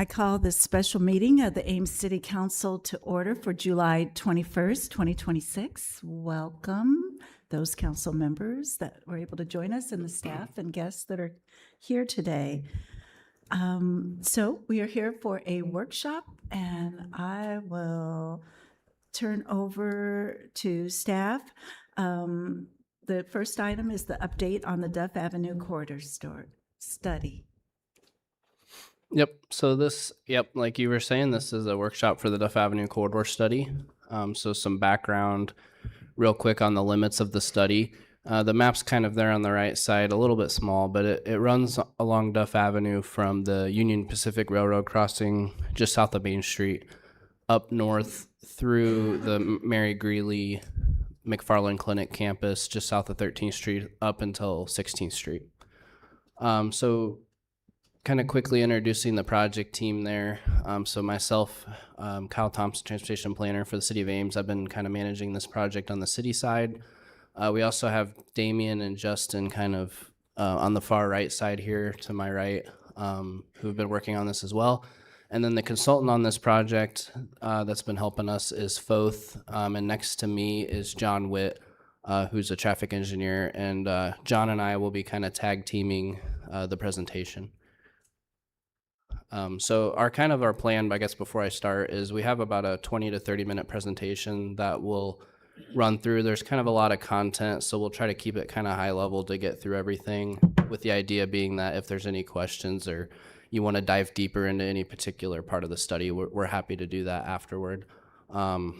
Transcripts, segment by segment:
I call this special meeting of the Ames City Council to order for July 21st, 2026. Welcome those council members that were able to join us and the staff and guests that are here today. So we are here for a workshop, and I will turn over to staff. The first item is the update on the Duff Avenue corridor study. Yep. So like you were saying, this is a workshop for the Duff Avenue corridor study. So some background real quick on the limits of the study. The map's kind of there on the right side, a little bit small, but it runs along Duff Avenue from the Union Pacific Railroad crossing just south of Main Street up north through the Mary Greeley McFarland Clinic campus just south of 13th Street up until 16th Street. So kind of quickly introducing the project team there. So myself, Kyle Thompson, transportation planner for the City of Ames. I've been kind of managing this project on the city side. We also have Damian and Justin kind of on the far right side here to my right, who've been working on this as well. And then the consultant on this project that's been helping us is Foth. And next to me is John Witt, who's a traffic engineer. And John and I will be kind of tag teaming the presentation. So our plan, I guess, before I start is we have about a 20 to 30 minute presentation that we'll run through. There's kind of a lot of content, so we'll try to keep it kind of high level to get through everything, with the idea being that if there's any questions or you want to dive deeper into any particular part of the study, we're happy to do that afterward. So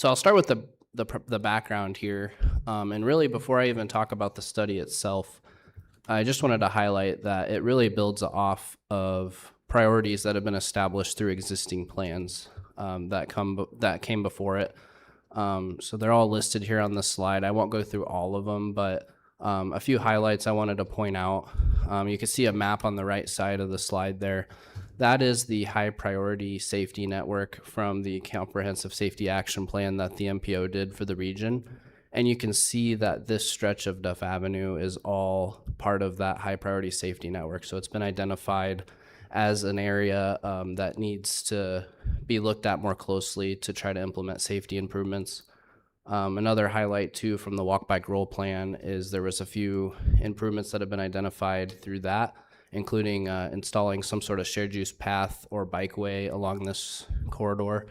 I'll start with the background here. And really, before I even talk about the study itself, I just wanted to highlight that it really builds off of priorities that have been established through existing plans that came before it. So they're all listed here on the slide. I won't go through all of them, but a few highlights I wanted to point out. You can see a map on the right side of the slide there. That is the high priority safety network from the Comprehensive Safety Action Plan that the MPO did for the region. And you can see that this stretch of Duff Avenue is all part of that high priority safety network. So it's been identified as an area that needs to be looked at more closely to try to implement safety improvements. Another highlight too from the walk bike roll plan is there was a few improvements that have been identified through that, including installing some sort of shared use path or bikeway along this corridor,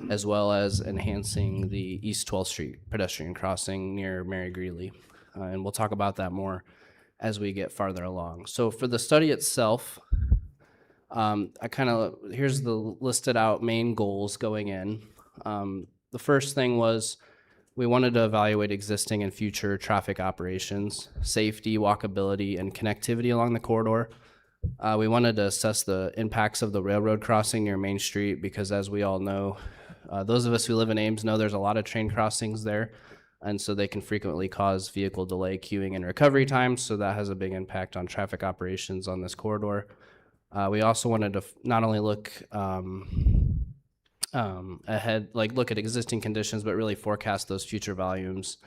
as well as enhancing the East 12th Street pedestrian crossing near Mary Greeley. And we'll talk about that more as we get farther along. So for the study itself, here's the listed out main goals going in. The first thing was we wanted to evaluate existing and future traffic operations, safety, walkability, and connectivity along the corridor. We wanted to assess the impacts of the railroad crossing near Main Street because, as we all know, those of us who live in Ames know there's a lot of train crossings there, and so they can frequently cause vehicle delay, queuing, and recovery times, so that has a big impact on traffic operations on this corridor. We also wanted to not only look ahead, like look at existing conditions, but really forecast those future volumes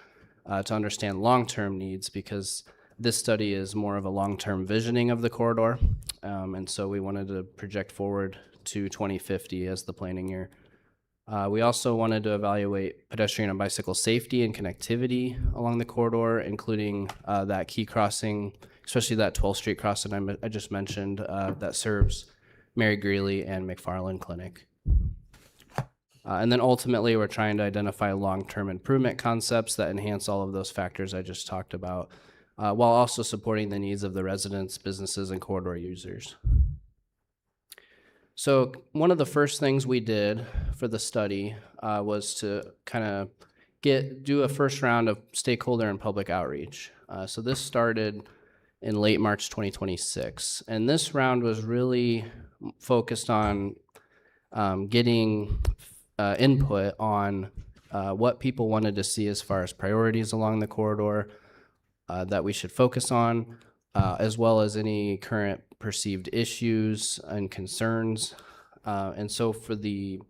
to understand long-term needs, because this study is more of a long-term visioning of the corridor. And so we wanted to project forward to 2050 as the planning year. We also wanted to evaluate pedestrian and bicycle safety and connectivity along the corridor, including that key crossing, especially that 12th Street crossing I just mentioned that serves Mary Greeley and McFarland Clinic. And then ultimately, we're trying to identify long-term improvement concepts that enhance all of those factors I just talked about, while also supporting the needs of the residents, businesses, and corridor users. So one of the first things we did for the study was to kind of do a first round of stakeholder and public outreach. So this started in late March 2026, and this round was really focused on getting input on what people wanted to see as far as priorities along the corridor that we should focus on, as well as any current perceived issues and concerns. And so for the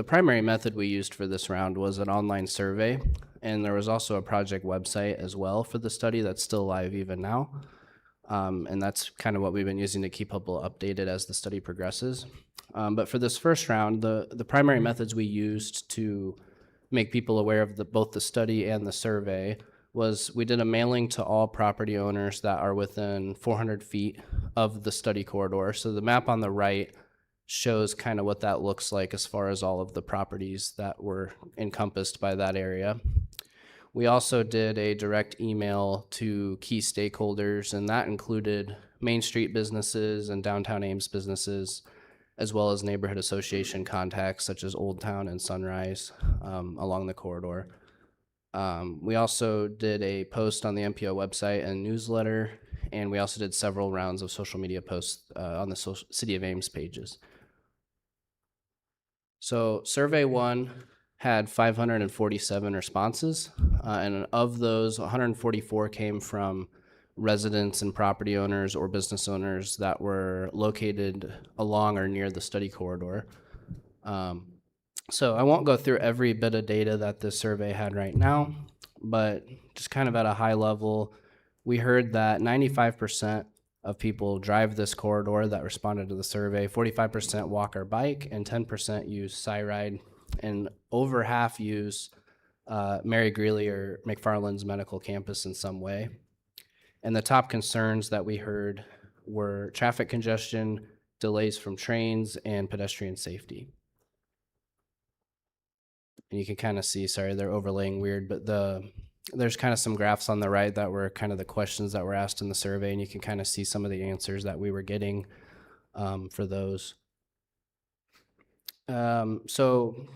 primary method we used for this round was an online survey, and there was also a project website as well for the study that's still live even now. And that's kind of what we've been using to keep people updated as the study progresses. But for this first round, the primary methods we used to make people aware of both the study and the survey was we did a mailing to all property owners that are within 400 feet of the study corridor. So the map on the right shows kind of what that looks like as far as all of the properties that were encompassed by that area. We also did a direct email to key stakeholders, and that included Main Street businesses and downtown Ames businesses, as well as neighborhood association contacts such as Old Town and Sunrise along the corridor. We also did a post on the MPO website and newsletter, and we also did several rounds of social media posts on the City of Ames pages. So survey 1 had 547 responses, and of those, 144 came from residents and property owners or business owners that were located along or near the study corridor. So I won't go through every bit of data that this survey had right now, but just kind of at a high level, we heard that 95% of people drive this corridor that responded to the survey, 45% walk or bike, and 10% use Cyride, and over half use Mary Greeley or McFarland's medical campus in some way. And the top concerns that we heard were traffic congestion, delays from trains, and pedestrian safety. And you can kind of see, sorry, they're overlaying weird, but there's kind of some graphs on the right that were kind of the questions that were asked in the survey, and you can kind of see some of the answers that we were getting for those. So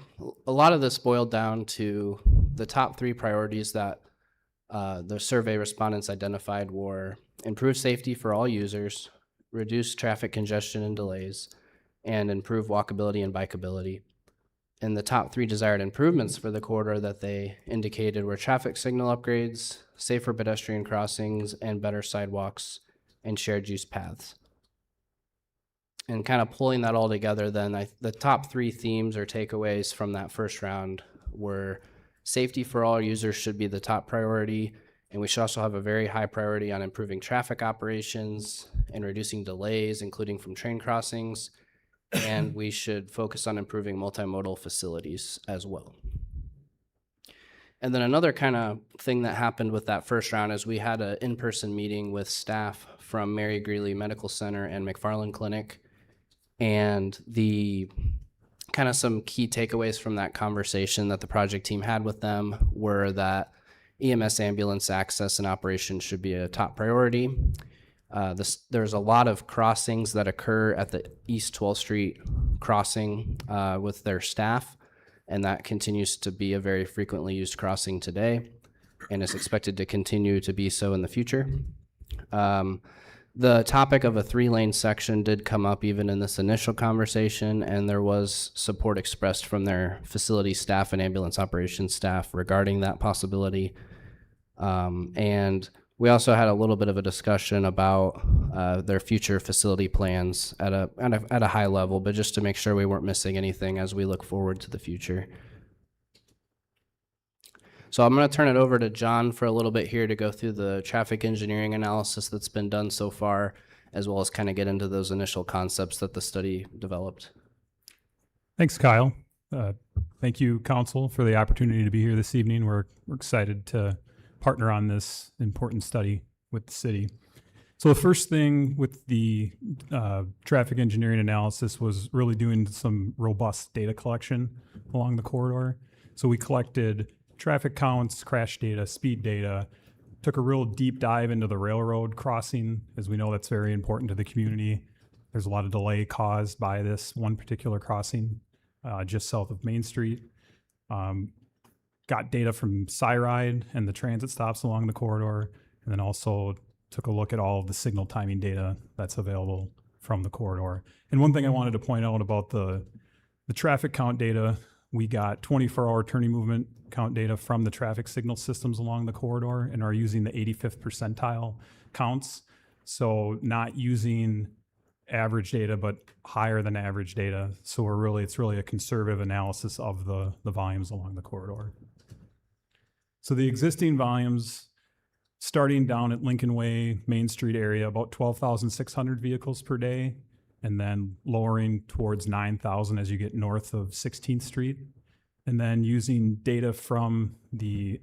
a lot of this boiled down to the top 3 priorities that the survey respondents identified were improve safety for all users, reduce traffic congestion and delays, and improve walkability and bikeability. And the top 3 desired improvements for the corridor that they indicated were traffic signal upgrades, safer pedestrian crossings, and better sidewalks and shared use paths. And kind of pulling that all together, then the top 3 themes or takeaways from that first round were safety for all users should be the top priority, and we should also have a very high priority on improving traffic operations and reducing delays, including from train crossings, and we should focus on improving multimodal facilities as well. And then another kind of thing that happened with that first round is we had an in-person meeting with staff from Mary Greeley Medical Center and McFarland Clinic, and the kind of some key takeaways from that conversation that the project team had with them were that EMS ambulance access and operation should be a top priority. There's a lot of crossings that occur at the East 12th Street crossing with their staff, and that continues to be a very frequently used crossing today and is expected to continue to be so in the future. The topic of a 3-lane section did come up even in this initial conversation, and there was support expressed from their facility staff and ambulance operations staff regarding that possibility. And we also had a little bit of a discussion about their future facility plans at a high level, but just to make sure we weren't missing anything as we look forward to the future. So I'm going to turn it over to John for a little bit here to go through the traffic engineering analysis that's been done so far, as well as kind of get into those initial concepts that the study developed. Thanks, Kyle. Thank you, Council, for the opportunity to be here this evening. We're excited to partner on this important study with the city. So the first thing with the traffic engineering analysis was really doing some robust data collection along the corridor. So we collected traffic counts, crash data, speed data, took a real deep dive into the railroad crossing. As we know, that's very important to the community. There's a lot of delay caused by this one particular crossing just south of Main Street. Got data from Cyride and the transit stops along the corridor, and then also took a look at all of the signal timing data that's available from the corridor. And one thing I wanted to point out about the traffic count data, we got 24-hour turning movement count data from the traffic signal systems along the corridor and are using the 85th percentile counts. So not using average data, but higher than average data. So it's really a conservative analysis of the volumes along the corridor. So the existing volumes starting down at Lincoln Way, Main Street area, about 12,600 vehicles per day, and then lowering towards 9,000 as you get north of 16th Street. And then using data from the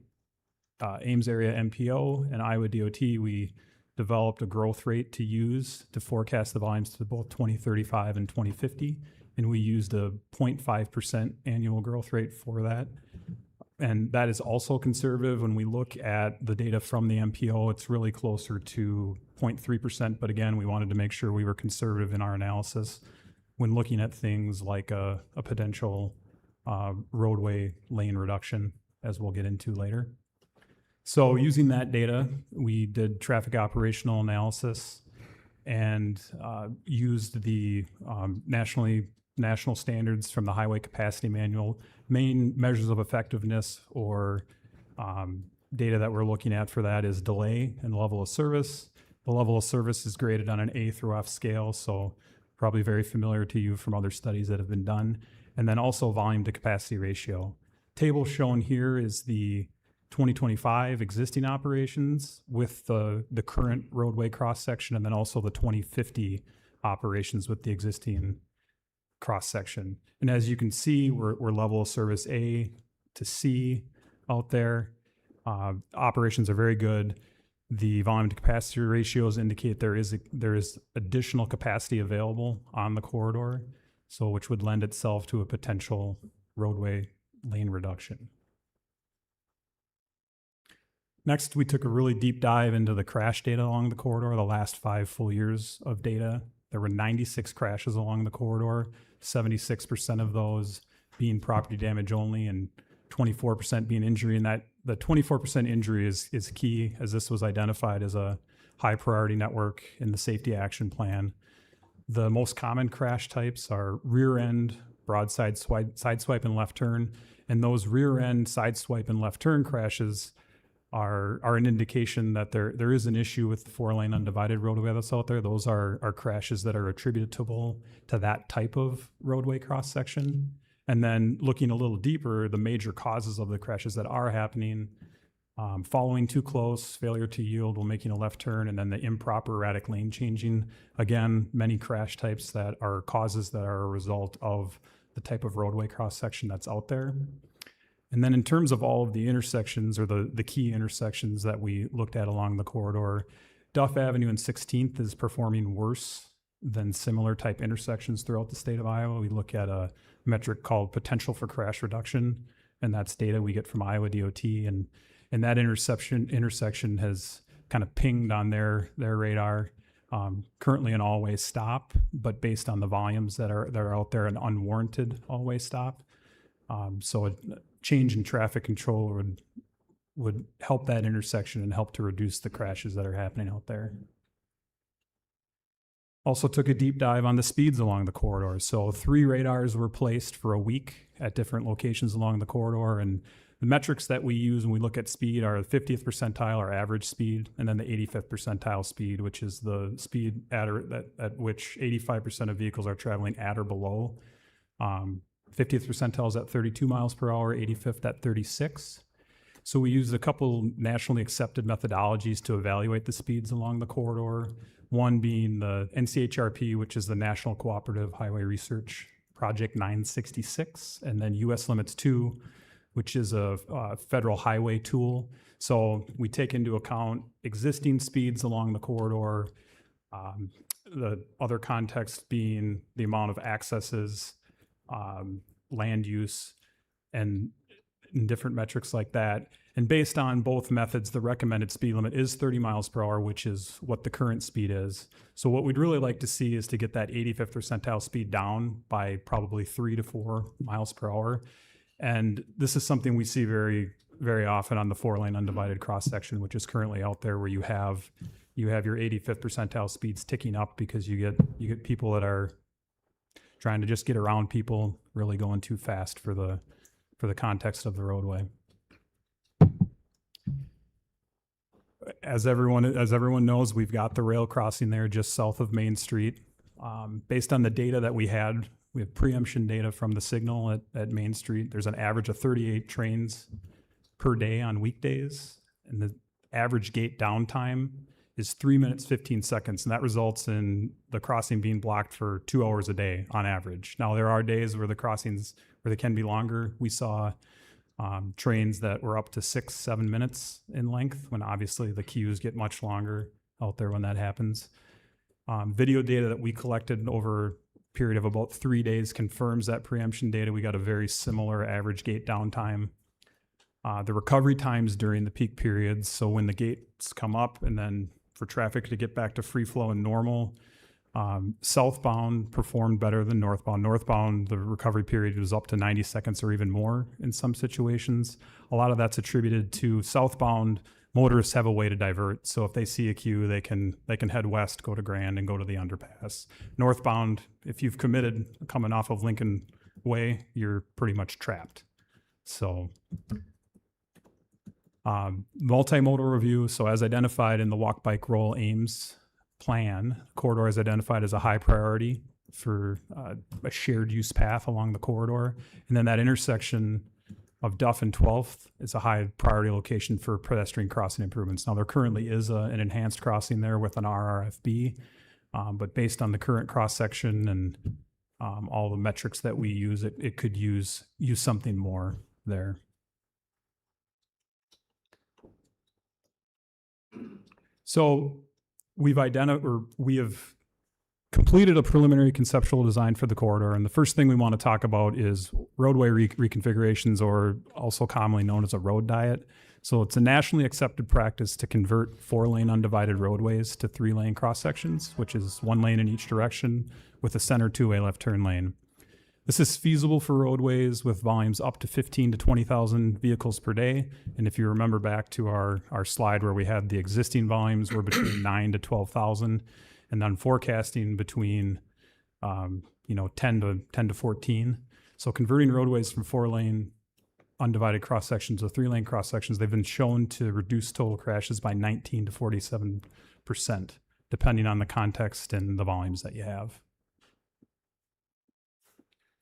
Ames area MPO and Iowa DOT, we developed a growth rate to use to forecast the volumes to both 2035 and 2050. And we used a 0.5% annual growth rate for that. And that is also conservative. When we look at the data from the MPO, it's really closer to 0.3%. But again, we wanted to make sure we were conservative in our analysis when looking at things like a potential roadway lane reduction, as we'll get into later. So using that data, we did traffic operational analysis and used the national standards from the Highway Capacity Manual. Main measures of effectiveness or data that we're looking at for that is delay and level of service. The level of service is graded on an A through F scale, so probably very familiar to you from other studies that have been done. And then also volume to capacity ratio. Table shown here is the 2025 existing operations with the current roadway cross section, and then also the 2050 operations with the existing cross section. And as you can see, we're level of service A to C out there. Operations are very good. The volume to capacity ratios indicate there is additional capacity available on the corridor, so which would lend itself to a potential roadway lane reduction. Next, we took a really deep dive into the crash data along the corridor, the last 5 full years of data. There were 96 crashes along the corridor, 76% of those being property damage only and 24% being injury. And that the 24% injury is key, as this was identified as a high priority network in the safety action plan. The most common crash types are rear end, broadside side swipe, and left turn. And those rear end, side swipe, and left turn crashes are an indication that there is an issue with the 4-lane undivided roadway that's out there. Those are crashes that are attributable to that type of roadway cross section. And then looking a little deeper, the major causes of the crashes that are happening, following too close, failure to yield while making a left turn, and then the improper erratic lane changing. Again, many crash types that are causes that are a result of the type of roadway cross section that's out there. And then in terms of all of the intersections or the key intersections that we looked at along the corridor, Duff Avenue and 16th is performing worse than similar type intersections throughout the state of Iowa. We look at a metric called potential for crash reduction, and that's data we get from Iowa DOT. And that intersection has kind of pinged on their radar, currently an all-way stop, but based on the volumes that are out there, an unwarranted all-way stop. So a change in traffic control would help that intersection and help to reduce the crashes that are happening out there. Also took a deep dive on the speeds along the corridor. So 3 radars were placed for a week at different locations along the corridor, and the metrics that we use when we look at speed are the 50th percentile, our average speed, and then the 85th percentile speed, which is the speed at which 85% of vehicles are traveling at or below. 50th percentile is at 32 miles per hour, 85th at 36. So we used a couple nationally accepted methodologies to evaluate the speeds along the corridor. One being the NCHRP, which is the National Cooperative Highway Research Project 966, and then US Limits 2, which is a federal highway tool. So we take into account existing speeds along the corridor, the other context being the amount of accesses, land use, and different metrics like that. And based on both methods, the recommended speed limit is 30 miles per hour, which is what the current speed is. So what we'd really like to see is to get that 85th percentile speed down by probably 3 to 4 miles per hour. And this is something we see very, very often on the 4-lane undivided cross section, which is currently out there, where you have your 85th percentile speeds ticking up because you get people that are trying to just get around people, really going too fast for the context of the roadway. As everyone knows, we've got the rail crossing there just south of Main Street. Based on the data that we have preemption data from the signal at Main Street. There's an average of 38 trains per day on weekdays, and average gate downtime is 3 minutes, 15 seconds. And that results in the crossing being blocked for 2 hours a day on average. Now, there are days where the crossings, where they can be longer. We saw trains that were up to 6-7 minutes in length, when obviously the queues get much longer out there when that happens. Video data that we collected over a period of about 3 days confirms that preemption data. We got a very similar average gate downtime. The recovery times during the peak periods, so when the gates come up and then for traffic to get back to free flow and normal, southbound performed better than northbound. Northbound, the recovery period was up to 90 seconds or even more in some situations. A lot of that's attributed to southbound. Motorists have a way to divert, so if they see a queue, they can head west, go to Grand, and go to the underpass. Northbound, if you've committed coming off of Lincoln Way, you're pretty much trapped. So, multimodal review. So, as identified in the Walk, Bike, Roll Ames plan, corridor is identified as a high priority for a shared use path along the corridor, and then that intersection of Duff and 12th is a high priority location for pedestrian crossing improvements. Now, there currently is an enhanced crossing there with an RRFB, but based on the current cross-section and all the metrics that we use, it could use something more there. So we have completed a preliminary conceptual design for the corridor, and the first thing we want to talk about is roadway reconfigurations, or also commonly known as a road diet. So it's a nationally accepted practice to convert 4-lane undivided roadways to 3-lane cross sections, which is 1 lane in each direction with a center 2-way left turn lane. This is feasible for roadways with volumes up to 15 to 20,000 vehicles per day. And if you remember back to our slide where we had the existing volumes were between 9 to 12,000, and then forecasting between 10 to 14. So converting roadways from 4-lane undivided cross sections to 3-lane cross sections, they've been shown to reduce total crashes by 19 to 47%, depending on the context and the volumes that you have.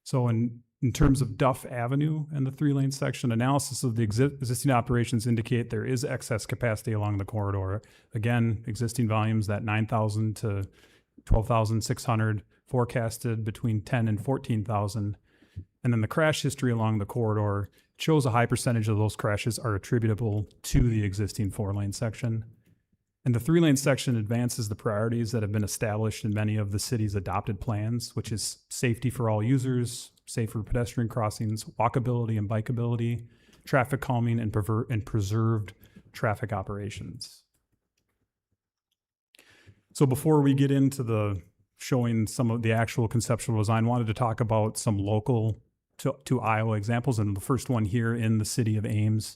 So in terms of Duff Avenue and the 3-lane section, analysis of the existing operations indicate there is excess capacity along the corridor. Again, existing volumes, that 9,000 to 12,600, forecasted between 10 and 14,000. And then the crash history along the corridor shows a high percentage of those crashes are attributable to the existing 4-lane section. And the 3-lane section advances the priorities that have been established in many of the city's adopted plans, which is safety for all users, safer pedestrian crossings, walkability and bikeability, traffic calming, and preserved traffic operations. So before we get into the showing some of the actual conceptual design, I wanted to talk about some local to Iowa examples. And the first one here in the city of Ames,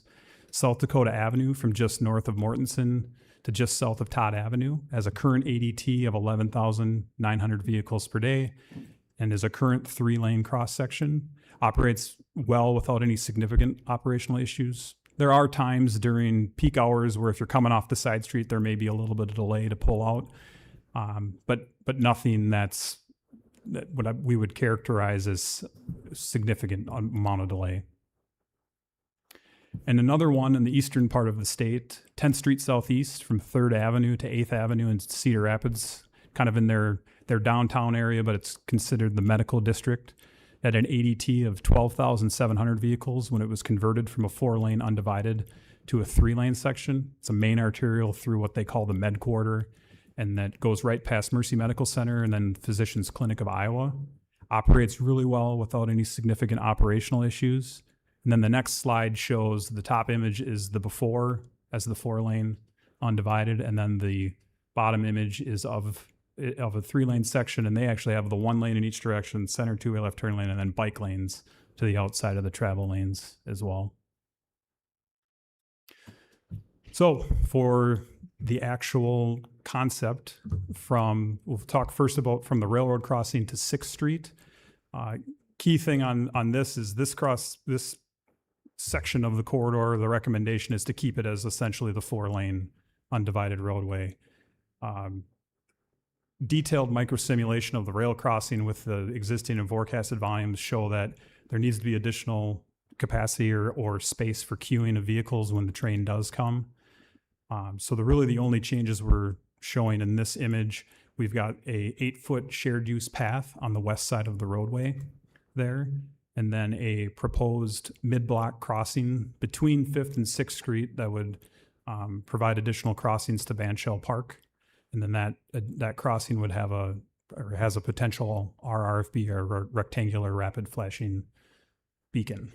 South Dakota Avenue from just north of Mortensen to just south of Todd Avenue has a current ADT of 11,900 vehicles per day and is a current 3-lane cross section. Operates well without any significant operational issues. There are times during peak hours where if you're coming off the side street, there may be a little bit of delay to pull out, but nothing that we would characterize as significant amount of delay. And another one in the eastern part of the state, 10th Street Southeast from 3rd Avenue to 8th Avenue in Cedar Rapids, kind of in their downtown area, but it's considered the medical district, at an ADT of 12,700 vehicles when it was converted from a 4-lane undivided to a 3-lane section. It's a main arterial through what they call the Med Quarter, and that goes right past Mercy Medical Center and then Physicians Clinic of Iowa. Operates really well without any significant operational issues. And then the next slide shows the top image is the before as the 4-lane undivided, and then the bottom image is of a 3-lane section, and they actually have the 1 lane in each direction, center 2-way left turn lane, and then bike lanes to the outside of the travel lanes as well. So for the actual concept we'll talk first about from the railroad crossing to 6th Street. Key thing on this is this section of the corridor, the recommendation is to keep it as essentially the 4-lane undivided roadway. Detailed microsimulation of the rail crossing with the existing and forecasted volumes show that there needs to be additional capacity or space for queuing of vehicles when the train does come. So the only changes we're showing in this image, we've got a 8-foot shared use path on the west side of the roadway there, and then a proposed mid-block crossing between 5th and 6th Street that would provide additional crossings to Banshell Park. And then that crossing would have has a potential RRFB, or rectangular rapid flashing beacon.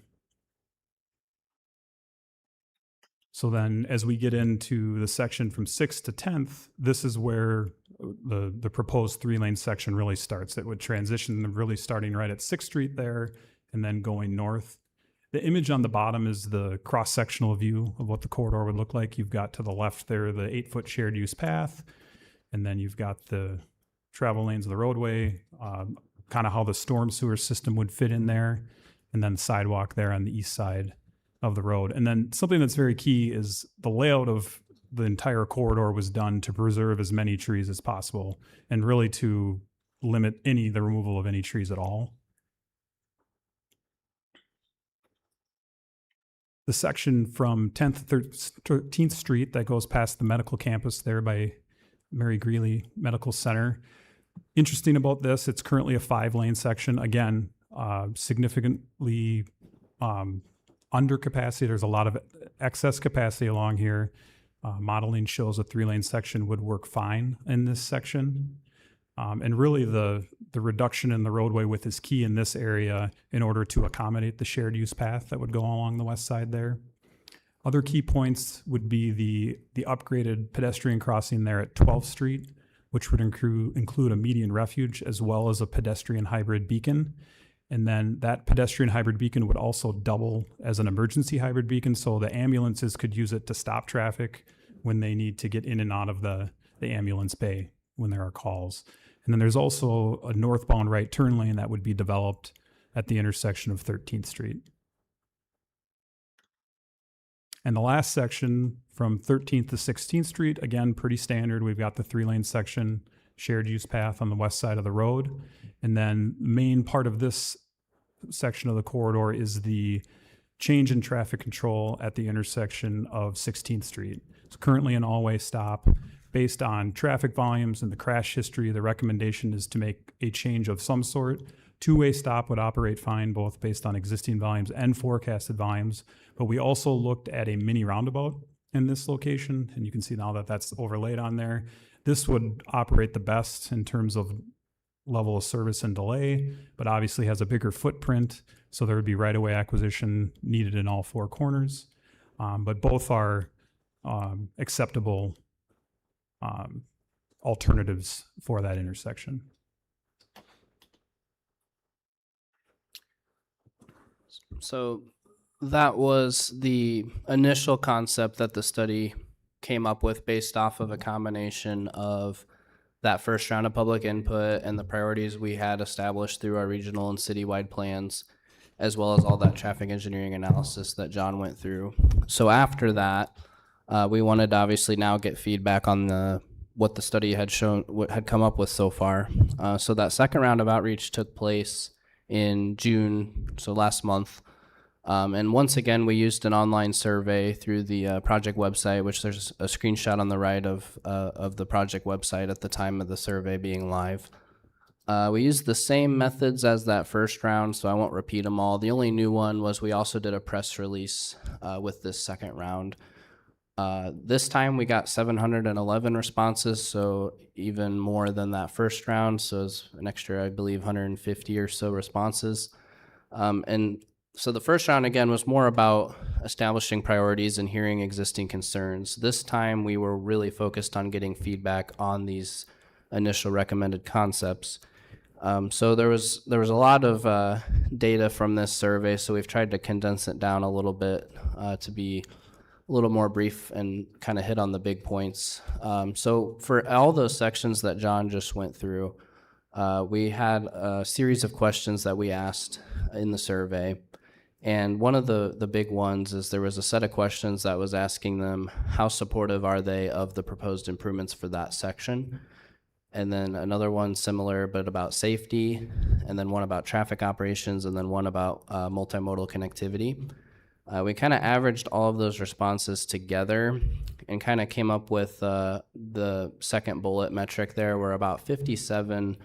So then as we get into the section from 6th to 10th, this is where the proposed 3-lane section really starts. It would transition really starting right at 6th Street there and then going north. The image on the bottom is the cross-sectional view of what the corridor would look like. You've got to the left there the 8-foot shared use path, and then you've got the travel lanes of the roadway, kind of how the storm sewer system would fit in there, and then the sidewalk there on the east side of the road. And then something that's very key is the layout of the entire corridor was done to preserve as many trees as possible and really to limit the removal of any trees at all. The section from 10th to 13th Street that goes past the medical campus there by Mary Greeley Medical Center. Interesting about this, it's currently a 5-lane section. Again, significantly under capacity. There's a lot of excess capacity along here. Modeling shows a 3-lane section would work fine in this section. And really the reduction in the roadway width is key in this area in order to accommodate the shared use path that would go along the west side there. Other key points would be the upgraded pedestrian crossing there at 12th Street, which would include a median refuge as well as a pedestrian hybrid beacon. And then that pedestrian hybrid beacon would also double as an emergency hybrid beacon, so the ambulances could use it to stop traffic when they need to get in and out of the ambulance bay when there are calls. And then there's also a northbound right turn lane that would be developed at the intersection of 13th Street. And the last section from 13th to 16th Street, again, pretty standard. We've got the 3-lane section, shared use path on the west side of the road. And then the main part of this section of the corridor is the change in traffic control at the intersection of 16th Street. It's currently an all-way stop. Based on traffic volumes and the crash history, the recommendation is to make a change of some sort. 2-way stop would operate fine, both based on existing volumes and forecasted volumes. But we also looked at a mini roundabout in this location, and you can see now that that's overlaid on there. This would operate the best in terms of level of service and delay, but obviously has a bigger footprint, so there would be right-of-way acquisition needed in all 4 corners. But both are acceptable alternatives for that intersection. So that was the initial concept that the study came up with based off of a combination of that first round of public input and the priorities we had established through our regional and citywide plans, as well as all that traffic engineering analysis that John went through. So after that, we wanted to obviously now get feedback on what the study had shown, what had come up with so far. So that second round of outreach took place in June, so last month. And once again, we used an online survey through the project website, which there's a screenshot on the right of the project website at the time of the survey being live. We used the same methods as that first round, so I won't repeat them all. The only new one was we also did a press release with this second round. This time we got 711 responses, so even more than that first round, so it's an extra, I believe, 150 or so responses. And so the first round, again, was more about establishing priorities and hearing existing concerns. This time we were really focused on getting feedback on these initial recommended concepts. So there was a lot of data from this survey, so we've tried to condense it down a little bit to be a little more brief and kind of hit on the big points. So for all those sections that John just went through, we had a series of questions that we asked in the survey. And one of the big ones is there was a set of questions that was asking them how supportive are they of the proposed improvements for that section. And then another one similar but about safety, and then one about traffic operations, and then one about multimodal connectivity. We kind of averaged all of those responses together, and kind of came up with the second bullet metric there, where about 57%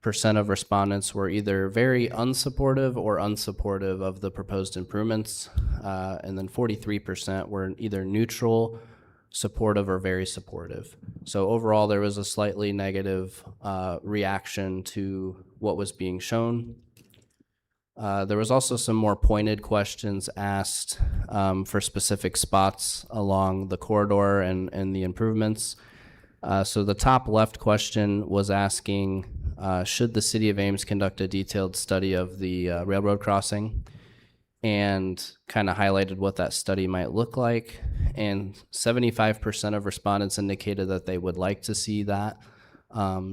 of respondents were either very unsupportive or unsupportive of the proposed improvements, and then 43% were either neutral, supportive, or very supportive. So overall, there was a slightly negative reaction to what was being shown. There was also some more pointed questions asked for specific spots along the corridor and the improvements. So the top left question was asking, should the City of Ames conduct a detailed study of the railroad crossing? And kind of highlighted what that study might look like. And 75% of respondents indicated that they would like to see that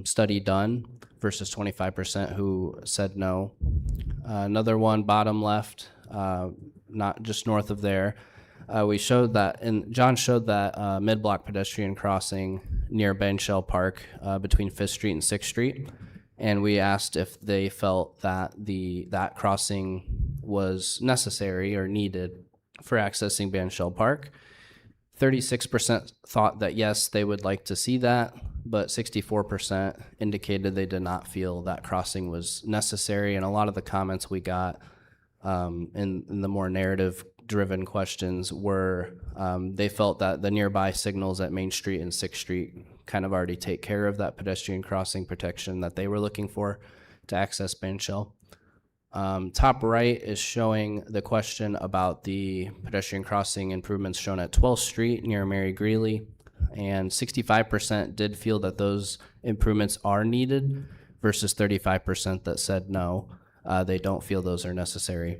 study done versus 25% who said no. Another one, bottom left, not just north of there, we showed that, and John showed that mid-block pedestrian crossing near Ben Shell Park between 5th Street and 6th Street. And we asked if they felt that that crossing was necessary or needed for accessing Ben Shell Park. 36% thought that yes, they would like to see that, but 64% indicated they did not feel that crossing was necessary. And a lot of the comments we got in the more narrative-driven questions were they felt that the nearby signals at Main Street and 6th Street kind of already take care of that pedestrian crossing protection that they were looking for to access Ben Shell. Top right is showing the question about the pedestrian crossing improvements shown at 12th Street near Mary Greeley, and 65% did feel that those improvements are needed versus 35% that said no, they don't feel those are necessary.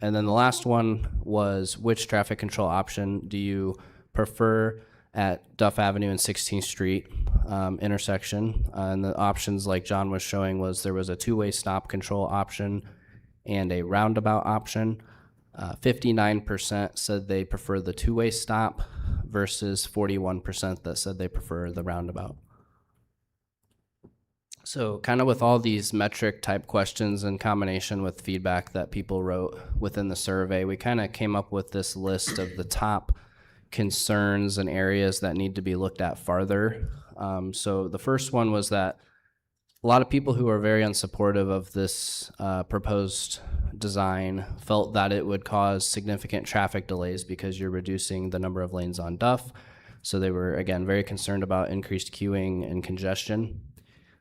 And then the last one was, which traffic control option do you prefer at Duff Avenue and 16th Street intersection? And the options, like John was showing, was there was a two-way stop control option and a roundabout option. 59% said they prefer the two-way stop versus 41% that said they prefer the roundabout. So kind of with all these metric type questions in combination with feedback that people wrote within the survey, we kind of came up with this list of the top concerns and areas that need to be looked at farther. So the first one was that a lot of people who are very unsupportive of this proposed design felt that it would cause significant traffic delays because you're reducing the number of lanes on Duff. So they were, again, very concerned about increased queuing and congestion.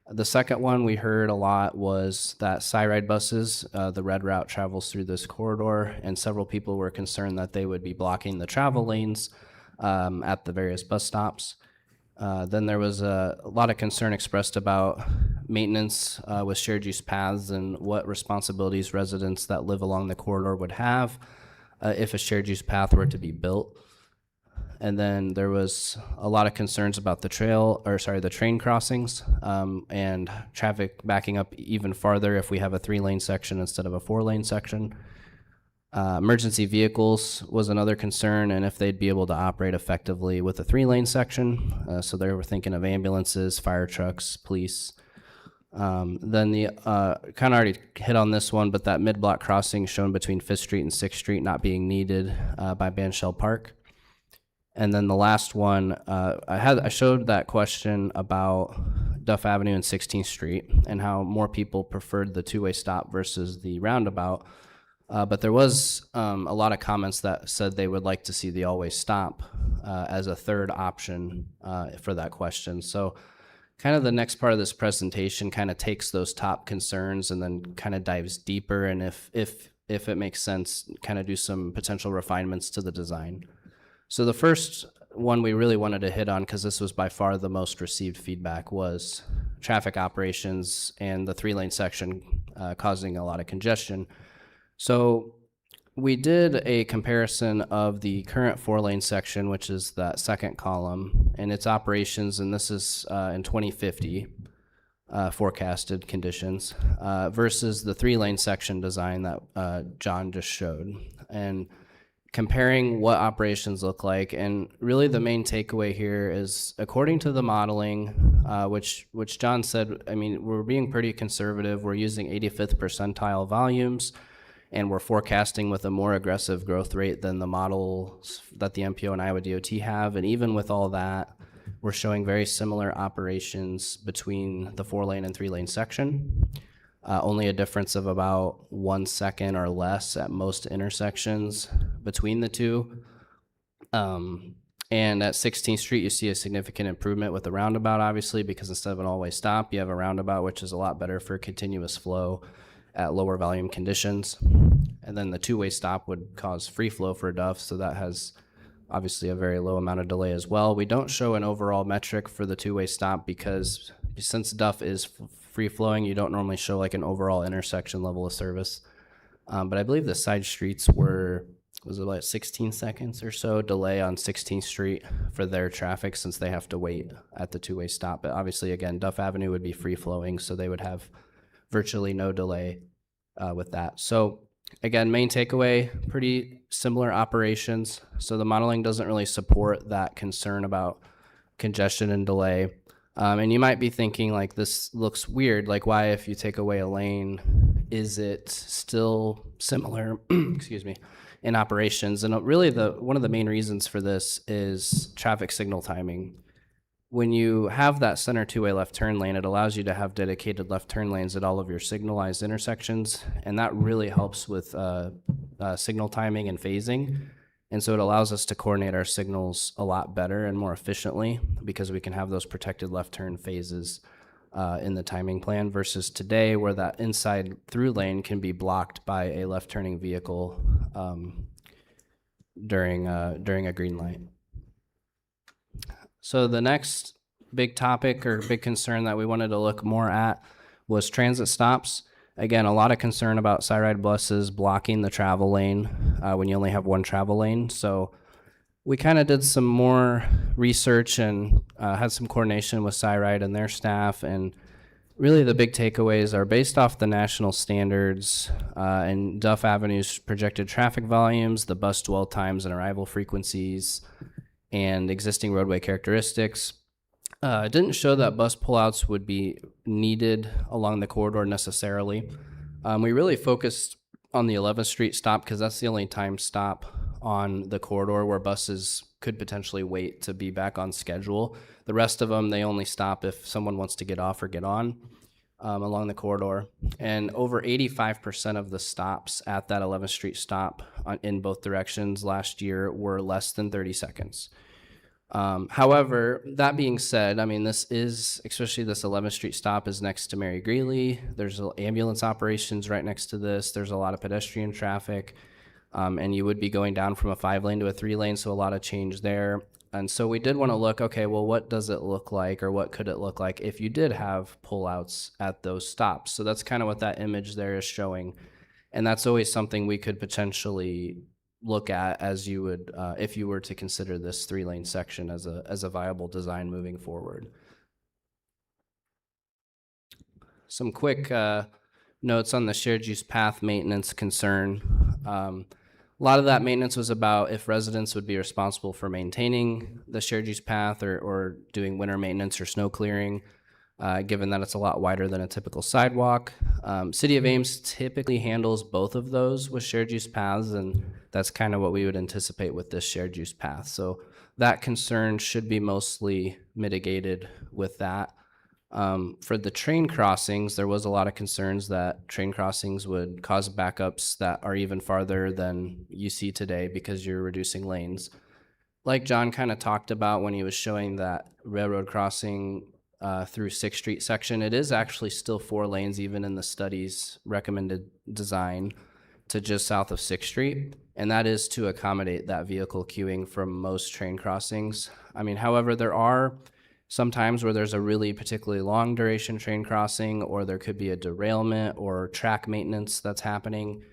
The second one we heard a lot was that SkyRide buses, the red route travels through this corridor, and several people were concerned that they would be blocking the travel lanes at the various bus stops. Then there was a lot of concern expressed about maintenance with shared use paths and what responsibilities residents that live along the corridor would have if a shared use path were to be built. And then there was a lot of concerns about the train crossings and traffic backing up even farther if we have a 3-lane section instead of a 4-lane section. Emergency vehicles was another concern, and if they'd be able to operate effectively with a 3-lane section. So they were thinking of ambulances, fire trucks, police. Then the kind of already hit on this one, but that mid-block crossing shown between 5th Street and 6th Street not being needed by Ben Shell Park. And then the last one, I showed that question about Duff Avenue and 16th Street and how more people preferred the two-way stop versus the roundabout. But there was a lot of comments that said they would like to see the always stop as a third option for that question. So kind of the next part of this presentation kind of takes those top concerns and then kind of dives deeper, and if it makes sense, kind of do some potential refinements to the design. So the first one we really wanted to hit on, because this was by far the most received feedback, was traffic operations and the 3-lane section causing a lot of congestion. So we did a comparison of the current 4-lane section, which is that second column, and its operations, and this is in 2050 forecasted conditions, versus the 3-lane section design that John just showed. And comparing what operations look like, and really the main takeaway here is, according to the modeling, which John said, I mean, we're being pretty conservative. We're using 85th percentile volumes, and we're forecasting with a more aggressive growth rate than the models that the MPO and Iowa DOT have. And even with all that, we're showing very similar operations between the 4-lane and 3-lane section. Only a difference of about 1 second or less at most intersections between the two. And at 16th Street, you see a significant improvement with the roundabout, obviously, because instead of an all-way stop, you have a roundabout, which is a lot better for continuous flow at lower volume conditions. And then the 2-way stop would cause free flow for Duff, so that has obviously a very low amount of delay as well. We don't show an overall metric for the 2-way stop because since Duff is free flowing, you don't normally show like an overall intersection level of service. But I believe the side streets was about 16 seconds or so delay on 16th Street for their traffic since they have to wait at the 2-way stop. But obviously, again, Duff Avenue would be free flowing, so they would have virtually no delay with that. So again, main takeaway, pretty similar operations. So the modeling doesn't really support that concern about congestion and delay. And you might be thinking like, this looks weird. Like, why, if you take away a lane, is it still similar, excuse me, in operations? And really one of the main reasons for this is traffic signal timing. When you have that center 2-way left turn lane, it allows you to have dedicated left turn lanes at all of your signalized intersections, and that really helps with signal timing and phasing. And so it allows us to coordinate our signals a lot better and more efficiently because we can have those protected left turn phases in the timing plan versus today where that inside through lane can be blocked by a left turning vehicle during a green light. So the next big topic or big concern that we wanted to look more at was transit stops. Again, a lot of concern about side-ride buses blocking the travel lane when you only have one travel lane. So we kind of did some more research and had some coordination with Side-Ride and their staff. And really the big takeaways are based off the national standards and Duff Avenue's projected traffic volumes, the bus dwell times and arrival frequencies, and existing roadway characteristics. It didn't show that bus pullouts would be needed along the corridor necessarily. We really focused on the 11th Street stop because that's the only time stop on the corridor where buses could potentially wait to be back on schedule. The rest of them, they only stop if someone wants to get off or get on along the corridor. And over 85% of the stops at that 11th Street stop in both directions last year were less than 30 seconds. However, that being said, I mean, especially this 11th Street stop is next to Mary Greeley. There's ambulance operations right next to this. There's a lot of pedestrian traffic, and you would be going down from a 5-lane to a 3-lane, so a lot of change there. And so we did want to look, okay, well, what does it look like, or what could it look like if you did have pullouts at those stops? So that's kind of what that image there is showing. And that's always something we could potentially look at as you would if you were to consider this 3-lane section as a viable design moving forward. Some quick notes on the shared use path maintenance concern. A lot of that maintenance was about if residents would be responsible for maintaining the shared use path or doing winter maintenance or snow clearing, given that it's a lot wider than a typical sidewalk. City of Ames typically handles both of those with shared use paths, and that's kind of what we would anticipate with this shared use path. So that concern should be mostly mitigated with that. For the train crossings, there was a lot of concerns that train crossings would cause backups that are even farther than you see today because you're reducing lanes. Like John kind of talked about when he was showing that railroad crossing through 6th Street section, it is actually still 4 lanes even in the study's recommended design to just south of 6th Street, and that is to accommodate that vehicle queuing from most train crossings. I mean, however, there are some times where there's a really particularly long duration train crossing, or there could be a derailment or track maintenance that's happening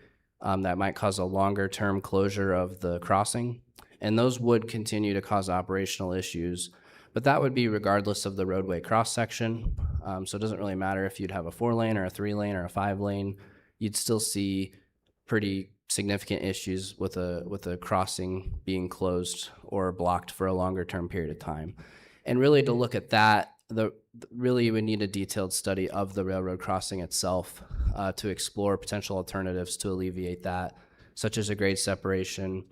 that might cause a longer term closure of the crossing, and those would continue to cause operational issues. But that would be regardless of the roadway cross section. So it doesn't really matter if you'd have a 4-lane or a 3-lane or a 5-lane. You'd still see pretty significant issues with a crossing being closed or blocked for a longer term period of time. And really to look at that really you would need a detailed study of the railroad crossing itself to explore potential alternatives to alleviate that, such as a grade separation.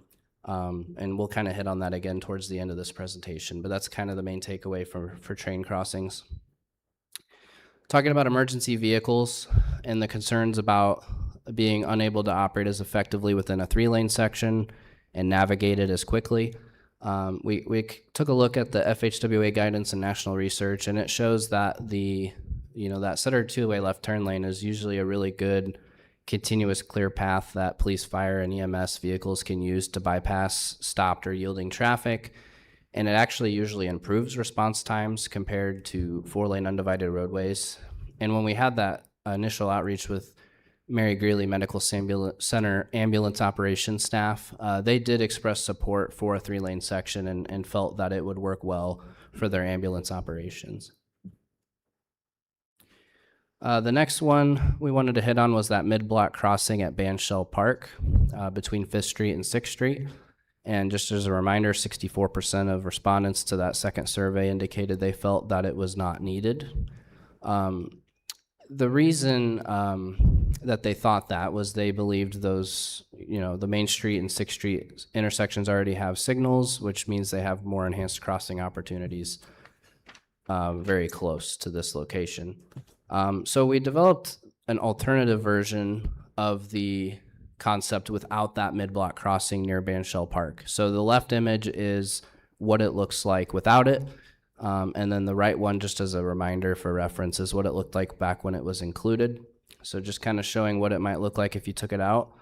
And we'll kind of hit on that again towards the end of this presentation, but that's kind of the main takeaway for train crossings. Talking about emergency vehicles and the concerns about being unable to operate as effectively within a 3-lane section and navigate it as quickly. We took a look at the FHWA guidance and national research, and it shows that that center 2-way left turn lane is usually a really good continuous clear path that police, fire, and EMS vehicles can use to bypass stopped or yielding traffic. And it actually usually improves response times compared to 4-lane undivided roadways. And when we had that initial outreach with Mary Greeley Medical Center ambulance operations staff, they did express support for a 3-lane section and felt that it would work well for their ambulance operations. The next one we wanted to hit on was that mid-block crossing at Bandshell Park between 5th Street and 6th Street. And just as a reminder, 64% of respondents to that second survey indicated they felt that it was not needed. The reason that they thought that was they believed those, the Main Street and 6th Street intersections already have signals, which means they have more enhanced crossing opportunities very close to this location. So we developed an alternative version of the concept without that mid-block crossing near Bandshell Park. So the left image is what it looks like without it. And then the right one, just as a reminder for reference, is what it looked like back when it was included. So just kind of showing what it might look like if you took it out.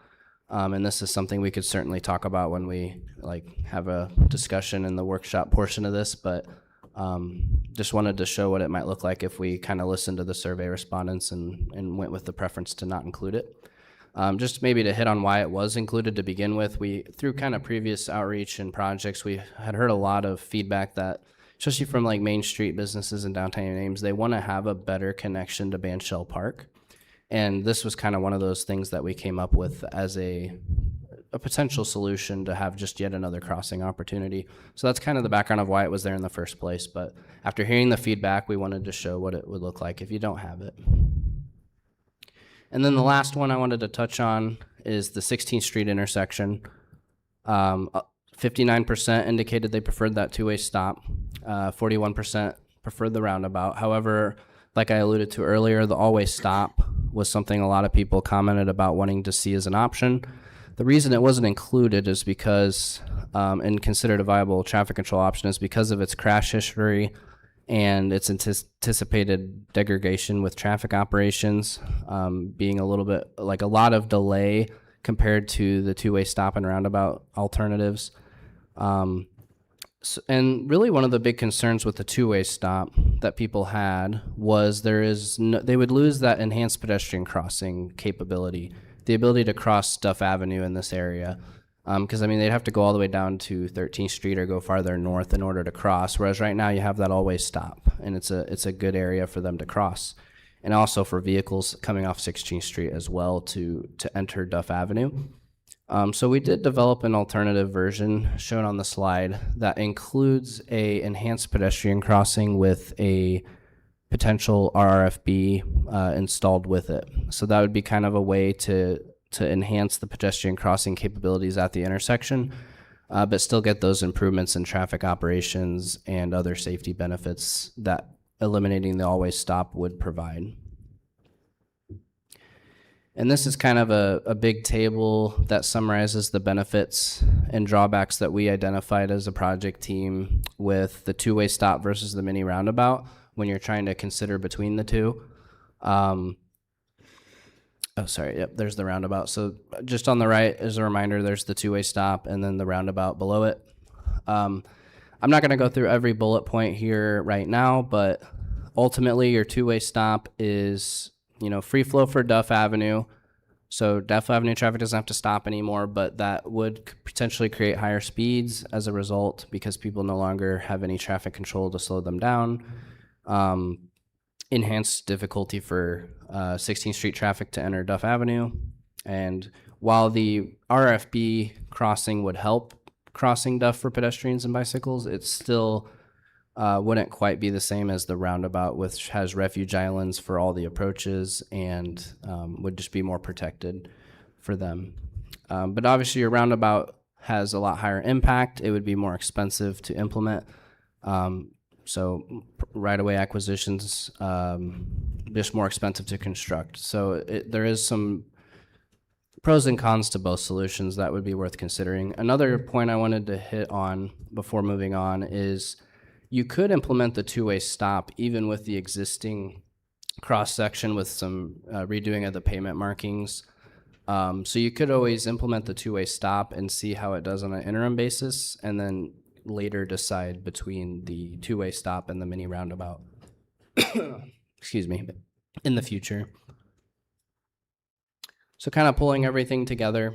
And this is something we could certainly talk about when we have a discussion in the workshop portion of this, but just wanted to show what it might look like if we kind of listened to the survey respondents and went with the preference to not include it. Just maybe to hit on why it was included to begin with, through kind of previous outreach and projects, we had heard a lot of feedback that, especially from Main Street businesses in downtown Ames, they want to have a better connection to Bandshell Park. And this was kind of one of those things that we came up with as a potential solution to have just yet another crossing opportunity. So that's kind of the background of why it was there in the first place. But after hearing the feedback, we wanted to show what it would look like if you don't have it. And then the last one I wanted to touch on is the 16th Street intersection. 59% indicated they preferred that 2-way stop. 41% preferred the roundabout. However, like I alluded to earlier, the all-way stop was something a lot of people commented about wanting to see as an option. The reason it wasn't included is because, and considered a viable traffic control option, is because of its crash history and its anticipated degradation with traffic operations, being a little bit a lot of delay compared to the 2-way stop and roundabout alternatives. And really one of the big concerns with the 2-way stop that people had was they would lose that enhanced pedestrian crossing capability, the ability to cross Duff Avenue in this area. Because they'd have to go all the way down to 13th Street or go farther north in order to cross, whereas right now you have that all-way stop, and it's a good area for them to cross, and also for vehicles coming off 16th Street as well to enter Duff Avenue. So we did develop an alternative version shown on the slide that includes a enhanced pedestrian crossing with a potential RRFB installed with it. So that would be kind of a way to enhance the pedestrian crossing capabilities at the intersection, but still get those improvements in traffic operations and other safety benefits that eliminating the always stop would provide. And this is kind of a big table that summarizes the benefits and drawbacks that we identified as a project team with the 2-way stop versus the mini roundabout when you're trying to consider between the two. There's the roundabout. So just on the right, as a reminder, there's the 2-way stop and then the roundabout below it. I'm not going to go through every bullet point here right now, but ultimately your 2-way stop is, free flow for Duff Avenue. So Duff Avenue traffic doesn't have to stop anymore, but that would potentially create higher speeds as a result because people no longer have any traffic control to slow them down. Enhanced difficulty for 16th Street traffic to enter Duff Avenue. And while the RFB crossing would help crossing Duff for pedestrians and bicycles, it's still wouldn't quite be the same as the roundabout, which has refuge islands for all the approaches and would just be more protected for them. But obviously your roundabout has a lot higher impact. It would be more expensive to implement. So right-of-way acquisitions, just more expensive to construct. So there is some pros and cons to both solutions that would be worth considering. Another point I wanted to hit on before moving on is you could implement the two-way stop even with the existing cross-section with some redoing of the pavement markings. So you could always implement the two-way stop and see how it does on an interim basis, and then later decide between the two-way stop and the mini roundabout. Excuse me, in the future. So kind of pulling everything together,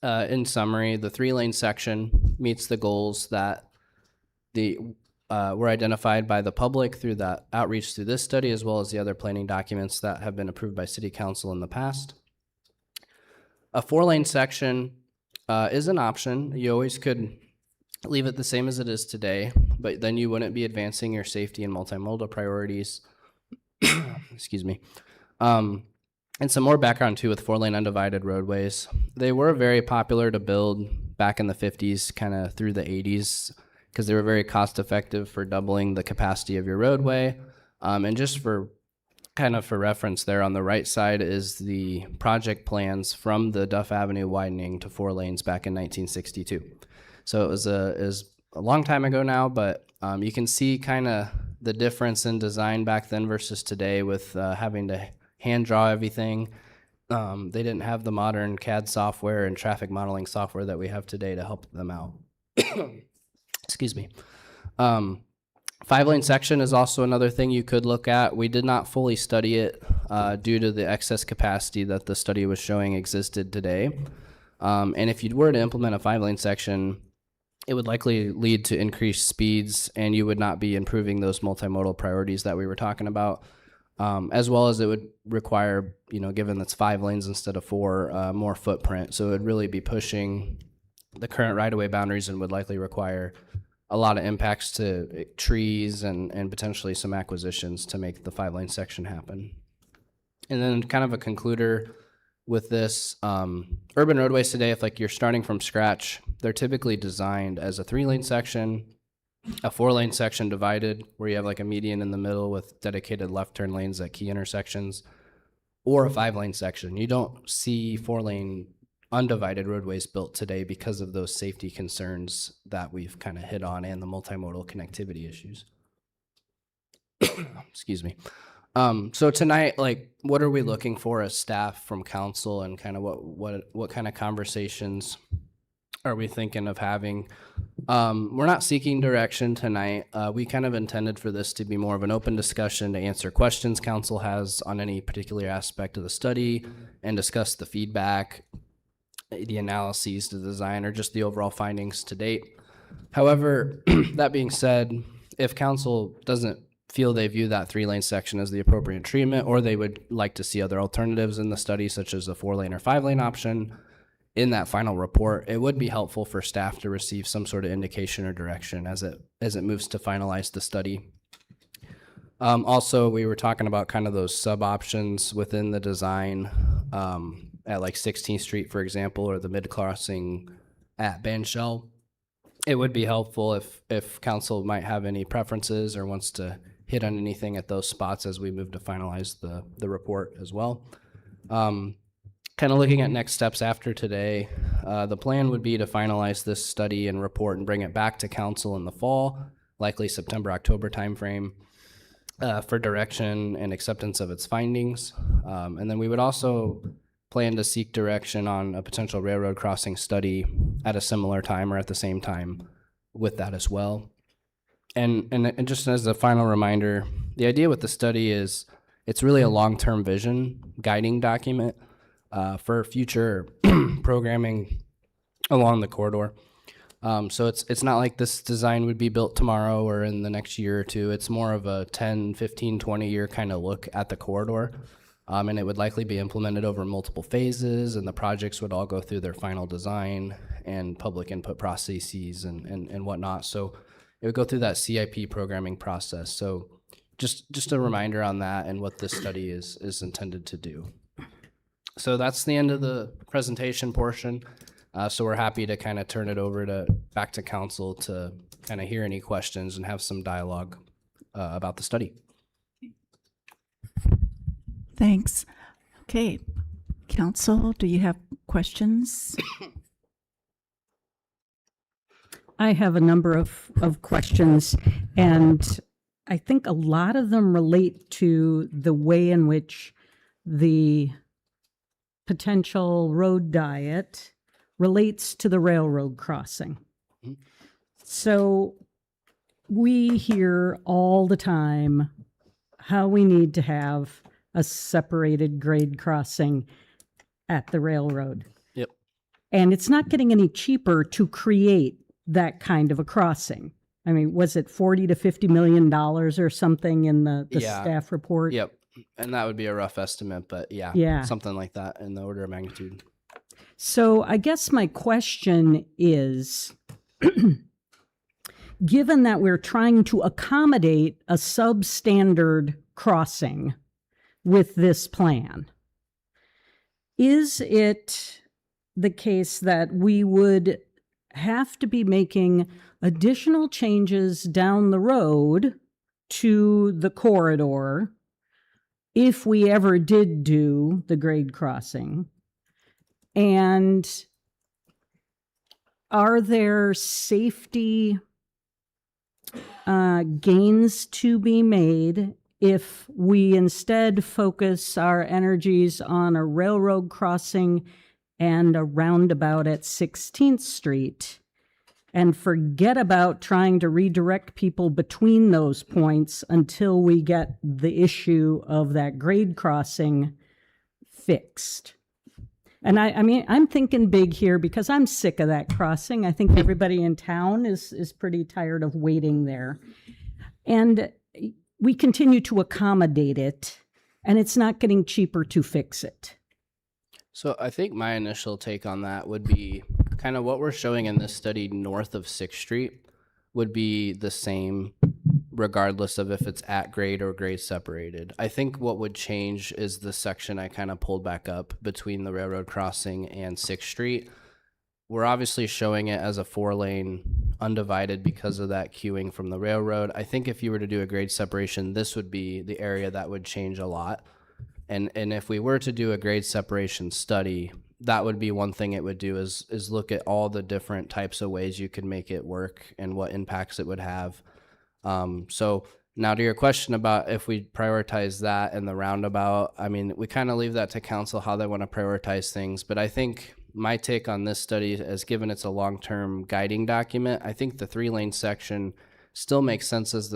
in summary, the 3-lane section meets the goals that were identified by the public through that outreach through this study, as well as the other planning documents that have been approved by City Council in the past. A 4-lane section is an option. You always could leave it the same as it is today, but then you wouldn't be advancing your safety and multimodal priorities. Excuse me. And some more background too with 4-lane undivided roadways. They were very popular to build back in the 50s, kind of through the 80s, because they were very cost effective for doubling the capacity of your roadway. And just for reference there on the right side is the project plans from the Duff Avenue widening to 4 lanes back in 1962. So it was a long time ago now, but you can see kind of the difference in design back then versus today with having to hand draw everything. They didn't have the modern CAD software and traffic modeling software that we have today to help them out. Excuse me. 5-lane section is also another thing you could look at. We did not fully study it due to the excess capacity that the study was showing existed today. And if you were to implement a 5-lane section, it would likely lead to increased speeds, and you would not be improving those multimodal priorities that we were talking about. As well as it would require, given that's 5 lanes instead of 4, more footprint. So it would really be pushing the current right-of-way boundaries and would likely require a lot of impacts to trees and potentially some acquisitions to make the 5-lane section happen. And then kind of a concluder with this, urban roadways today, if you're starting from scratch, they're typically designed as a 3-lane section, a 4-lane section divided where you have a median in the middle with dedicated left turn lanes at key intersections, or a 5-lane section. You don't see 4-lane undivided roadways built today because of those safety concerns that we've kind of hit on and the multimodal connectivity issues. Excuse me. So tonight, what are we looking for as staff from council, and kind of what kind of conversations are we thinking of having? We're not seeking direction tonight. We kind of intended for this to be more of an open discussion to answer questions council has on any particular aspect of the study and discuss the feedback, the analyses, the design, or just the overall findings to date. However, that being said, if council doesn't feel they view that 3-lane section as the appropriate treatment, or they would like to see other alternatives in the study, such as a 4-lane or 5-lane option, in that final report, it would be helpful for staff to receive some sort of indication or direction as it moves to finalize the study. Also, we were talking about kind of those sub options within the design at 16th Street, for example, or the mid crossing at Banshell. It would be helpful if council might have any preferences or wants to hit on anything at those spots as we move to finalize the report as well. Kind of looking at next steps after today, the plan would be to finalize this study and report and bring it back to council in the fall, likely September, October timeframe, for direction and acceptance of its findings. And then we would also plan to seek direction on a potential railroad crossing study at a similar time or at the same time with that as well. And just as a final reminder, the idea with the study is it's really a long-term vision guiding document for future programming along the corridor. So it's not like this design would be built tomorrow or in the next year or two. It's more of a 10, 15, 20-year kind of look at the corridor. And it would likely be implemented over multiple phases, and the projects would all go through their final design and public input processes and whatnot. So it would go through that CIP programming process. So just a reminder on that and what this study is intended to do. So that's the end of the presentation portion. So we're happy to kind of turn it over back to council to kind of hear any questions and have some dialogue about the study. Thanks. Okay, council, do you have questions? I have a number of questions, and I think a lot of them relate to the way in which the potential road diet relates to the railroad crossing. So we hear all the time how we need to have a separated grade crossing at the railroad. Yep. And it's not getting any cheaper to create that kind of a crossing. I mean, was it $40 to $50 million or something in the Yeah. staff report? Yep. And that would be a rough estimate, but Yeah. something like that in the order of magnitude. So I guess my question is, given that we're trying to accommodate a substandard crossing with this plan, is it the case that we would have to be making additional changes down the road to the corridor if we ever did do the grade crossing? And are there safety gains to be made if we instead focus our energies on a railroad crossing and a roundabout at 16th Street and forget about trying to redirect people between those points until we get the issue of that grade crossing fixed? And I mean, I'm thinking big here because I'm sick of that crossing. I think everybody in town is pretty tired of waiting there. And we continue to accommodate it, and it's not getting cheaper to fix it. So I think my initial take on that would be kind of what we're showing in this study north of 6th Street would be the same regardless of if it's at grade or grade separated. I think what would change is the section I kind of pulled back up between the railroad crossing and 6th Street. We're obviously showing it as a 4-lane undivided because of that queuing from the railroad. I think if you were to do a grade separation, this would be the area that would change a lot. And if we were to do a grade separation study, that would be one thing it would do is look at all the different types of ways you could make it work and what impacts it would have. So now to your question about if we prioritize that and the roundabout, I mean, we kind of leave that to council how they want to prioritize things. But I think my take on this study is, given it's a long-term guiding document, I think the 3-lane section still makes sense as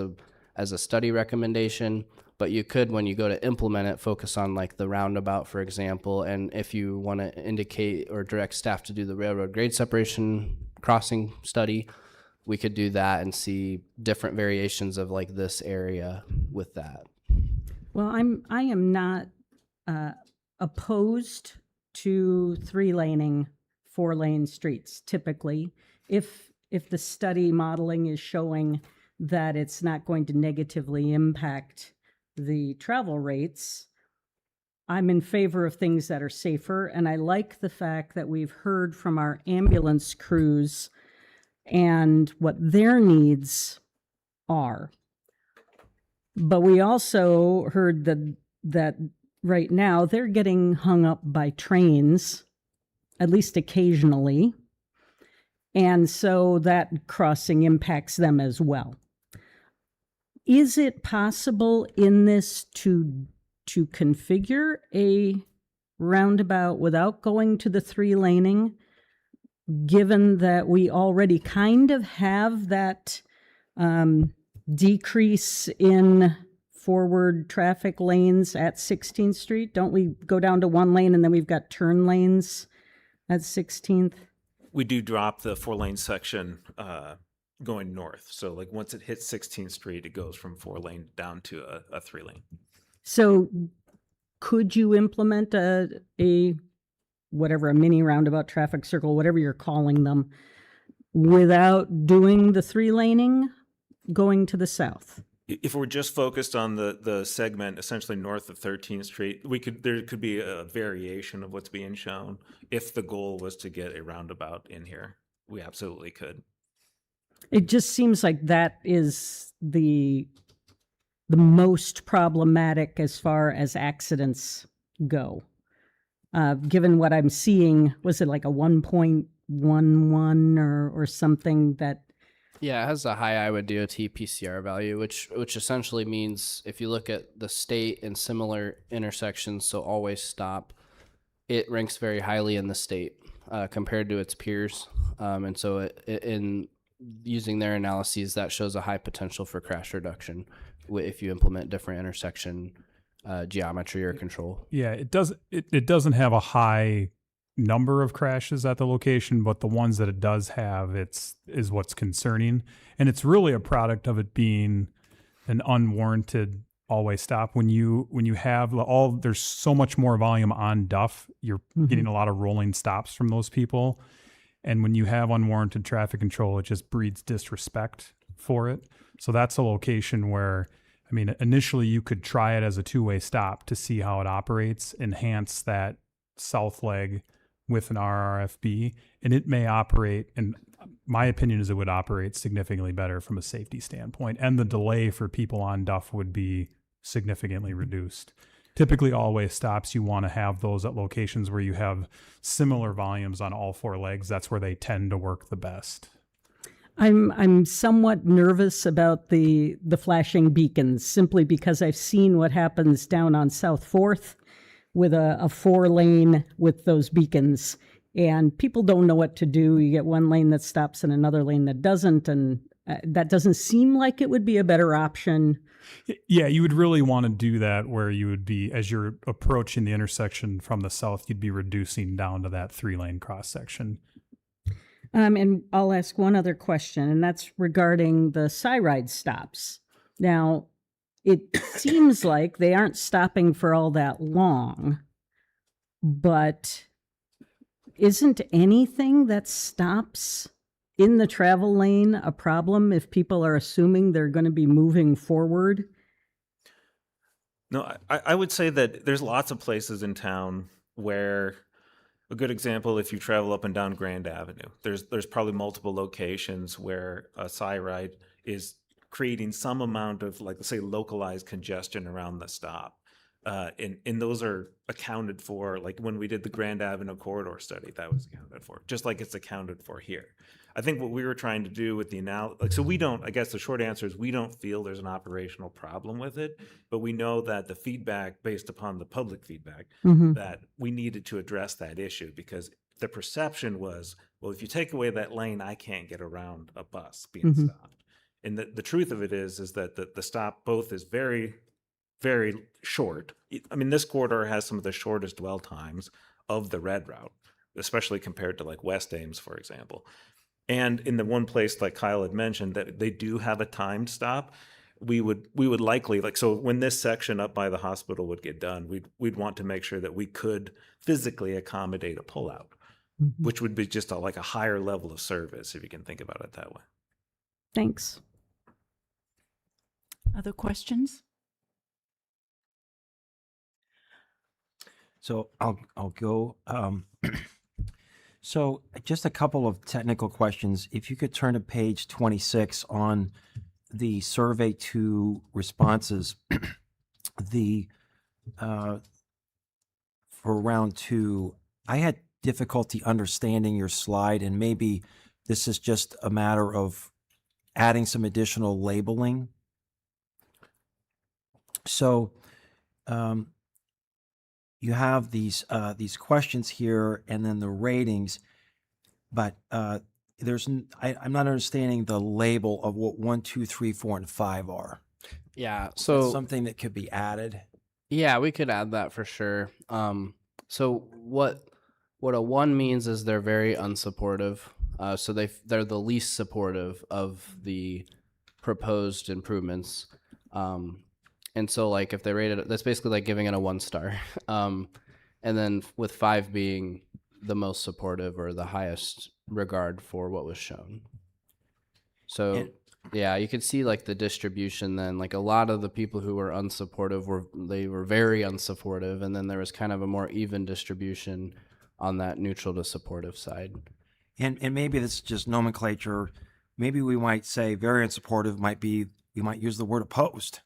a study recommendation. But you could, when you go to implement it, focus on like the roundabout, for example. And if you want to indicate or direct staff to do the railroad grade separation crossing study, we could do that and see different variations of like this area with that. Well, I am not opposed to 3-laning 4-lane streets typically, if the study modeling is showing that it's not going to negatively impact the travel rates. I'm in favor of things that are safer, and I like the fact that we've heard from our ambulance crews and what their needs are. But we also heard that right now they're getting hung up by trains, at least occasionally, and so that crossing impacts them as well. Is it possible in this to configure a roundabout without going to the 3-laning, given that we already kind of have that decrease in forward traffic lanes at 16th Street? Don't we go down to 1 lane and then we've got turn lanes at 16th? We do drop the 4-lane section going north. So like once it hits 16th Street, it goes from 4-lane down to a 3-lane. So could you implement a mini roundabout, traffic circle, whatever you're calling them, without doing the 3-laning? going to the south? If we're just focused on the segment essentially north of 13th Street, there could be a variation of what's being shown. If the goal was to get a roundabout in here, we absolutely could. It just seems like that is the most problematic as far as accidents go. Given what I'm seeing, was it like a 1.11 or something that? Yeah, it has a high Iowa DOT PCR value, which essentially means if you look at the state and similar intersections, so always stop, it ranks very highly in the state compared to its peers. And so in using their analyses, that shows a high potential for crash reduction if you implement different intersection geometry or control. Yeah, it doesn't have a high number of crashes at the location, but the ones that it does have, is what's concerning. And it's really a product of it being an unwarranted always stop. When you have there's so much more volume on Duff, you're getting a lot of rolling stops from those people. And when you have unwarranted traffic control, it just breeds disrespect for it. So that's a location where, I mean, initially you could try it as a two-way stop to see how it operates, enhance that south leg with an RRFB, and it may operate, and my opinion is it would operate significantly better from a safety standpoint, and the delay for people on Duff would be significantly reduced. Typically, always stops, you want to have those at locations where you have similar volumes on all four legs. That's where they tend to work the best. I'm somewhat nervous about the flashing beacons simply because I've seen what happens down on South 4th with a 4-lane with those beacons, and people don't know what to do. You get one lane that stops and another lane that doesn't, and that doesn't seem like it would be a better option. Yeah, you would really want to do that where you would be, as you're approaching the intersection from the south, you'd be reducing down to that 3-lane cross section. And I'll ask one other question, and that's regarding the Cyride stops. Now, it seems like they aren't stopping for all that long, but isn't anything that stops in the travel lane a problem if people are assuming they're going to be moving forward? No, I would say that there's lots of places in town where, a good example, if you travel up and down Grand Avenue, there's probably multiple locations where a Cyride is creating some amount of, like, let's say, localized congestion around the stop. And those are accounted for, like when we did the Grand Avenue corridor study, that was accounted for, just like it's accounted for here. I think what we were trying to do with the so we don't, I guess the short answer is we don't feel there's an operational problem with it, but we know that the feedback based upon the public feedback, that we needed to address that issue, because the perception was, well, if you take away that lane, I can't get around a bus being stopped. And the truth of it is that the stop both is very, very short. I mean, this corridor has some of the shortest dwell times of the red route, especially compared to like West Ames, for example. And in the one place, like Kyle had mentioned, that they do have a timed stop, we would likely, like, so when this section up by the hospital would get done, we'd want to make sure that we could physically accommodate a pullout, which would be just like a higher level of service, if you can think about it that way. Thanks. Other questions? So I'll go. So just a couple of technical questions. If you could turn to page 26 on the survey to responses, for round 2, I had difficulty understanding your slide, and maybe this is just a matter of adding some additional labeling. So you have these questions here, and then the ratings, but I'm not understanding the label of what 1, 2, 3, 4, and 5 are. Yeah, That's so something that could be added. yeah, we could add that for sure. So what a 1 means is they're very unsupportive. So they're the least supportive of the proposed improvements. And so, like, if they rated it, that's basically like giving it a 1 star. And then with 5 being the most supportive or the highest regard for what was shown. So Yeah, you could see like the distribution then. Like a lot of the people who were unsupportive were very unsupportive, and then there was kind of a more even distribution on that neutral to supportive side. And maybe this is just nomenclature. Maybe we might say very unsupportive might be, we might use the word opposed.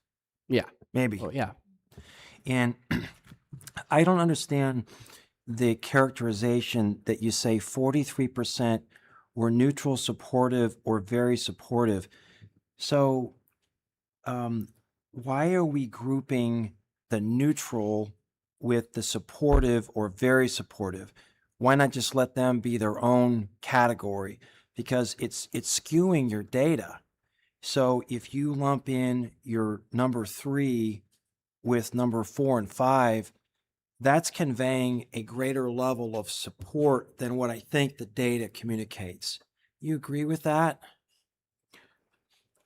Yeah. Maybe. Oh, yeah. And I don't understand the characterization that you say 43% were neutral, supportive, or very supportive. So, why are we grouping the neutral with the supportive or very supportive? Why not just let them be their own category? Because it's skewing your data. So if you lump in your number 3 with number 4 and 5, that's conveying a greater level of support than what I think the data communicates. You agree with that?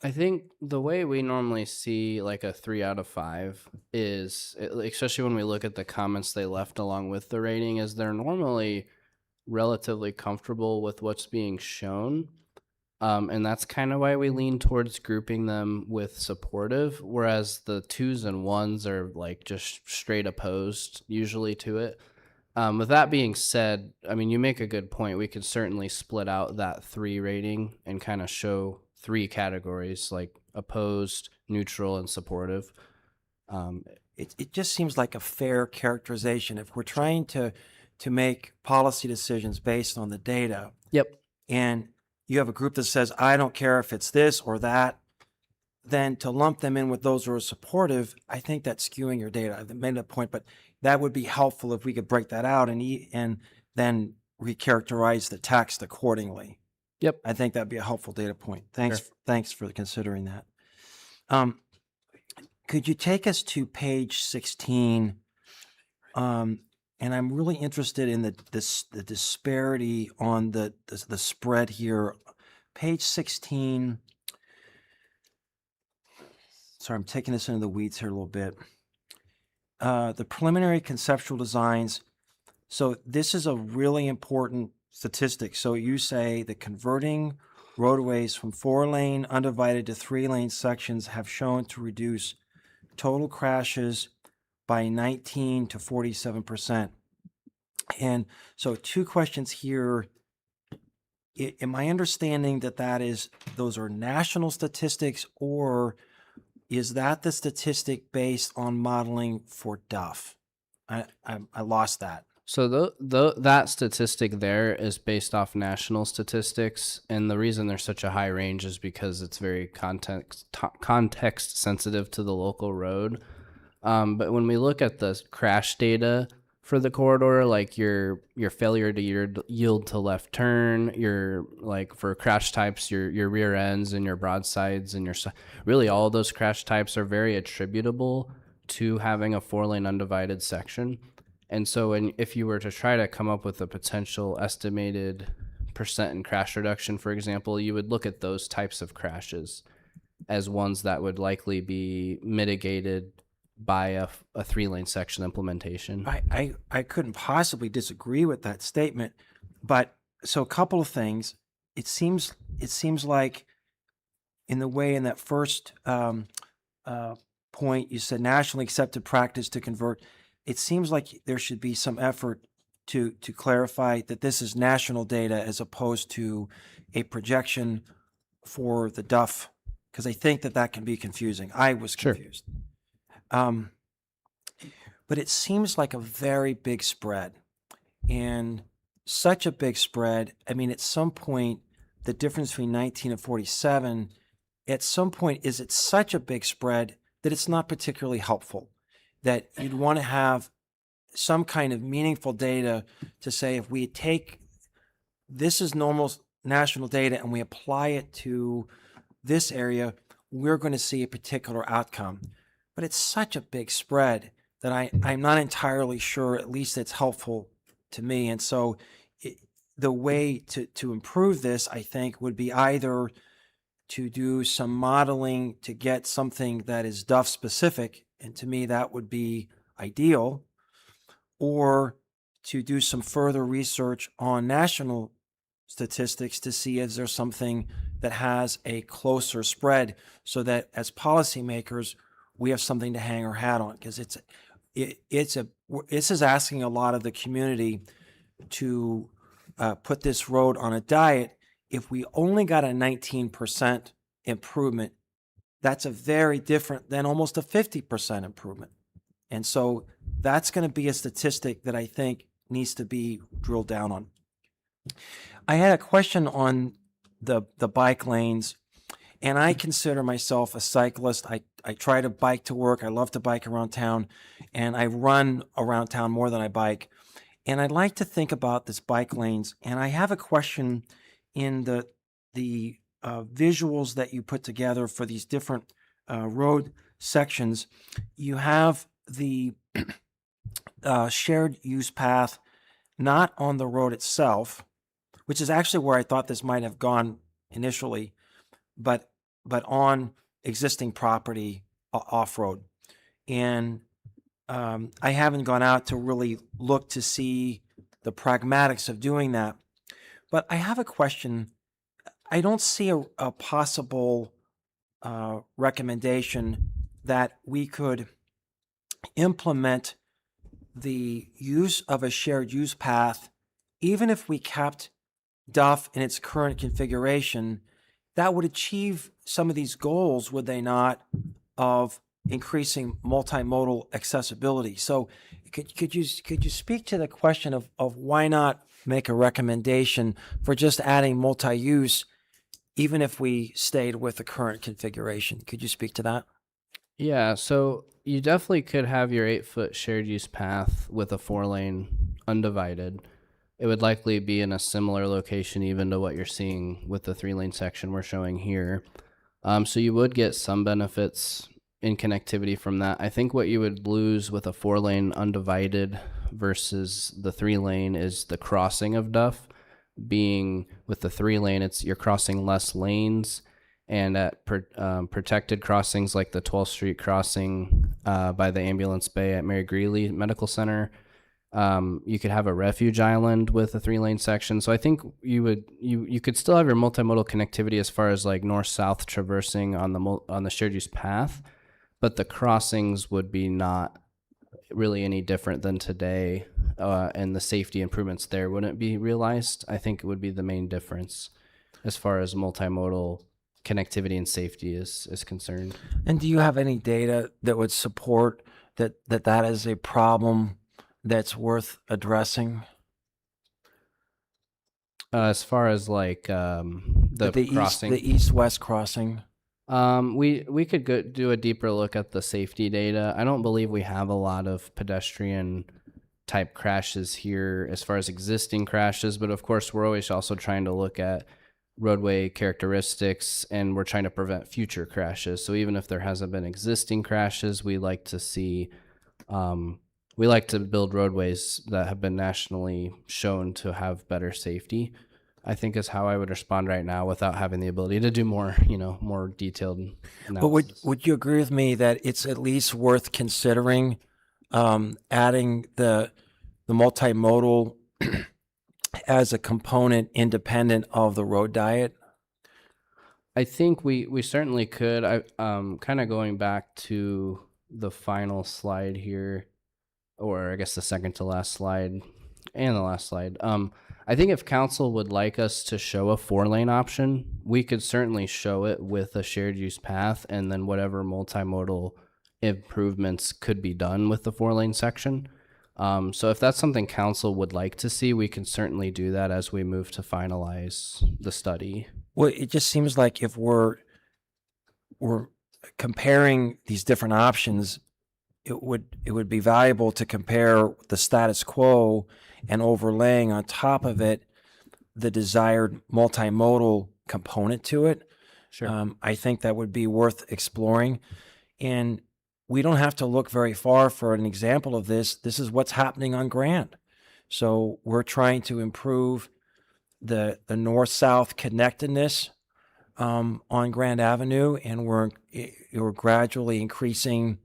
I think the way we normally see like a 3 out of 5 is, especially when we look at the comments they left along with the rating, is they're normally relatively comfortable with what's being shown. And that's kind of why we lean towards grouping them with supportive, whereas the 2s and 1s are like just straight opposed usually to it. With that being said, I mean, you make a good point. We could certainly split out that 3 rating and kind of show 3 categories like opposed, neutral, and supportive. It just seems like a fair characterization. If we're trying to make policy decisions based on the data, Yep. and you have a group that says, I don't care if it's this or that, then to lump them in with those who are supportive, I think that's skewing your data. I've made that point, but that would be helpful if we could break that out and then recharacterize the text accordingly. Yep. I think that'd be a helpful data point. Thanks. Sure. Thanks for considering that. Could you take us to page 16? And I'm really interested in the disparity on the spread here. Page 16. Sorry, I'm taking this into the weeds here a little bit. The preliminary conceptual designs. So this is a really important statistic. So you say that converting roadways from 4-lane undivided to 3-lane sections have shown to reduce total crashes by 19 to 47%. And so 2 questions here. Am I understanding that those are national statistics, or is that the statistic based on modeling for Duff? I lost that. So that statistic there is based off national statistics, and the reason there's such a high range is because it's very context sensitive to the local road. But when we look at the crash data for the corridor, like your failure to yield to left turn, your like for crash types, your rear ends and your broadsides and really all of those crash types are very attributable to having a 4-lane undivided section. And so if you were to try to come up with a potential estimated percent in crash reduction, for example, you would look at those types of crashes as ones that would likely be mitigated by a 3-lane section implementation. I couldn't possibly disagree with that statement, but so a couple of things. It seems like in that first point you said nationally accepted practice to convert. It seems like there should be some effort to clarify that this is national data as opposed to a projection for the Duff, because I think that can be confusing. I was Sure. confused. But it seems like a very big spread, and such a big spread. I mean, at some point, the difference between 19 and 47, at some point, is it such a big spread that it's not particularly helpful, that you'd want to have some kind of meaningful data to say, if we take this is normal national data and we apply it to this area, we're going to see a particular outcome. But it's such a big spread that I'm not entirely sure, at least it's helpful to me. And so the way to improve this, I think, would be either to do some modeling to get something that is Duff specific, and to me that would be ideal, or to do some further research on national statistics to see is there something that has a closer spread so that as policymakers, we have something to hang our hat on, because this is asking a lot of the community to put this road on a diet. If we only got a 19% improvement, that's a very different than almost a 50% improvement. And so that's going to be a statistic that I think needs to be drilled down on. I had a question on the bike lanes, and I consider myself a cyclist. I try to bike to work. I love to bike around town, and I run around town more than I bike. And I'd like to think about this bike lanes, and I have a question in the visuals that you put together for these different road sections. You have the shared use path not on the road itself, which is actually where I thought this might have gone initially, but on existing property off-road. And I haven't gone out to really look to see the pragmatics of doing that. But I have a question. I don't see a possible recommendation that we could implement the use of a shared use path, even if we kept Duff in its current configuration. That would achieve some of these goals, would they not, of increasing multimodal accessibility? So could you speak to the question of why not make a recommendation for just adding multi-use, even if we stayed with the current configuration? Could you speak to that? Yeah, so you definitely could have your 8-foot shared use path with a 4-lane undivided. It would likely be in a similar location even to what you're seeing with the 3-lane section we're showing here. So you would get some benefits in connectivity from that. I think what you would lose with a 4-lane undivided versus the 3-lane is the crossing of Duff. Being with the 3-lane, you're crossing less lanes, and at protected crossings like the 12th Street crossing by the ambulance bay at Mary Greeley Medical Center, you could have a refuge island with a 3-lane section. So I think you could still have your multimodal connectivity as far as like north-south traversing on the shared use path, but the crossings would be not really any different than today, and the safety improvements there wouldn't be realized. I think it would be the main difference as far as multimodal connectivity and safety is concerned. And do you have any data that would support that is a problem that's worth addressing? As far as like the crossing, the east-west crossing. we could do a deeper look at the safety data. I don't believe we have a lot of pedestrian type crashes here as far as existing crashes, but of course we're always also trying to look at roadway characteristics, and we're trying to prevent future crashes. So even if there hasn't been existing crashes, we like to see we like to build roadways that have been nationally shown to have better safety, I think is how I would respond right now without having the ability to do more, more detailed analysis. But would you agree with me that it's at least worth considering adding the multimodal as a component independent of the road diet? I think we certainly could. I kind of going back to the final slide here, or I guess the second to last slide and the last slide. I think if council would like us to show a 4-lane option, we could certainly show it with a shared use path, and then whatever multimodal improvements could be done with the 4-lane section. So if that's something council would like to see, we can certainly do that as we move to finalize the study. Well, it just seems like if we're comparing these different options, it would be valuable to compare the status quo and overlaying on top of it the desired multimodal component to it. Sure. I think that would be worth exploring. And we don't have to look very far for an example of this. This is what's happening on Grand. So we're trying to improve the north-south connectedness on Grand Avenue, and we're gradually increasing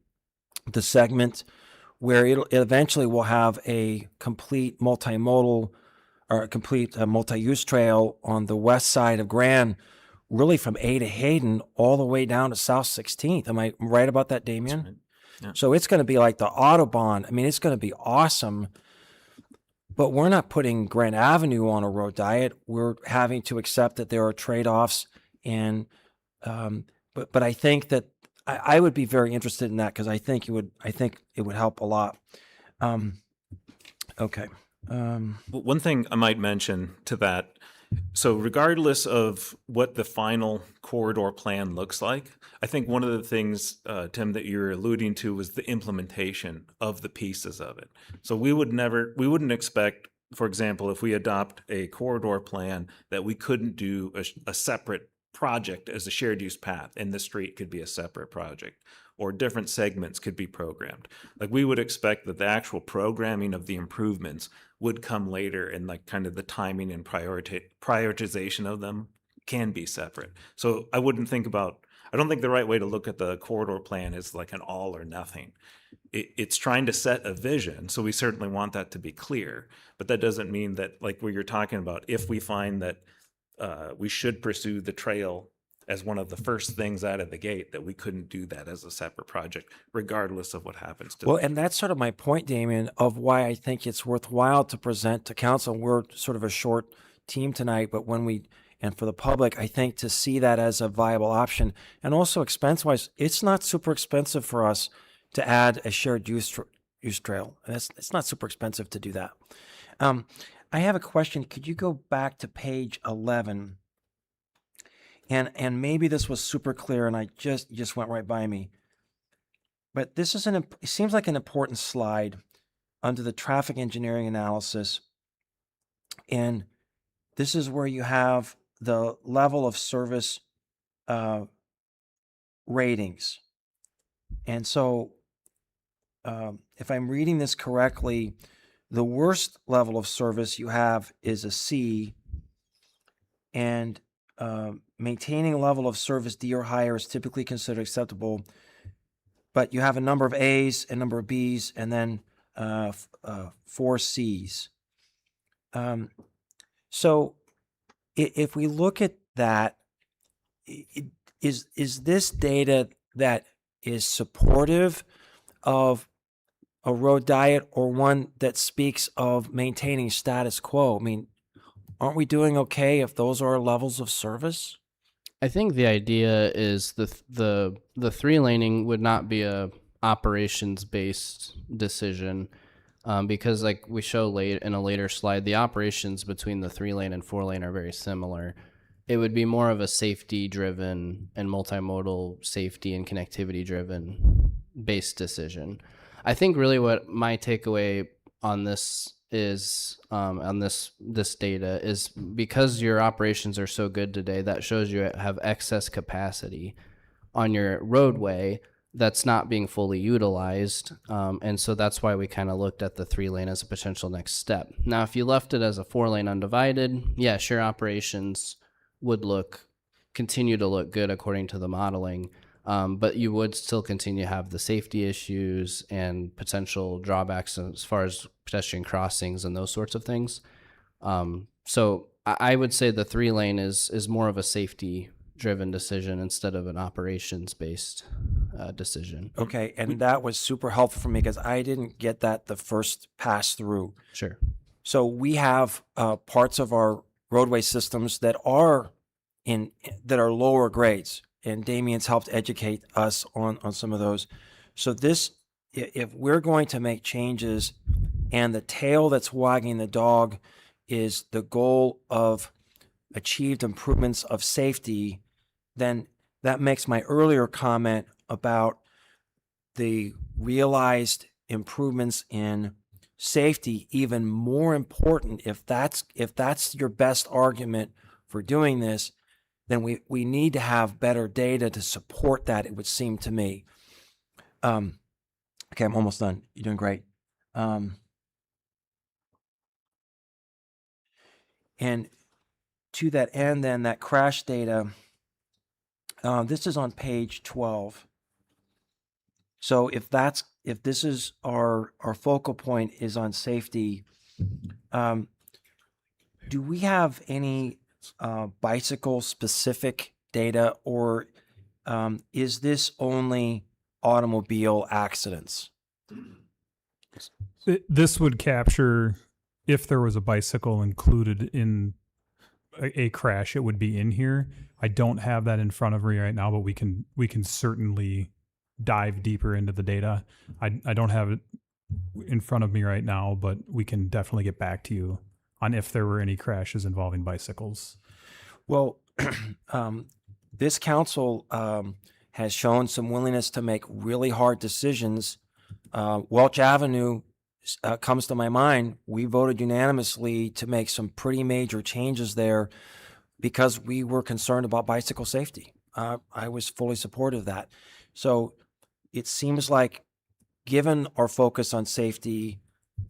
the segment where it eventually will have a complete multimodal or a complete multi-use trail on the west side of Grand, really from A to Hayden all the way down to South 16th. Am I right about that, Damien? right. Yeah. So it's going to be like the Autobahn. I mean, it's going to be awesome. But we're not putting Grand Avenue on a road diet. We're having to accept that there are trade-offs, and but I think that I would be very interested in that because I think it would help a lot. Okay. One thing I might mention to that, so regardless of what the final corridor plan looks like, I think one of the things, Tim, that you're alluding to was the implementation of the pieces of it. So we wouldn't expect, for example, if we adopt a corridor plan, that we couldn't do a separate project as a shared use path, and the street could be a separate project, or different segments could be programmed. Like, we would expect that the actual programming of the improvements would come later, and like kind of the timing and prioritization of them can be separate. So I don't think the right way to look at the corridor plan is like an all or nothing. It's trying to set a vision, so we certainly want that to be clear, but that doesn't mean that, like what you're talking about, if we find that we should pursue the trail as one of the first things out of the gate, that we couldn't do that as a separate project, regardless of what happens to Well, and that's sort of my point, Damien, of why I think it's worthwhile to present to council. We're sort of a short team tonight, but and for the public, I think to see that as a viable option, and also expense-wise, it's not super expensive for us to add a shared use trail. And it's not super expensive to do that. I have a question. Could you go back to page 11? And maybe this was super clear and I just went right by me. But this is it seems like an important slide under the traffic engineering analysis. And this is where you have the level of service ratings. And so if I'm reading this correctly, the worst level of service you have is a C, and maintaining a level of service D or higher is typically considered acceptable. But you have a number of A's, a number of B's, and then 4 C's. So if we look at that, is this data that is supportive of a road diet, or one that speaks of maintaining status quo? I mean, aren't we doing okay if those are our levels of service? I think the idea is the 3-laning would not be a operations based decision, because like we show late in a later slide, the operations between the 3-lane and 4-lane are very similar. It would be more of a safety driven and multimodal safety and connectivity driven based decision. I think really what my takeaway on this is, on this data, is because your operations are so good today, that shows you have excess capacity on your roadway that's not being fully utilized. And so that's why we kind of looked at the 3-lane as a potential next step. Now, if you left it as a 4-lane undivided, yeah, sure, operations would continue to look good according to the modeling. But you would still continue to have the safety issues and potential drawbacks as far as pedestrian crossings and those sorts of things. So I would say the 3-lane is more of a safety-driven decision instead of an operations-based decision. Okay, and that was super helpful for me because I didn't get that the first pass through. Sure. So we have parts of our roadway systems that are lower grades, and Damien's helped educate us on some of those. So if we're going to make changes and the tail that's wagging the dog is the goal of achieved improvements of safety, then that makes my earlier comment about the realized improvements in safety even more important. If that's your best argument for doing this, then we need to have better data to support that, it would seem to me. Okay, I'm almost done. You're doing great. And to that end, then, that crash data, this is on page 12. So if this is our focal point is on safety, do we have any bicycle specific data, or is this only automobile accidents? This would capture if there was a bicycle included in a crash, it would be in here. I don't have that in front of me right now, but we can certainly dive deeper into the data. I don't have it in front of me right now, but we can definitely get back to you on if there were any crashes involving bicycles. Well, this council has shown some willingness to make really hard decisions. Welch Avenue comes to my mind. We voted unanimously to make some pretty major changes there because we were concerned about bicycle safety. I was fully supportive of that. So it seems like, given our focus on safety,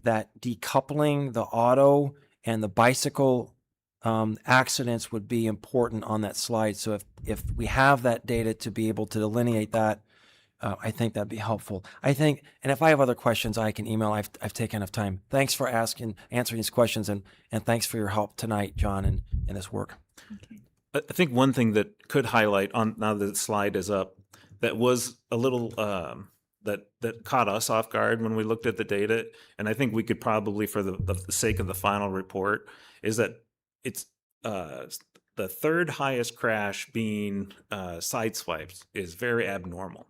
that decoupling the auto and the bicycle accidents would be important on that slide. So if we have that data to be able to delineate that, I think that'd be helpful. I think, and if I have other questions, I can email. I've taken enough time. Thanks for answering these questions, and thanks for your help tonight, John, in this work. I think one thing that could highlight on now that the slide is up, that was a little that caught us off guard when we looked at the data, and I think we could probably, for the sake of the final report, is that it's the third highest crash being side swipes is very abnormal.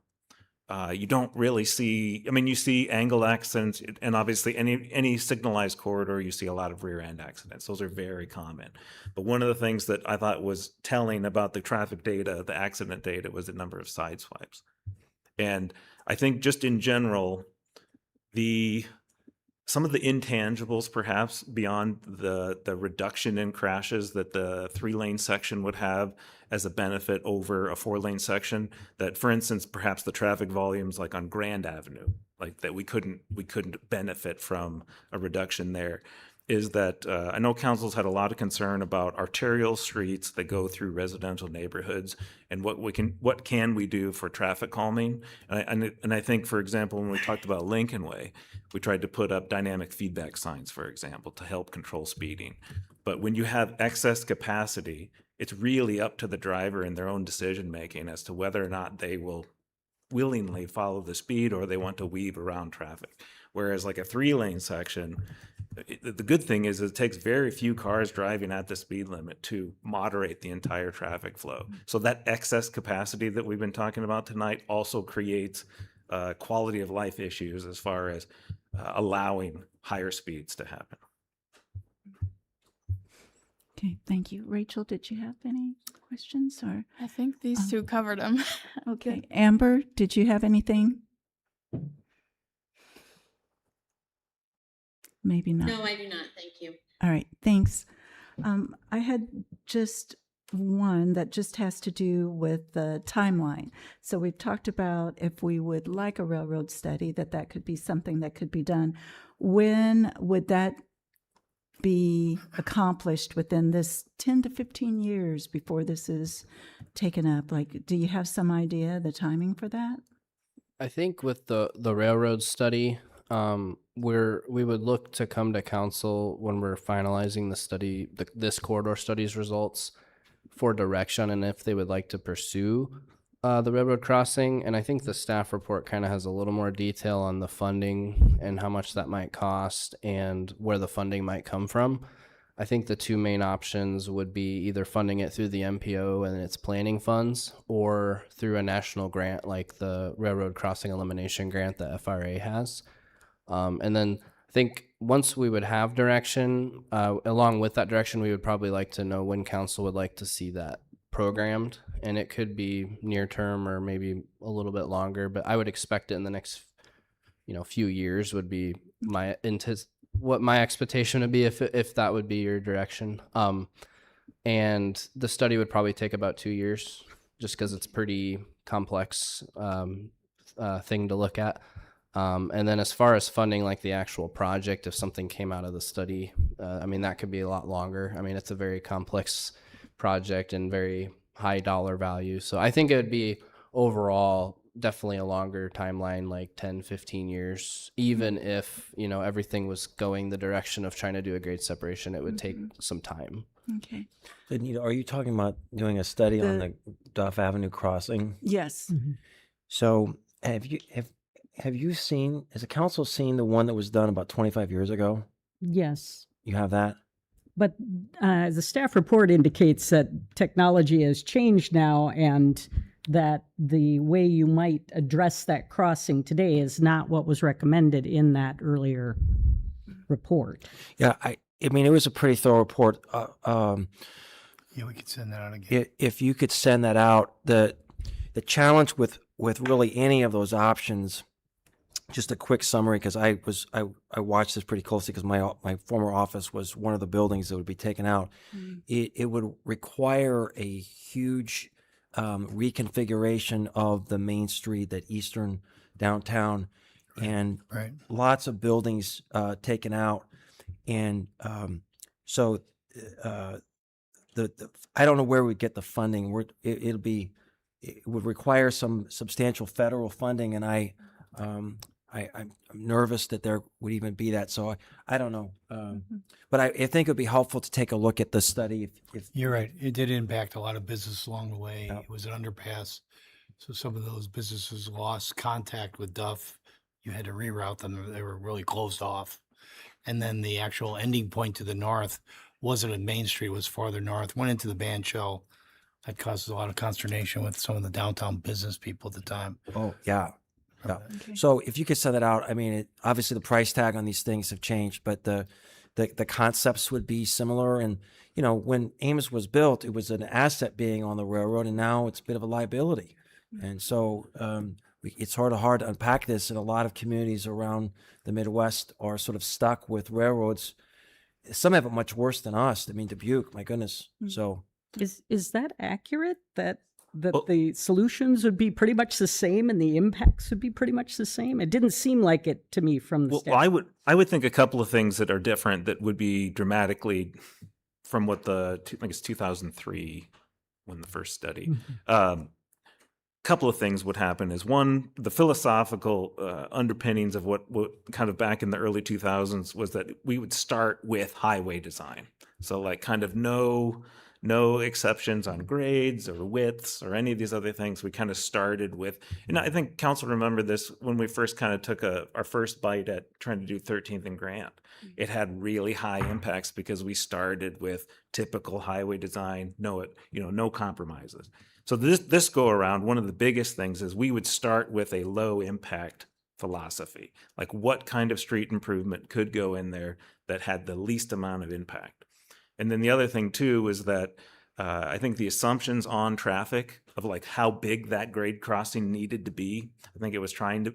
You don't really see, I mean, you see angle accidents, and obviously any signalized corridor, you see a lot of rear end accidents. Those are very common. But one of the things that I thought was telling about the traffic data, the accident data, was the number of side swipes. And I think just in general, some of the intangibles, perhaps beyond the reduction in crashes that the 3-lane section would have as a benefit over a 4-lane section, that, for instance, perhaps the traffic volumes like on Grand Avenue, like that we couldn't benefit from a reduction there, is that I know council's had a lot of concern about arterial streets that go through residential neighborhoods and what can we do for traffic calming. And I think, for example, when we talked about Lincoln Way, we tried to put up dynamic feedback signs, for example, to help control speeding. But when you have excess capacity, it's really up to the driver and their own decision making as to whether or not they will willingly follow the speed or they want to weave around traffic. Whereas like a 3-lane section, the good thing is it takes very few cars driving at the speed limit to moderate the entire traffic flow. So that excess capacity that we've been talking about tonight also creates quality of life issues as far as allowing higher speeds to happen. Okay, thank you. Rachel, did you have any questions or? I think these two covered them. Okay. Amber, did you have anything? Maybe not. No, I do not. Thank you. All right, thanks. I had just one that just has to do with the timeline. So we've talked about if we would like a railroad study, that could be something that could be done. When would that be accomplished within this 10 to 15 years before this is taken up? Like, do you have some idea the timing for that? I think with the railroad study, we would look to come to council when we're finalizing the study, this corridor study's results, for direction and if they would like to pursue the railroad crossing. And I think the staff report kind of has a little more detail on the funding and how much that might cost and where the funding might come from. I think the two main options would be either funding it through the MPO and its planning funds or through a national grant like the Railroad Crossing Elimination Grant that FRA has. And then I think once we would have direction, along with that direction, we would probably like to know when council would like to see that programmed. And it could be near term or maybe a little bit longer, but I would expect it in the next, few years would be what my expectation would be if that would be your direction. And the study would probably take about 2 years just because it's pretty complex thing to look at. And then as far as funding, like the actual project, if something came out of the study, that could be a lot longer. It's a very complex project and very high dollar value. So I think it would be overall definitely a longer timeline, like 10, 15 years. Even if, everything was going the direction of trying to do a grade separation, it would take some time. Okay. Anita, are you talking about doing a study on the Duff Avenue crossing? Yes. So have you seen, has the council seen the one that was done about 25 years ago? Yes. You have that? But the staff report indicates that technology has changed now and that the way you might address that crossing today is not what was recommended in that earlier report. Yeah, I mean, it was a pretty thorough report. Yeah, we could send that out again. If you could send that out, the challenge with really any of those options, just a quick summary, because I watched this pretty closely because my former office was one of the buildings that would be taken out. It would require a huge reconfiguration of the main street, that eastern downtown, and Right. lots of buildings taken out, and so the I don't know where we get the funding. It would require some substantial federal funding, and I'm nervous that there would even be that. So I don't know, but I think it would be helpful to take a look at the study. If You're right. It did impact a lot of business along the way. Yeah. It was an underpass. So some of those businesses lost contact with Duff. You had to reroute them. They were really closed off. And then the actual ending point to the north wasn't at Main Street, was farther north, went into the band shell. That caused a lot of consternation with some of the downtown business people at the time. oh yeah. Yeah. Okay. So if you could send that out, I mean, obviously the price tag on these things have changed, but the concepts would be similar. And when Ames was built, it was an asset being on the railroad, and now it's a bit of a liability. And so it's hard to unpack this. And a lot of communities around the Midwest are sort of stuck with railroads. Some have it much worse than us. I mean, Dubuque, my goodness. So Is that accurate? That Well- the solutions would be pretty much the same and the impacts would be pretty much the same? It didn't seem like it to me from the Well, staff. I would think a couple of things that are different that would be dramatically from what I think it's 2003 when the first study. Couple of things would happen is, one, the philosophical underpinnings of what kind of back in the early 2000s was that we would start with highway design. So like kind of no exceptions on grades or widths or any of these other things. We kind of started with, and I think council remember this when we first kind of took our first bite at trying to do 13th and Grant. It had really high impacts because we started with typical highway design, no compromises. So this go around, one of the biggest things is we would start with a low impact philosophy. Like what kind of street improvement could go in there that had the least amount of impact? And then the other thing too is that I think the assumptions on traffic of like how big that grade crossing needed to be. I think it was trying to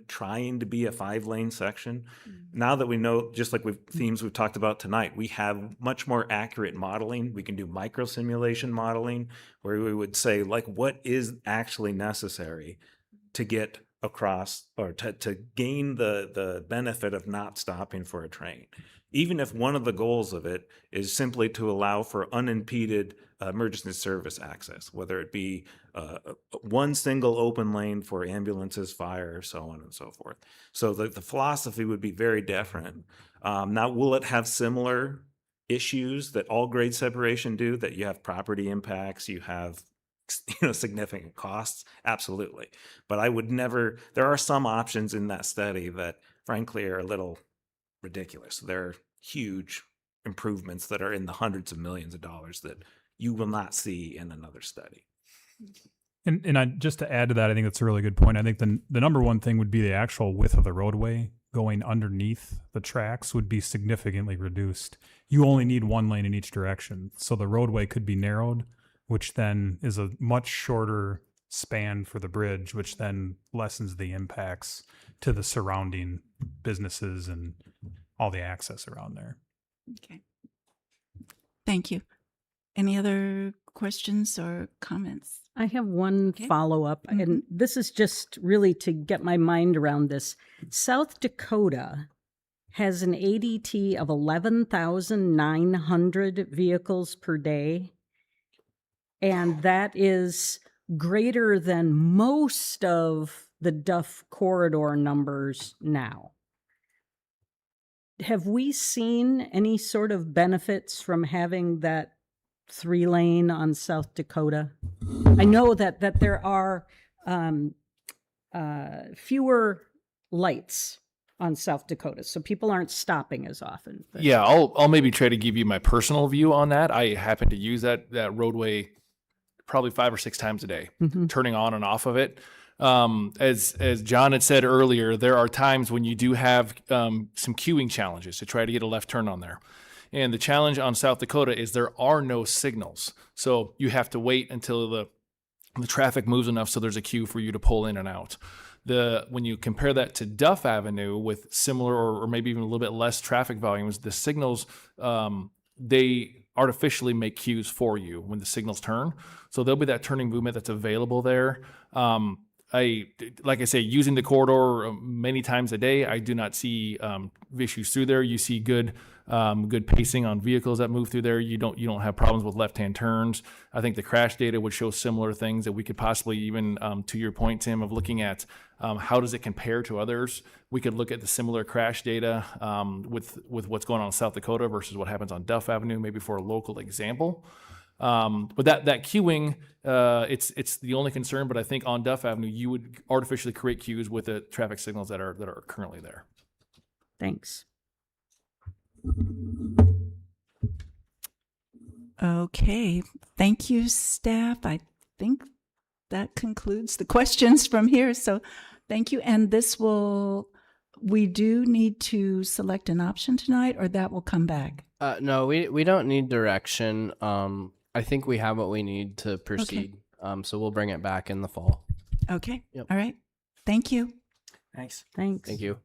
be a 5-lane section. Now that we know, just like themes we've talked about tonight, we have much more accurate modeling. We can do micro simulation modeling where we would say like what is actually necessary to get across or to gain the benefit of not stopping for a train. Even if one of the goals of it is simply to allow for unimpeded emergency service access, whether it be one single open lane for ambulances, fire, so on and so forth. So the philosophy would be very different. Now, will it have similar issues that all grade separation do, that you have property impacts, you have significant costs? Absolutely. But I would never, there are some options in that study that frankly are a little ridiculous. They're huge improvements that are in the hundreds of millions of dollars that you will not see in another study. And just to add to that, I think that's a really good point. I think the number one thing would be the actual width of the roadway going underneath the tracks would be significantly reduced. You only need one lane in each direction. So the roadway could be narrowed, which then is a much shorter span for the bridge, which then lessens the impacts to the surrounding businesses and all the access around there. Okay. Thank you. Any other questions or comments? I have one Okay. follow-up, and this is just really to get my mind around this. South Dakota has an ADT of 11,900 vehicles per day, and that is greater than most of the Duff corridor numbers now. Have we seen any sort of benefits from having that 3-lane on South Dakota? I know that there are fewer lights on South Dakota, so people aren't stopping as often. but- Yeah, I'll maybe try to give you my personal view on that. I happen to use that roadway probably 5 or 6 times a day, turning on and off of it. As John had said earlier, there are times when you do have some queuing challenges to try to get a left turn on there. And the challenge on South Dakota is there are no signals. So you have to wait until the traffic moves enough so there's a queue for you to pull in and out. When you compare that to Duff Avenue with similar or maybe even a little bit less traffic volumes, the signals, they artificially make queues for you when the signals turn. So there'll be that turning movement that's available there. Like I say, using the corridor many times a day, I do not see issues through there. You see good pacing on vehicles that move through there. You don't have problems with left-hand turns. I think the crash data would show similar things that we could possibly even, to your point, Tim, of looking at how does it compare to others. We could look at the similar crash data with what's going on in South Dakota versus what happens on Duff Avenue, maybe for a local example. But that queuing, it's the only concern. But I think on Duff Avenue, you would artificially create queues with the traffic signals that are currently there. Thanks. Okay, thank you, staff. I think that concludes the questions from here. So thank you. And we do need to select an option tonight, or that will come back? No, we don't need direction. I think we have what we need to proceed. So we'll bring it back in the fall. Okay, Yep. all right. Thank you. Thanks. Thanks. Thank you.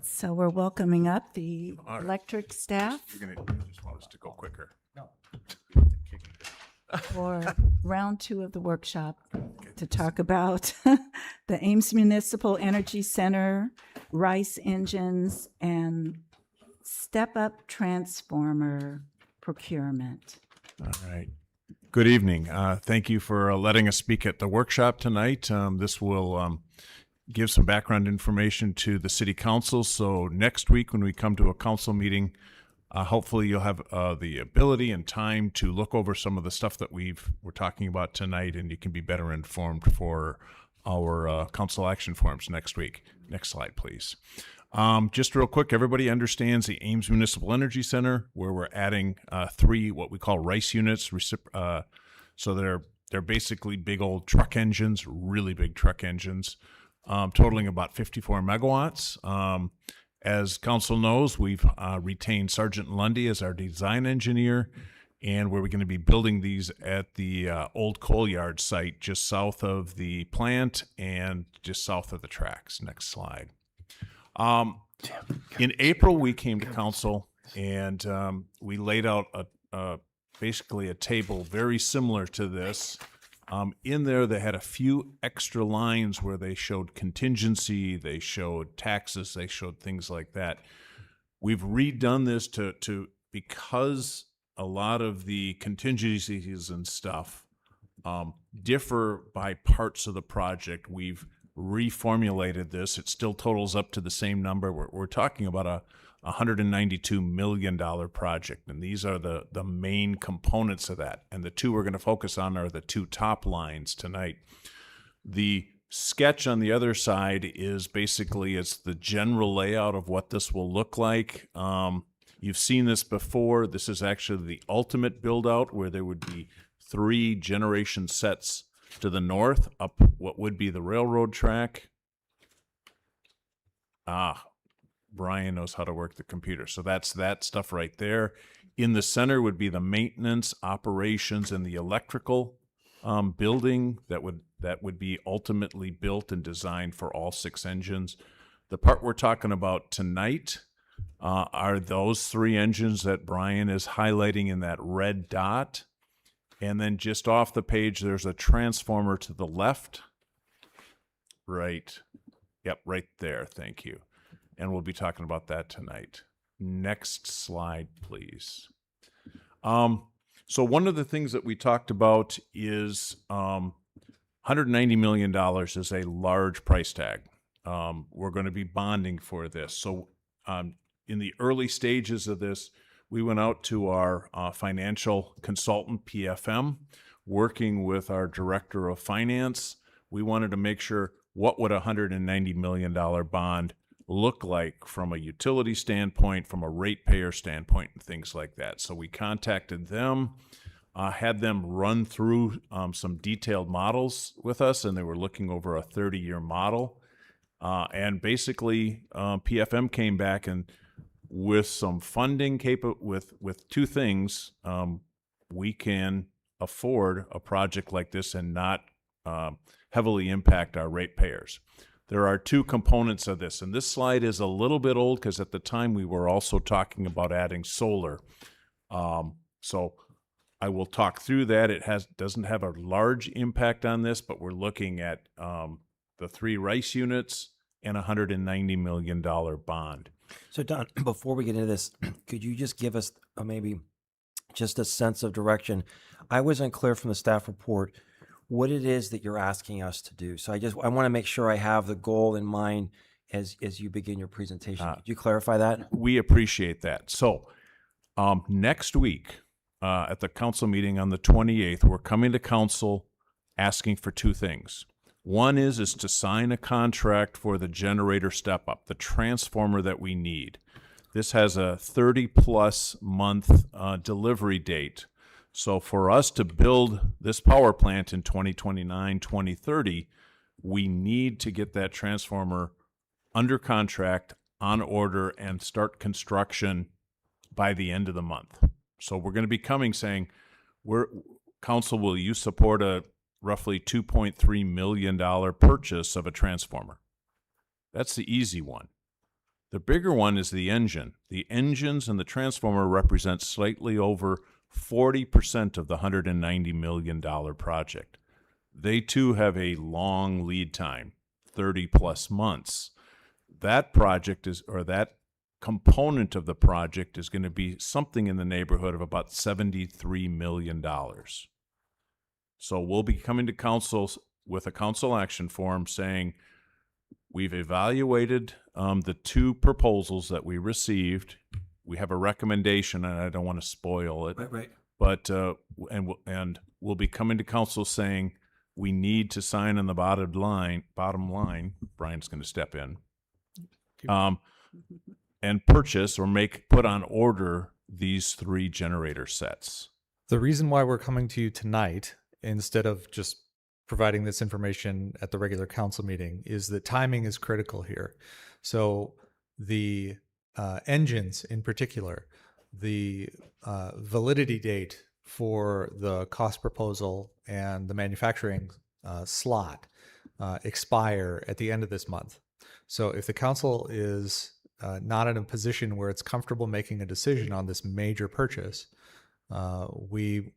So we're welcoming up the electric staff You just want us to go quicker. for round 2 of the workshop to talk about the Ames Municipal Energy Center, RICE engines, and step-up transformer procurement. All right. Good evening. Thank you for letting us speak at the workshop tonight. This will give some background information to the City Council. So next week when we come to a council meeting, hopefully you'll have the ability and time to look over some of the stuff that we're talking about tonight, and you can be better informed for our council action forums next week. Next slide, please. Just real quick, everybody understands the Ames Municipal Energy Center, where we're adding 3 what we call RICE units. So they're basically big old truck engines, really big truck engines, totaling about 54 megawatts. As council knows, we've retained Sergeant Lundy as our design engineer, and we're going to be building these at the old coal yard site just south of the plant and just south of the tracks. Next slide. In April, we came to council and we laid out basically a table very similar to this. In there, they had a few extra lines where they showed contingency, they showed taxes, they showed things like that. We've redone this because a lot of the contingencies and stuff differ by parts of the project. We've reformulated this. It still totals up to the same number. We're talking about a $192 million project, and these are the main components of that. And the 2 we're going to focus on are the 2 top lines tonight. The sketch on the other side is basically it's the general layout of what this will look like. You've seen this before. This is actually the ultimate build out, where there would be 3 generation sets to the north up what would be the railroad track. Brian knows how to work the computer. So that's that stuff right there. In the center would be the maintenance, operations, and the electrical building that would be ultimately built and designed for all 6 engines. The part we're talking about tonight are those 3 engines that Brian is highlighting in that red dot. And then just off the page, there's a transformer to the left. Right Yep, right there. Thank you. And we'll be talking about that tonight. Next slide, please. So one of the things that we talked about is $190 million is a large price tag. We're going to be bonding for this. So in the early stages of this, we went out to our financial consultant, PFM, working with our director of finance. We wanted to make sure what would a $190 million bond look like from a utility standpoint, from a ratepayer standpoint, and things like that. So we contacted them, had them run through some detailed models with us, and they were looking over a 30-year model. And basically, PFM came back and with some funding with two things, we can afford a project like this and not heavily impact our ratepayers. There are two components of this, and this slide is a little bit old because at the time we were also talking about adding solar. So I will talk through that. It doesn't have a large impact on this, but we're looking at the 3 RICE units and a $190 million bond. So Don, before we get into this, could you just give us maybe just a sense of direction? I wasn't clear from the staff report what it is that you're asking us to do. So I want to make sure I have the goal in mind as you begin your presentation. Could you clarify that? We appreciate that. So next week at the council meeting on the 28th, we're coming to council asking for 2 things. One is to sign a contract for the generator step-up, the transformer that we need. This has a 30-plus month delivery date. So for us to build this power plant in 2029, 2030, we need to get that transformer under contract, on order, and start construction by the end of the month. So we're going to be coming saying, council, will you support a roughly $2.3 million purchase of a transformer? That's the easy one. The bigger one is the engine. The engines and the transformer represent slightly over 40% of the $190 million project. They too have a long lead time, 30 plus months. That project that component of the project is going to be something in the neighborhood of about $73 million. So we'll be coming to council with a council action form saying, we've evaluated the 2 proposals that we received. We have a recommendation, and I don't want to spoil it. Right. But and we'll be coming to council saying we need to sign on the bottom line. Brian's going to step in, and purchase or put on order these 3 generator sets. The reason why we're coming to you tonight, instead of just providing this information at the regular council meeting, is that timing is critical here. So the engines in particular, the validity date for the cost proposal and the manufacturing slot expire at the end of this month. So if the council is not in a position where it's comfortable making a decision on this major purchase, we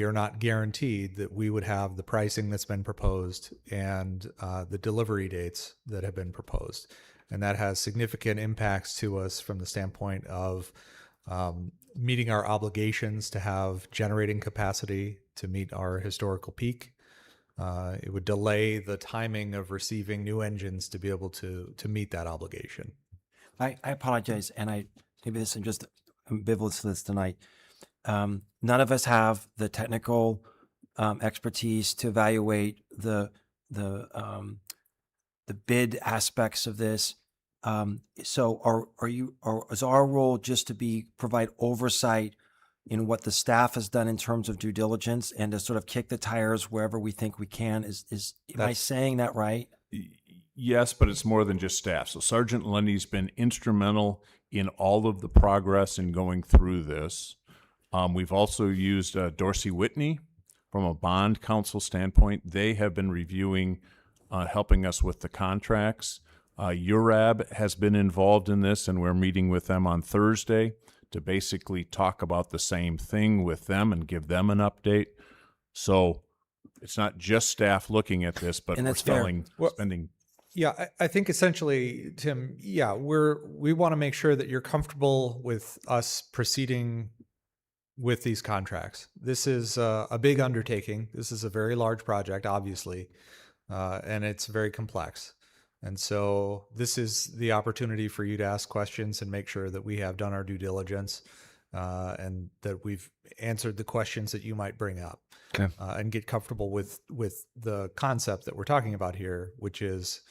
are not guaranteed that we would have the pricing that's been proposed and the delivery dates that have been proposed. And that has significant impacts to us from the standpoint of meeting our obligations to have generating capacity to meet our historical peak. It would delay the timing of receiving new engines to be able to meet that obligation. I apologize, and maybe this is just ambivalence to this tonight. None of us have the technical expertise to evaluate the bid aspects of this. So is our role just to provide oversight in what the staff has done in terms of due diligence and to sort of kick the tires wherever we think we can? Am I saying that right? Yes, but it's more than just staff. So Sergeant Lundy's been instrumental in all of the progress in going through this. We've also used Dorsey Whitney from a bond counsel standpoint. They have been reviewing, helping us with the contracts. URAB has been involved in this, and we're meeting with them on Thursday to basically talk about the same thing with them and give them an update. So it's not just staff looking at this, but And we're that's fair. spending Yeah, I think essentially, Tim, yeah, we want to make sure that you're comfortable with us proceeding with these contracts. This is a big undertaking. This is a very large project, obviously, and it's very complex. And so this is the opportunity for you to ask questions and make sure that we have done our due diligence and that we've answered the questions that you might bring up. Okay. And get comfortable with the concept that we're talking about here, which is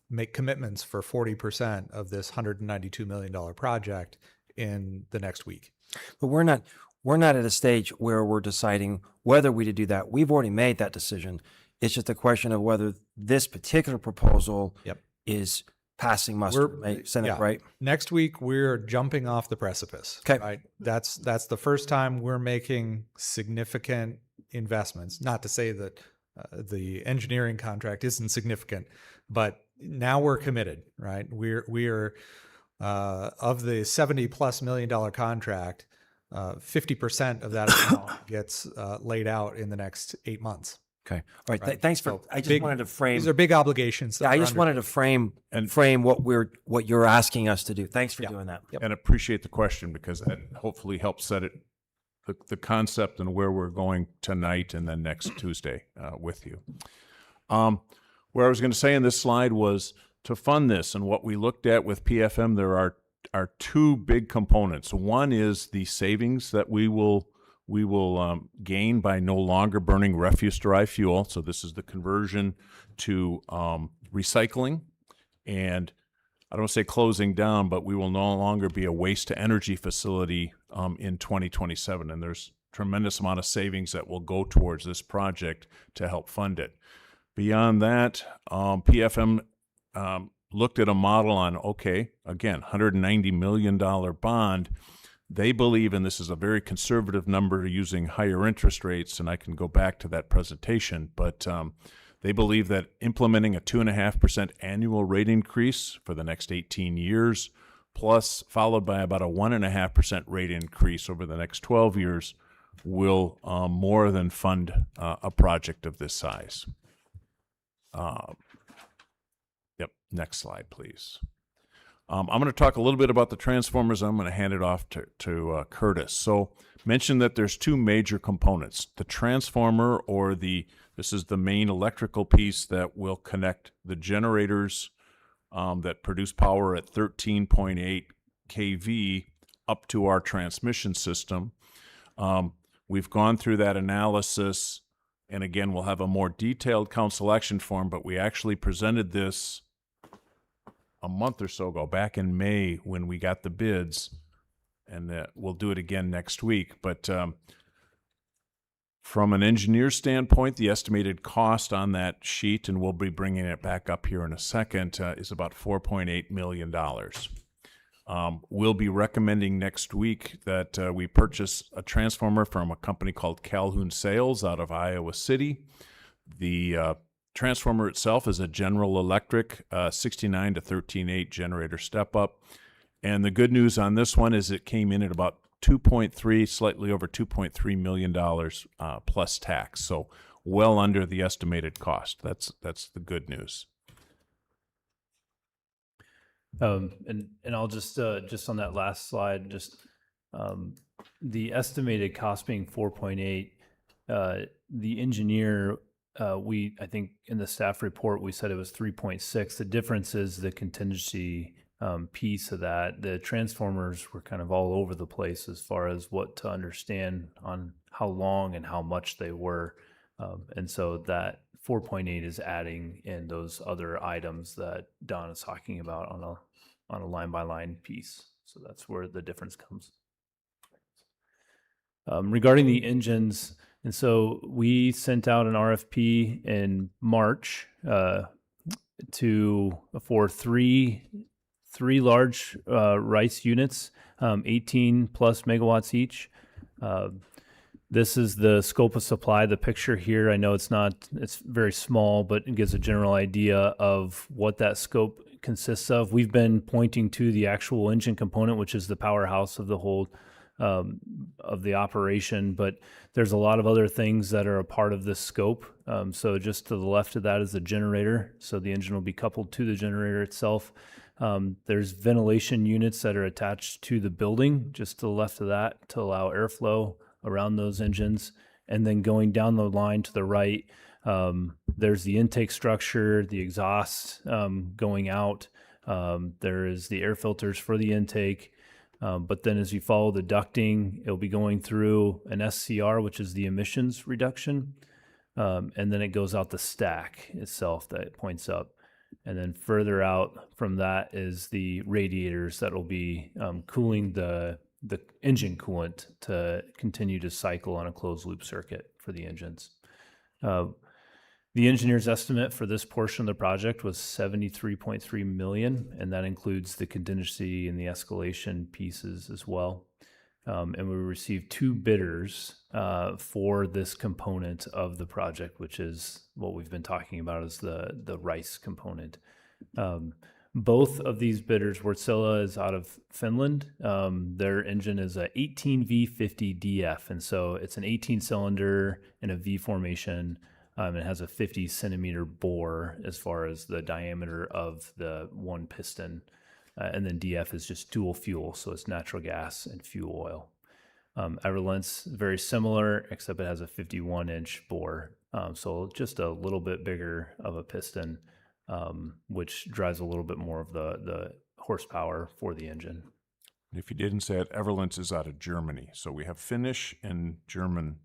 make commitments for 40% of this $192 million project in the next week. But we're not at a stage where we're deciding whether we to do that. We've already made that decision. It's just a question of whether this particular proposal Yep. is passing muster, Senate, yeah. right? Next week, we're jumping off the precipice. Okay. Right. That's the first time we're making significant investments. Not to say that the engineering contract isn't significant, but now we're committed, right? We are of the $70+ million contract, 50% of that amount gets laid out in the next 8 months. Okay. All right. Right. Thanks for. So I just big- wanted to frame. These are big obligations. Yeah, I just wanted to frame what you're asking us to do. Thanks for Yeah. doing that. And appreciate the question because that hopefully helps set it, the concept and where we're going tonight and then next Tuesday with you. Where I was going to say in this slide was to fund this, and what we looked at with PFM, there are two big components. One is the savings that we will gain by no longer burning refuse-derived fuel. So this is the conversion to recycling, and I don't want to say closing down, but we will no longer be a waste-to-energy facility in 2027. And there's tremendous amount of savings that will go towards this project to help fund it. Beyond that, PFM looked at a model on, okay, again, $190 million bond. They believe, and this is a very conservative number using higher interest rates, and I can go back to that presentation, but they believe that implementing a 2.5% annual rate increase for the next 18 years, plus followed by about a 1.5% rate increase over the next 12 years, will more than fund a project of this size. Yep, next slide, please. I'm going to talk a little bit about the transformers. I'm going to hand it off to Curtis. So mention that there's two major components. The transformer, or this is the main electrical piece that will connect the generators that produce power at 13.8 kV up to our transmission system. We've gone through that analysis, and again, we'll have a more detailed council action form, but we actually presented this a month or so ago, back in May when we got the bids, and we'll do it again next week. But from an engineer standpoint, the estimated cost on that sheet, and we'll be bringing it back up here in a second, is about $4.8 million. We'll be recommending next week that we purchase a transformer from a company called Calhoun Sales out of Iowa City. The transformer itself is a General Electric 69 to 13.8 generator step up. And the good news on this one is it came in at about slightly over $2.3 million plus tax. So well under the estimated cost. That's the good news. And I'll just on that last slide, the estimated cost being 4.8, the engineer, I think in the staff report, we said it was 3.6. The difference is the contingency piece of that. The transformers were kind of all over the place as far as what to understand on how long and how much they were. And so that 4.8 is adding in those other items that Don is talking about on a line by line piece. So that's where the difference comes. Regarding the engines, and so we sent out an RFP in March for three large RICE units, 18 plus megawatts each. This is the scope of supply. The picture here, I know it's very small, but it gives a general idea of what that scope consists of. We've been pointing to the actual engine component, which is the powerhouse of the whole of the operation, but there's a lot of other things that are a part of this scope. So just to the left of that is the generator. So the engine will be coupled to the generator itself. There's ventilation units that are attached to the building, just to the left of that, to allow airflow around those engines. And then going down the line to the right, there's the intake structure, the exhaust going out. There is the air filters for the intake. But then as you follow the ducting, it'll be going through an SCR, which is the emissions reduction. And then it goes out the stack itself that points up. And then further out from that is the radiators that will be cooling the engine coolant to continue to cycle on a closed loop circuit for the engines. The engineer's estimate for this portion of the project was $73.3 million, and that includes the contingency and the escalation pieces as well. And we received 2 bidders for this component of the project, which is what we've been talking about as the rice component. Both of these bidders, Wärtsilä is out of Finland. Their engine is a 18V50DF, and so it's an 18-cylinder in a V formation. It has a 50 centimeter bore as far as the diameter of the one piston. And then DF is just dual fuel, so it's natural gas and fuel oil. Everlent's very similar, except it has a 51-inch bore, so just a little bit bigger of a piston, which drives a little bit more of the horsepower for the engine. If you didn't say it, Everlent is out of Germany. So we have Finnish and German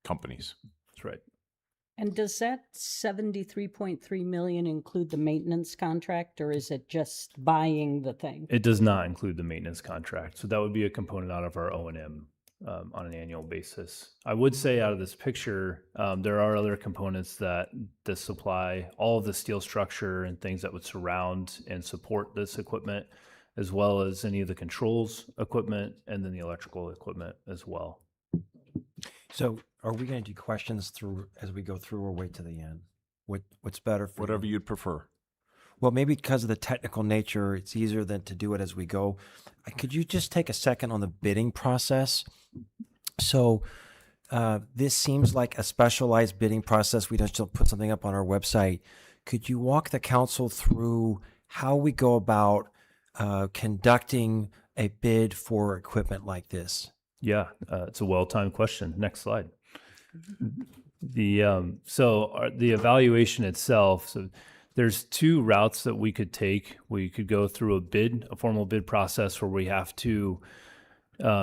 companies. That's right. And does that 73.3 million include the maintenance contract, or is it just buying the thing? It does not include the maintenance contract, so that would be a component out of our O&M on an annual basis. I would say out of this picture, there are other components that supply all of the steel structure and things that would surround and support this equipment, as well as any of the controls equipment and then the electrical equipment as well. So are we going to do questions through as we go through or wait to the end? What's better for Whatever you? you'd prefer. Well, maybe because of the technical nature, it's easier than to do it as we go. Could you just take a second on the bidding process? So this seems like a specialized bidding process. We just don't put something up on our website. Could you walk the council through how we go about conducting a bid for equipment like this? Yeah, it's a well-timed question. Next slide. The evaluation itself. So there's 2 routes that we could take. We could go through a formal bid process where we have to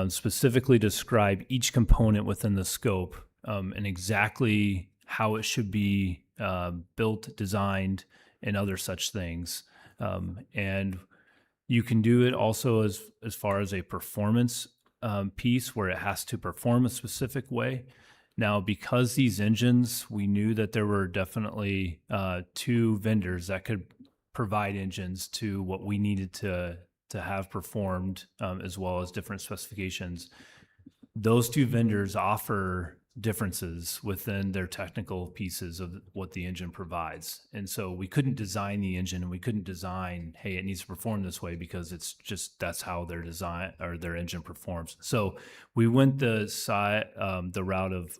specifically describe each component within the scope and exactly how it should be built, designed, and other such things. And you can do it also as far as a performance piece where it has to perform a specific way. Now, because these engines, we knew that there were definitely 2 vendors that could provide engines to what we needed to have performed, as well as different specifications. Those 2 vendors offer differences within their technical pieces of what the engine provides. And so we couldn't design the engine and we couldn't design, hey, it needs to perform this way because it's just, that's how their design or their engine performs. So we went the route of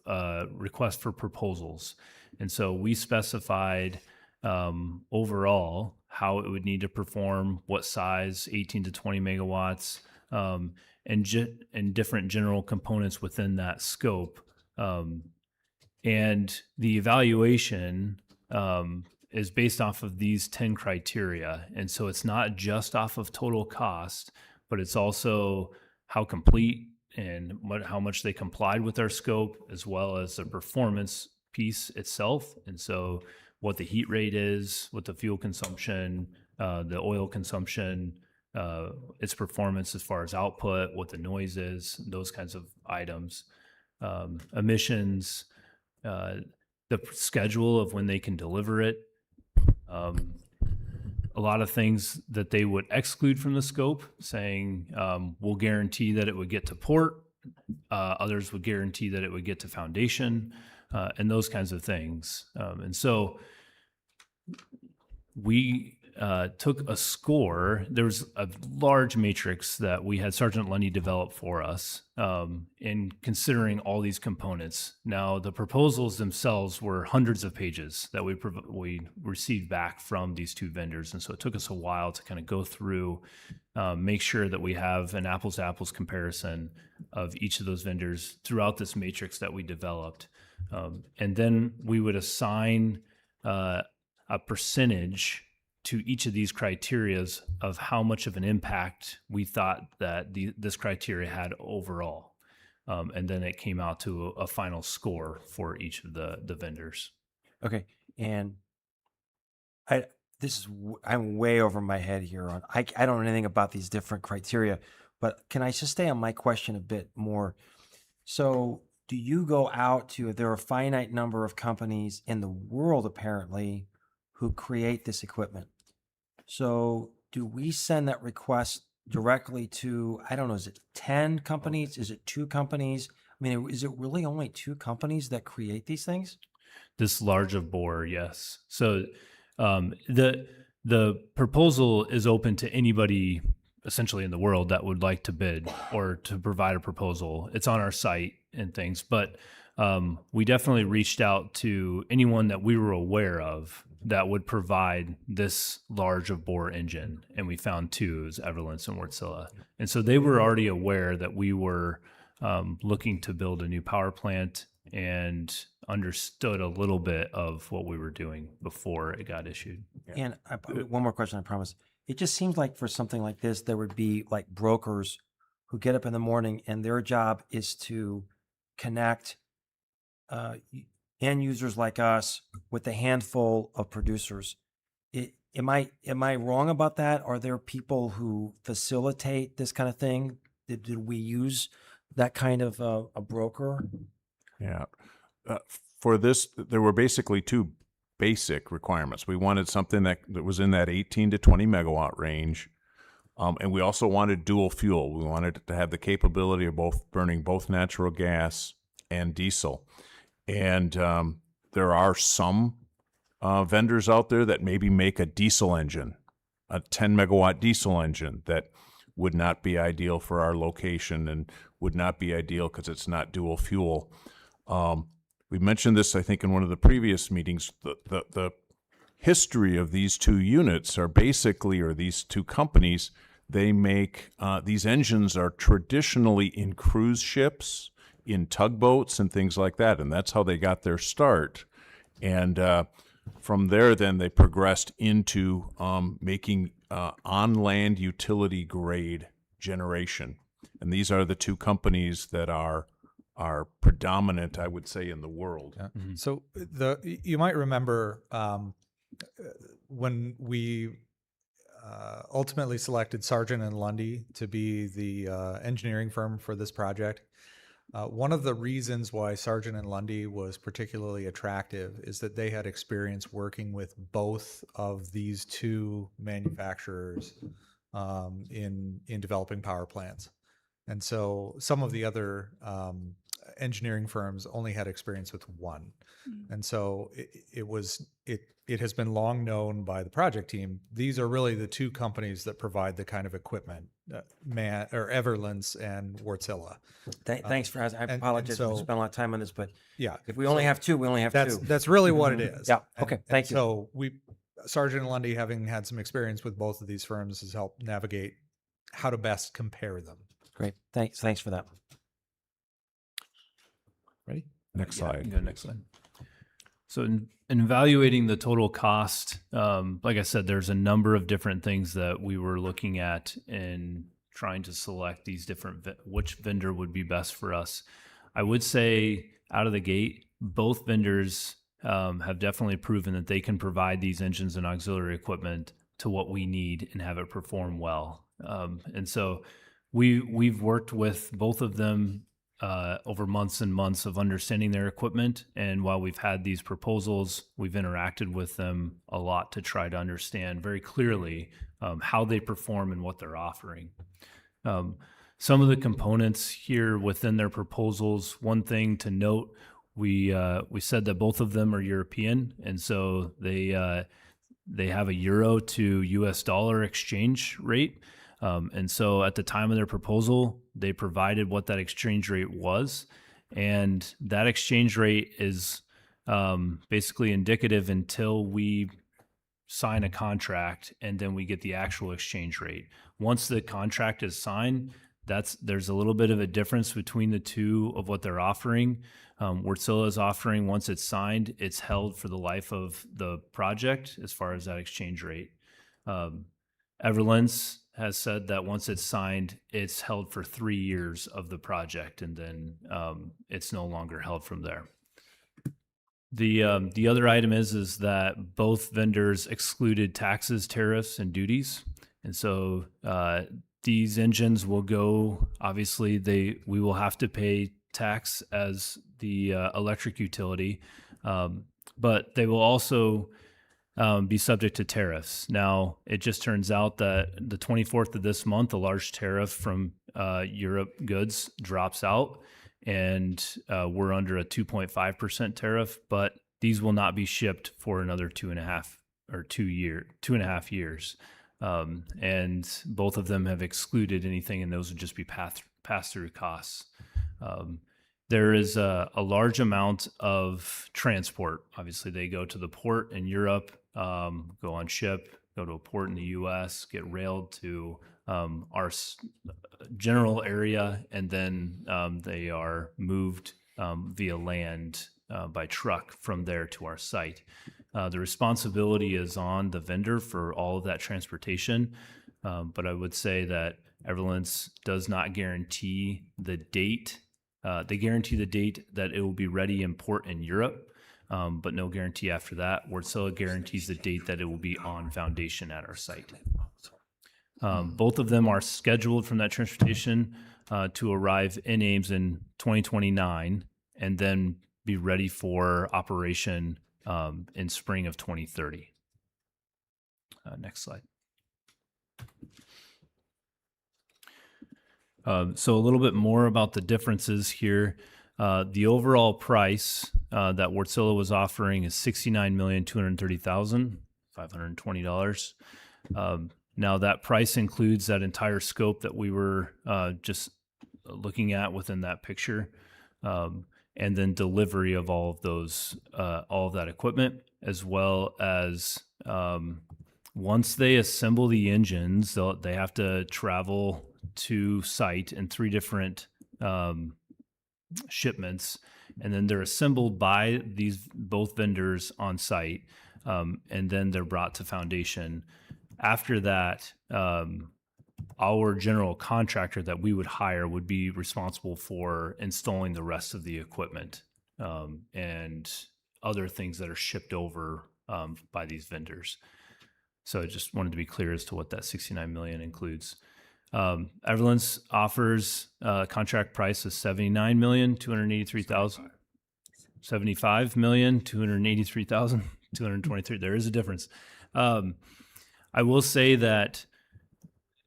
request for proposals. And so we specified overall how it would need to perform, what size, 18 to 20 megawatts, and different general components within that scope. And the evaluation is based off of these 10 criteria. And so it's not just off of total cost, but it's also how complete and how much they complied with our scope, as well as the performance piece itself. And so what the heat rate is, what the fuel consumption, the oil consumption, its performance as far as output, what the noise is, those kinds of items. Emissions, the schedule of when they can deliver it, a lot of things that they would exclude from the scope, saying we'll guarantee that it would get to port, others would guarantee that it would get to foundation, and those kinds of things. And so we took a score. There was a large matrix that we had Sergeant Lundy develop for us in considering all these components. Now, the proposals themselves were hundreds of pages that we received back from these two vendors. And so it took us a while to kind of go through, make sure that we have an apples to apples comparison of each of those vendors throughout this matrix that we developed. And then we would assign a percentage to each of these criterias of how much of an impact we thought that this criteria had overall. And then it came out to a final score for each of the vendors. Okay, and I'm way over my head here on, I don't know anything about these different criteria, but can I just stay on my question a bit more? So do you go out to, there are a finite number of companies in the world apparently who create this equipment. So do we send that request directly to, I don't know, is it 10 companies? Is it 2 companies? I mean, is it really only 2 companies that create these things? This large of bore, yes. So the proposal is open to anybody essentially in the world that would like to bid or to provide a proposal. It's on our site and things, but we definitely reached out to anyone that we were aware of that would provide this large of bore engine. And we found 2, it was Everlance and Wärtsilä. And so they were already aware that we were looking to build a new power plant and understood a little bit of what we were doing before it got issued. And one more question, I promise. It just seems like for something like this, there would be like brokers who get up in the morning and their job is to connect end users like us with a handful of producers. Am I wrong about that? Are there people who facilitate this kind of thing? Did we use that kind of a broker? Yeah. For this, there were basically 2 basic requirements. We wanted something that was in that 18 to 20 megawatt range. And we also wanted dual fuel. We wanted it to have the capability of burning both natural gas and diesel. And there are some vendors out there that maybe make a diesel engine, a 10 megawatt diesel engine that would not be ideal for our location and would not be ideal because it's not dual fuel. We mentioned this, I think, in one of the previous meetings. The history of these 2 units are basically, or these 2 companies, they make these engines are traditionally in cruise ships, in tugboats and things like that, and that's how they got their start. And from there, then they progressed into making on-land utility grade generation. And these are the 2 companies that are predominant, I would say, in the world. Yeah. So you might remember when we ultimately selected Sargent and Lundy to be the engineering firm for this project. One of the reasons why Sargent and Lundy was particularly attractive is that they had experience working with both of these 2 manufacturers in developing power plants. And so some of the other engineering firms only had experience with one. And so it has been long known by the project team. These are really the 2 companies that provide the kind of equipment, Everlance and Wärtsilä. Thanks for asking. I apologize. We spent a lot of time on this, but yeah, if we only have 2, we only have 2. That's really what it is. Yeah. Okay. Thank you. So Sargent and Lundy, having had some experience with both of these firms, has helped navigate how to best compare them. Great. Thanks for that. Ready? Next slide. Go next slide. So in evaluating the total cost, like I said, there's a number of different things that we were looking at in trying to select these different, which vendor would be best for us. I would say out of the gate, both vendors have definitely proven that they can provide these engines and auxiliary equipment to what we need and have it perform well. And so we've worked with both of them over months and months of understanding their equipment. And while we've had these proposals, we've interacted with them a lot to try to understand very clearly how they perform and what they're offering. Some of the components here within their proposals, one thing to note, we said that both of them are European. And so they have a euro to US dollar exchange rate. And so at the time of their proposal, they provided what that exchange rate was. And that exchange rate is basically indicative until we sign a contract and then we get the actual exchange rate. Once the contract is signed, there's a little bit of a difference between the two of what they're offering. Wärtsilä is offering, once it's signed, it's held for the life of the project as far as that exchange rate. Everlens has said that once it's signed, it's held for 3 years of the project, and then it's no longer held from there. The other item is that both vendors excluded taxes, tariffs, and duties, and so these engines will go. Obviously, we will have to pay tax as the electric utility, but they will also be subject to tariffs. Now, it just turns out that the 24th of this month, a large tariff from Europe goods drops out, and we're under a 2.5% tariff, but these will not be shipped for another 2.5 years. And both of them have excluded anything, and those would just be pass-through costs. There is a large amount of transport. Obviously, they go to the port in Europe, go on ship, go to a port in the U.S., get railed to our general area, and then they are moved via land by truck from there to our site. The responsibility is on the vendor for all of that transportation, but I would say that Everlens does not guarantee the date. They guarantee the date that it will be ready in port in Europe, but no guarantee after that. Wärtsilä guarantees the date that it will be on foundation at our site. Both of them are scheduled from that transportation to arrive in Ames in 2029 and then be ready for operation in spring of 2030. Next slide. So a little bit more about the differences here. The overall price that Wärtsilä was offering is $69,230,520. Now that price includes that entire scope that we were just looking at within that picture, and then delivery of all of those, all of that equipment, as well as once they assemble the engines, they have to travel to site in 3 different shipments, and then they're assembled by both vendors on site, and then they're brought to foundation. After that, our general contractor that we would hire would be responsible for installing the rest of the equipment and other things that are shipped over by these vendors. So I just wanted to be clear as to what that $69 million includes. Everlens offers a contract price of $79,283,000. $75,283,223. There is a difference. I will say that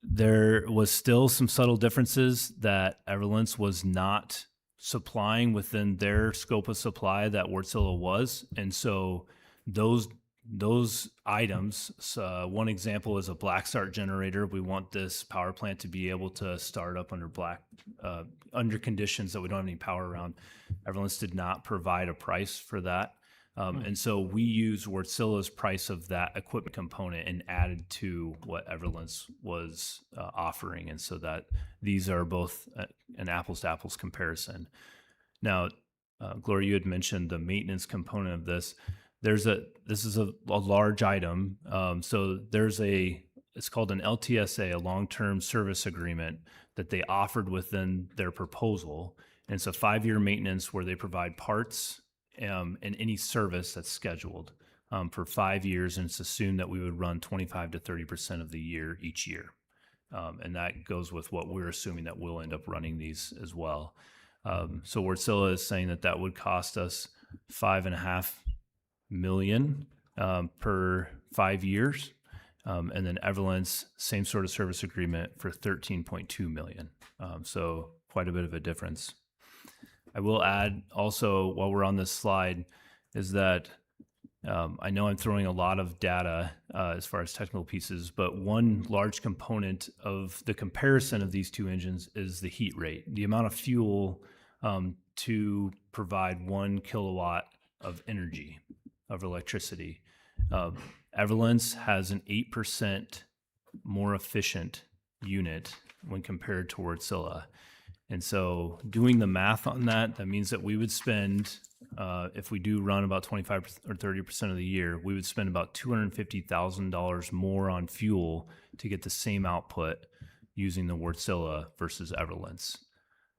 there was still some subtle differences that Everlens was not supplying within their scope of supply that Wärtsilä was, and so those items. One example is a black start generator. We want this power plant to be able to start up under conditions that we don't have any power around. Everlens did not provide a price for that. And so we used Wärtsilä's price of that equipment component and added to what Everlens was offering. And so that these are both an apples to apples comparison. Now, Gloria, you had mentioned the maintenance component of this. This is a large item. So it's called an LTSA, a long-term service agreement that they offered within their proposal. And it's a 5-year maintenance where they provide parts and any service that's scheduled for 5 years, and it's assumed that we would run 25 to 30% of the year each year. And that goes with what we're assuming that we'll end up running these as well. So Wärtsilä is saying that would cost us $5.5 million per 5 years. And then Everlens, same sort of service agreement for $13.2 million. So quite a bit of a difference. I will add also, while we're on this slide, is that I know I'm throwing a lot of data as far as technical pieces, but one large component of the comparison of these two engines is the heat rate, the amount of fuel to provide 1 kilowatt of energy, of electricity. Everlance has an 8% more efficient unit when compared to Wärtsilä. And so doing the math on that, that means that we would spend, if we do run about 25 or 30% of the year, we would spend about $250,000 more on fuel to get the same output using the Wärtsilä versus Everlance.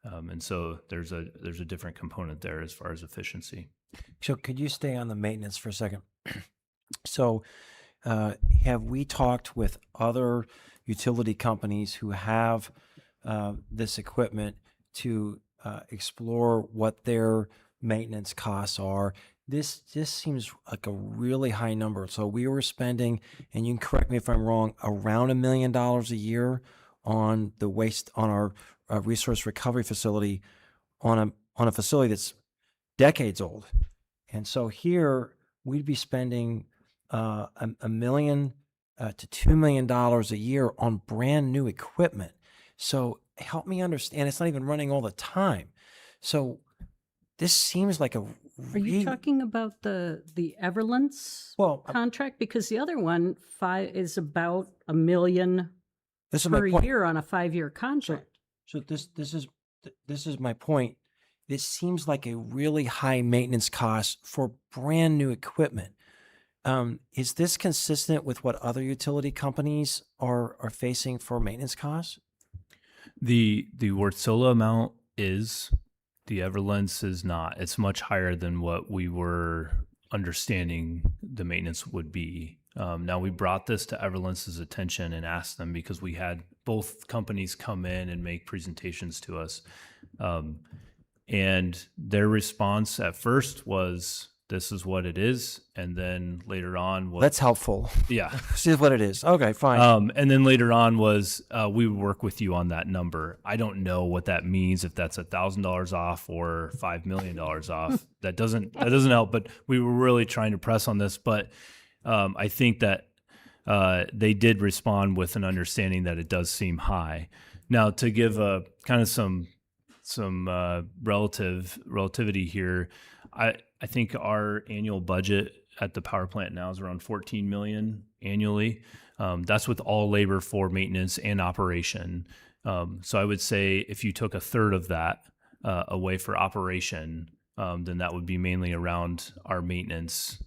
And so there's a different component there as far as efficiency. So could you stay on the maintenance for a second? So have we talked with other utility companies who have this equipment to explore what their maintenance costs are? This seems like a really high number. So we were spending, and you can correct me if I'm wrong, around $1 million a year on the waste, on our resource recovery facility, on a facility that's decades old. And so here we'd be spending $1 million to $2 million a year on brand new equipment. So help me understand, it's not even running all the time. So this seems like a Are you talking about the Everlance contract? Because the other one is about $1 million per year on a 5-year contract. So this is my point. This seems like a really high maintenance cost for brand new equipment. Is this consistent with what other utility companies are facing for maintenance costs? The Wärtsilä amount is, the Everlance is not. It's much higher than what we were understanding the maintenance would be. Now, we brought this to Everlance's attention and asked them because we had both companies come in and make presentations to us. And their response at first was, this is what it is. And then later on was... That's helpful. Yeah. This is what it is. Okay, fine. And then later on was, we would work with you on that number. I don't know what that means, if that's $1,000 off or $5 million off. That doesn't help, but we were really trying to press on this. But I think that they did respond with an understanding that it does seem high. Now, to give a kind of some relativity here, I think our annual budget at the power plant now is around $14 million annually. That's with all labor for maintenance and operation. So I would say if you took a third of that away for operation, then that would be mainly around our maintenance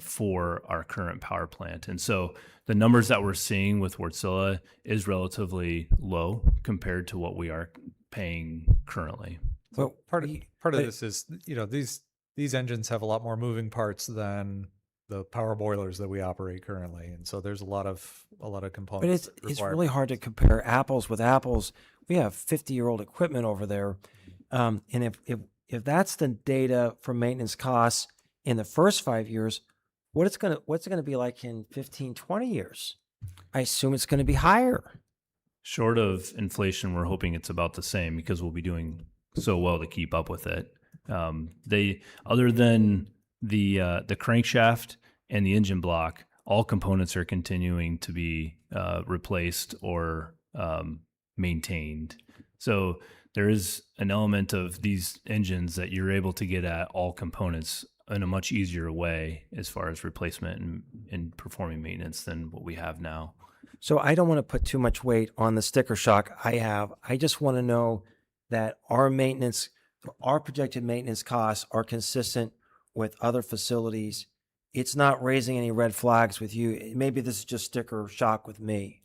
for our current power plant. And so the numbers that we're seeing with Wärtsilä is relatively low compared to what we are paying currently. So part of this is, these engines have a lot more moving parts than the power boilers that we operate currently, and so there's a lot of components. But it's really hard to compare apples with apples. We have 50-year-old equipment over there, and if that's the data for maintenance costs in the first 5 years, what's it gonna be like in 15, 20 years? I assume it's going to be higher. Short of inflation, we're hoping it's about the same because we'll be doing so well to keep up with it. Other than the crankshaft and the engine block, all components are continuing to be replaced or maintained. So there is an element of these engines that you're able to get at all components in a much easier way as far as replacement and performing maintenance than what we have now. So I don't want to put too much weight on the sticker shock I have. I just want to know that our projected maintenance costs are consistent with other facilities. It's not raising any red flags with you. Maybe this is just sticker shock with me.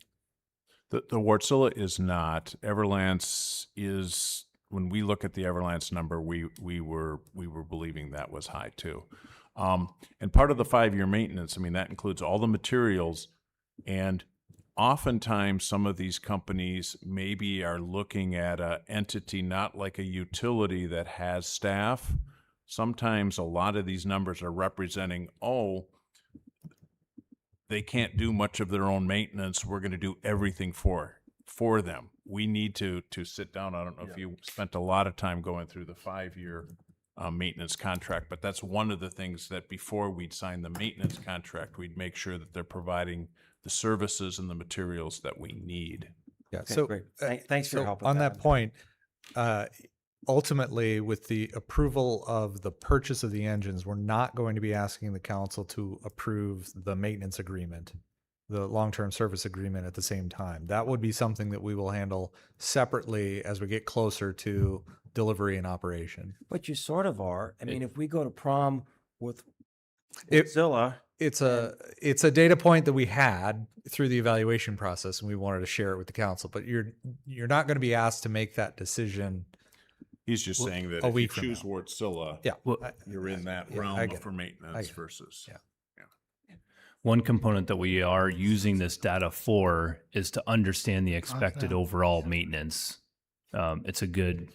The Wärtsilä is not. Everlance is. When we look at the Everlance number, we were believing that was high too. And part of the 5-year maintenance, I mean, that includes all the materials, and oftentimes some of these companies maybe are looking at an entity not like a utility that has staff. Sometimes a lot of these numbers are representing, they can't do much of their own maintenance. We're going to do everything for them. We need to sit down. I don't know if you spent a lot of time going through the 5-year maintenance contract. But that's one of the things that before we'd sign the maintenance contract, we'd make sure that they're providing the services and the materials that we need. Yeah. Okay, So great. Thanks for your help with on that. that point, ultimately, with the approval of the purchase of the engines, we're not going to be asking the council to approve the maintenance agreement, the long-term service agreement at the same time. That would be something that we will handle separately as we get closer to delivery and operation. But you sort of are. I mean, if we go to prom with It- Zilla, It's a data point that we had through the evaluation process, and we wanted to share it with the council. But you're not going to be asked to make that decision. He's just saying that a if you week from choose now. Wartsilla, Yeah, you're in that I realm get for it. maintenance it. versus. Yeah. One component that we are using this data for is to understand the expected overall maintenance. It's a good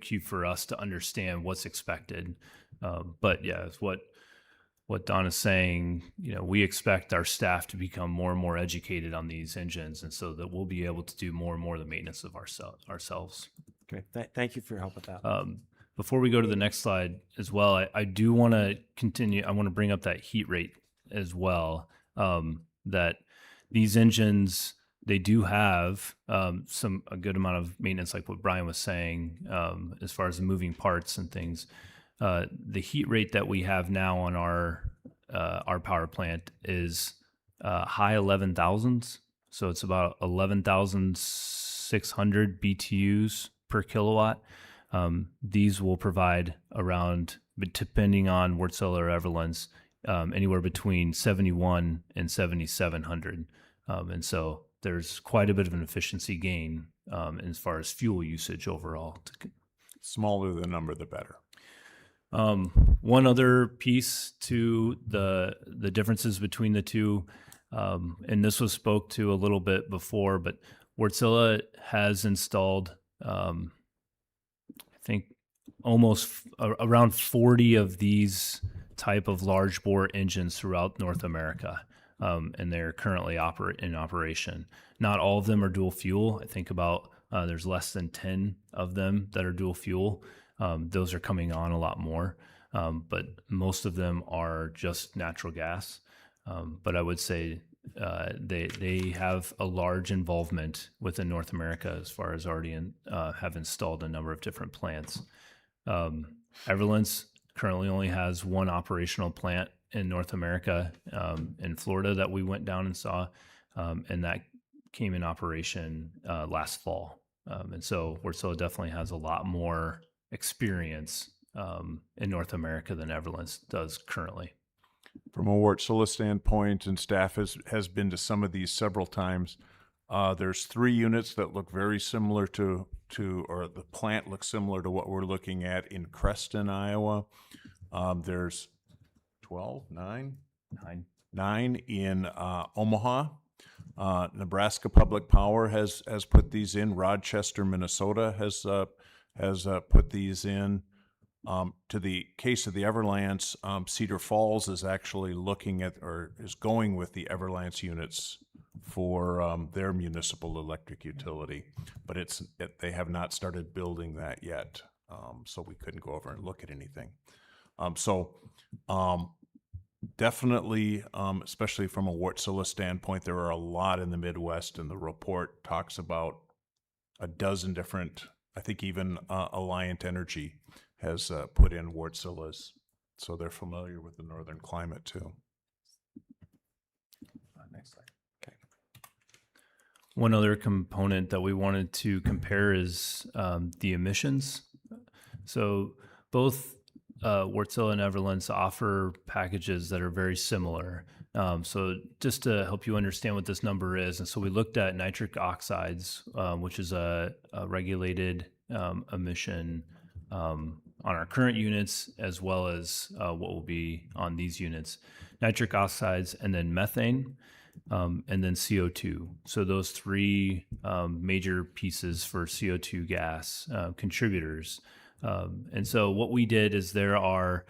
cue for us to understand what's expected. But yeah, it's what Don is saying. We expect our staff to become more and more educated on these engines, and so that we'll be able to do more and more of the maintenance of ourselves. okay, thank you for your help with that. Before we go to the next slide as well, I do want to continue. I want to bring up that heat rate as well. That these engines, they do have a good amount of maintenance, like what Brian was saying, as far as the moving parts and things. The heat rate that we have now on our power plant is high 11,000s. So it's about 11,600 BTUs per kilowatt. These will provide around, but depending on Wartsilla or Everland's, anywhere between 7,100 and 7,700. And so there's quite a bit of an efficiency gain as far as fuel usage overall. Smaller the number, the better. One other piece to the differences between the two, and this was spoke to a little bit before, but Wartsilla has installed, I think, almost around 40 of these type of large bore engines throughout North America, and they're currently in operation. Not all of them are dual fuel. I think about there's less than 10 of them that are dual fuel. Those are coming on a lot more, but most of them are just natural gas. But I would say they have a large involvement within North America as far as already have installed a number of different plants. Everland's currently only has one operational plant in North America, in Florida, that we went down and saw, and that came in operation last fall. And so Wartsilla definitely has a lot more experience in North America than Everland's does currently. From a Wartsilla standpoint, and staff has been to some of these several times, there's 3 units that look very similar to, or the plant looks similar to what we're looking at in Creston, Iowa. There's 9 in Omaha. Nebraska Public Power has put these in. Rochester, Minnesota has put these in. To the case of the Everlance, Cedar Falls is actually looking at, or is going with the Everlance units for their municipal electric utility, but they have not started building that yet, so we couldn't go over and look at anything. Definitely, especially from a Wartsilla standpoint, there are a lot in the Midwest, and the report talks about a dozen different, I think even Alliant Energy has put in Wartsillas, so they're familiar with the northern climate too. Next slide. Okay. One other component that we wanted to compare is the emissions. So both Wartsilla and Everland's offer packages that are very similar. So just to help you understand what this number is, and so we looked at nitric oxides, which is a regulated emission on our current units, as well as what will be on these units. Nitric oxides, and then methane, and then CO2. So those 3 major pieces for CO2 gas contributors. And so what we did is there are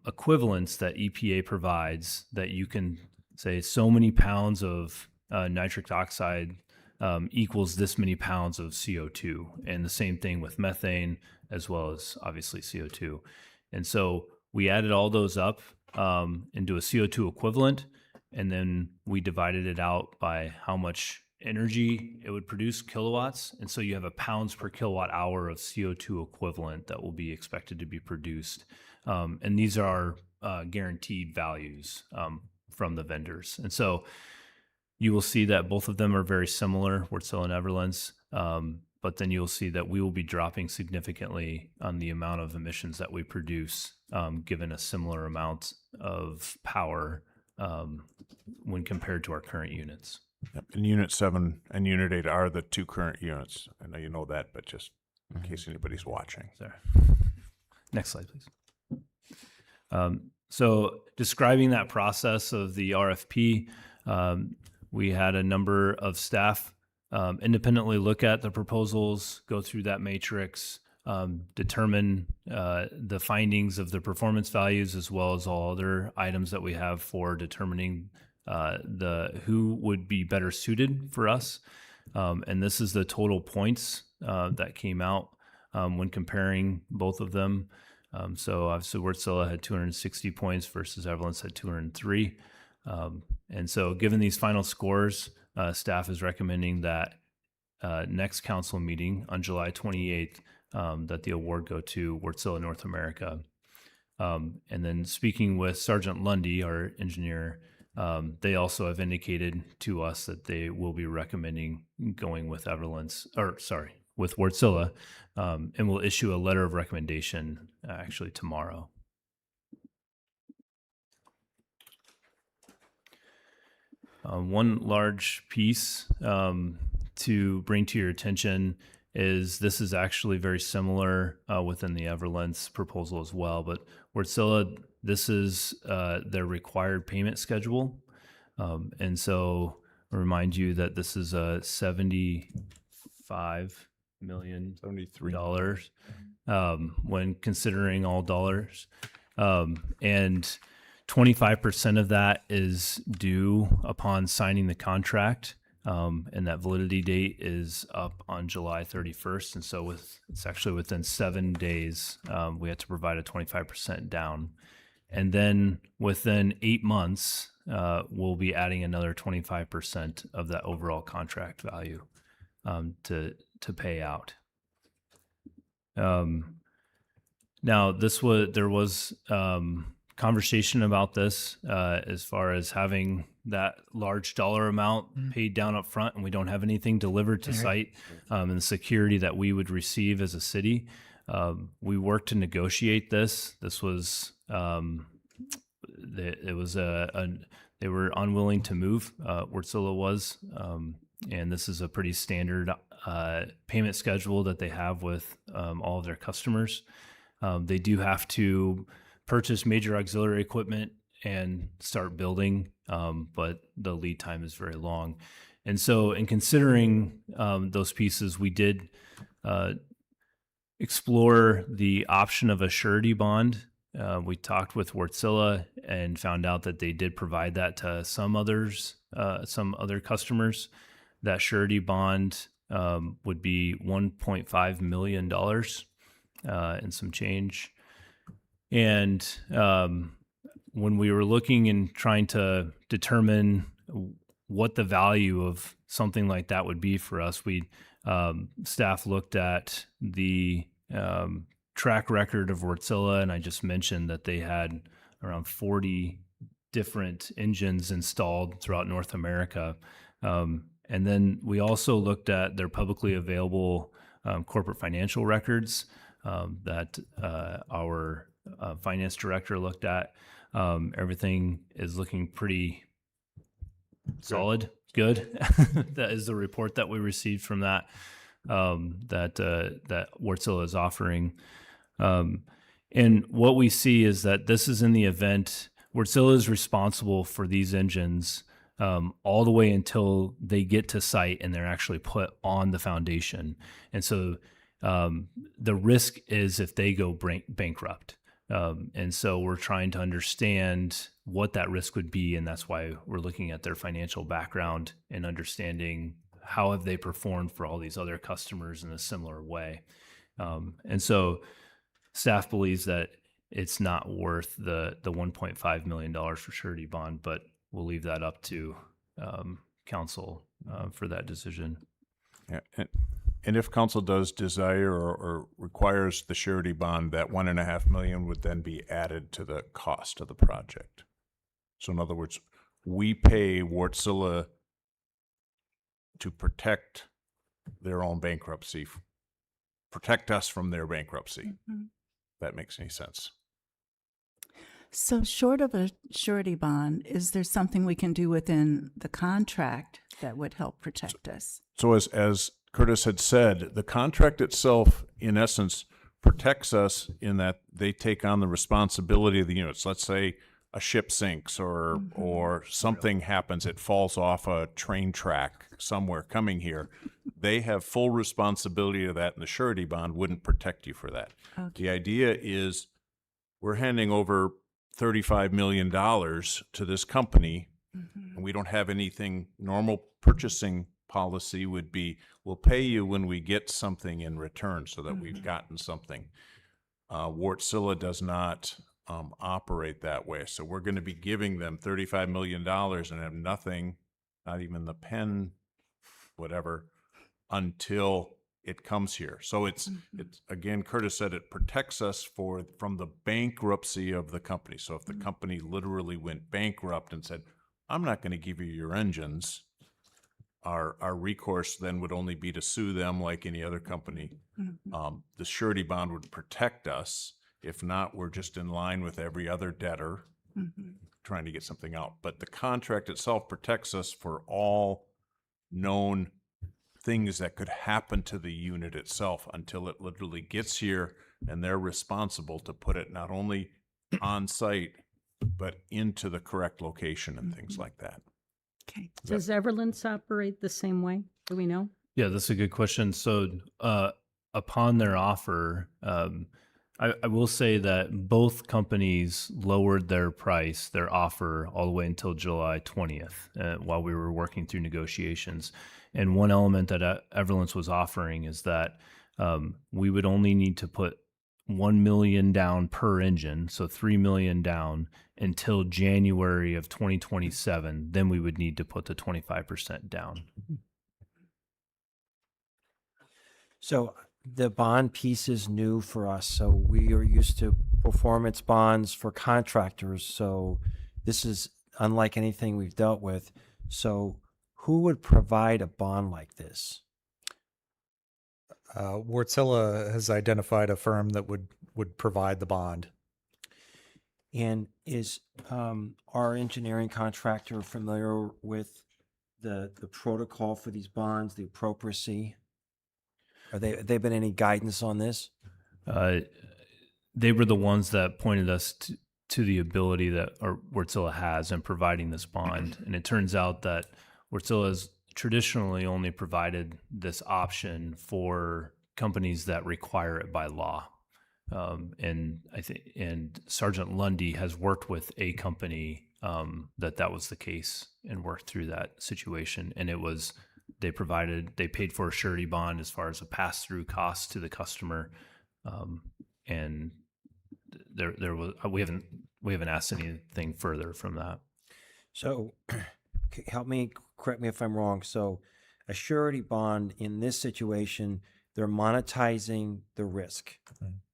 equivalents that EPA provides that you can say so many pounds of nitric oxide equals this many pounds of CO2. And the same thing with methane, as well as obviously CO2. And so we added all those up into a CO2 equivalent, and then we divided it out by how much energy it would produce, kilowatts. And so you have a pounds per kilowatt hour of CO2 equivalent that will be expected to be produced. And these are guaranteed values from the vendors. And so you will see that both of them are very similar, Wärtsilä and Everland's, but then you'll see that we will be dropping significantly on the amount of emissions that we produce, given a similar amount of power when compared to our current units. Yep. And Unit 7 and Unit 8 are the two current units. I know you know that, but just in case anybody's watching. Sorry. Next slide, please. So describing that process of the RFP, we had a number of staff independently look at the proposals, go through that matrix, determine the findings of the performance values, as well as all other items that we have for determining who would be better suited for us. And this is the total points that came out when comparing both of them. So obviously Wärtsilä had 260 points versus Everland's had 203. And so given these final scores, staff is recommending that next council meeting on July 28th, that the award go to Wärtsilä North America. And then speaking with Sergeant Lundy, our engineer, they also have indicated to us that they will be recommending going with with Wärtsilä, and will issue a letter of recommendation actually tomorrow. One large piece to bring to your attention is this is actually very similar within the Everland's proposal as well, but Wärtsilä, this is their required payment schedule. And so I'll remind you that this is a $75 million when considering all dollars. And 25% of that is due upon signing the contract. And that validity date is up on July 31st. And so it's actually within 7 days, we have to provide a 25% down. And then within 8 months, we'll be adding another 25% of that overall contract value to pay out. Now, there was conversation about this as far as having that large dollar amount paid down up front, and we don't have anything delivered to site, and the security that we would receive as a city. We worked to negotiate this. This was they were unwilling to move. Wärtsilä was, and this is a pretty standard payment schedule that they have with all of their customers. They do have to purchase major auxiliary equipment and start building, but the lead time is very long. And so in considering those pieces, we did explore the option of a surety bond. We talked with Wärtsilä and found out that they did provide that to some other customers. That surety bond would be $1.5 million and some change. And when we were looking and trying to determine what the value of something like that would be for us, staff looked at the track record of Wärtsilä, and I just mentioned that they had around 40 different engines installed throughout North America. And then we also looked at their publicly available corporate financial records that our finance director looked at. Everything is looking pretty solid, good. That is the report that we received from that Wärtsilä is offering. And what we see is that this is in the event Wärtsilä is responsible for these engines all the way until they get to site and they're actually put on the foundation. And so the risk is if they go bankrupt. And so we're trying to understand what that risk would be, and that's why we're looking at their financial background and understanding how have they performed for all these other customers in a similar way. And so staff believes that it's not worth the $1.5 million for surety bond, but we'll leave that up to council for that decision. Yeah, and if council does desire or requires the surety bond, that $1.5 million would then be added to the cost of the project. So in other words, we pay Wartsila to protect their own bankruptcy, protect us from their bankruptcy. That makes any sense. So short of a surety bond, is there something we can do within the contract that would help protect us? So as Curtis had said, the contract itself, in essence, protects us in that they take on the responsibility of the units. Let's say a ship sinks or something happens, it falls off a train track somewhere coming here. They have full responsibility of that, and the surety bond wouldn't protect you for that. Okay. The idea is we're handing over $35 million to this company, and we don't have anything. Normal purchasing policy would be, we'll pay you when we get something in return, so that we've gotten something. Wartsila does not operate that way. So we're going to be giving them $35 million and have nothing, not even the pen, whatever, until it comes here. So it's again, Curtis said it protects us from the bankruptcy of the company. So if the company literally went bankrupt and said, I'm not going to give you your engines, our recourse then would only be to sue them like any other company. The surety bond would protect us. If not, we're just in line with every other debtor trying to get something out. But the contract itself protects us for all known things that could happen to the unit itself until it literally gets here, and they're responsible to put it not only on site, but into the correct location and things like that. Okay. Does Everlance operate the same way? Do we know? Yeah, that's a good question. So upon their offer, I will say that both companies lowered their offer all the way until July 20th while we were working through negotiations. And one element that Everlance was offering is that we would only need to put $1 million down per engine, so $3 million down until January of 2027. Then we would need to put the 25% down. So the bond piece is new for us. So we are used to performance bonds for contractors. So this is unlike anything we've dealt with. So who would provide a bond like this? Wartsila has identified a firm that would provide the bond. And is our engineering contractor familiar with the protocol for these bonds, the appropriacy? Have they been any guidance on this? They were the ones that pointed us to the ability that Wartsila has in providing this bond. And it turns out that Wartsila has traditionally only provided this option for companies that require it by law. And Sergeant Lundy has worked with a company that was the case and worked through that situation. And they paid for a surety bond as far as a pass-through cost to the customer. And we haven't asked anything further from that. So correct me if I'm wrong. So a surety bond in this situation, they're monetizing the risk.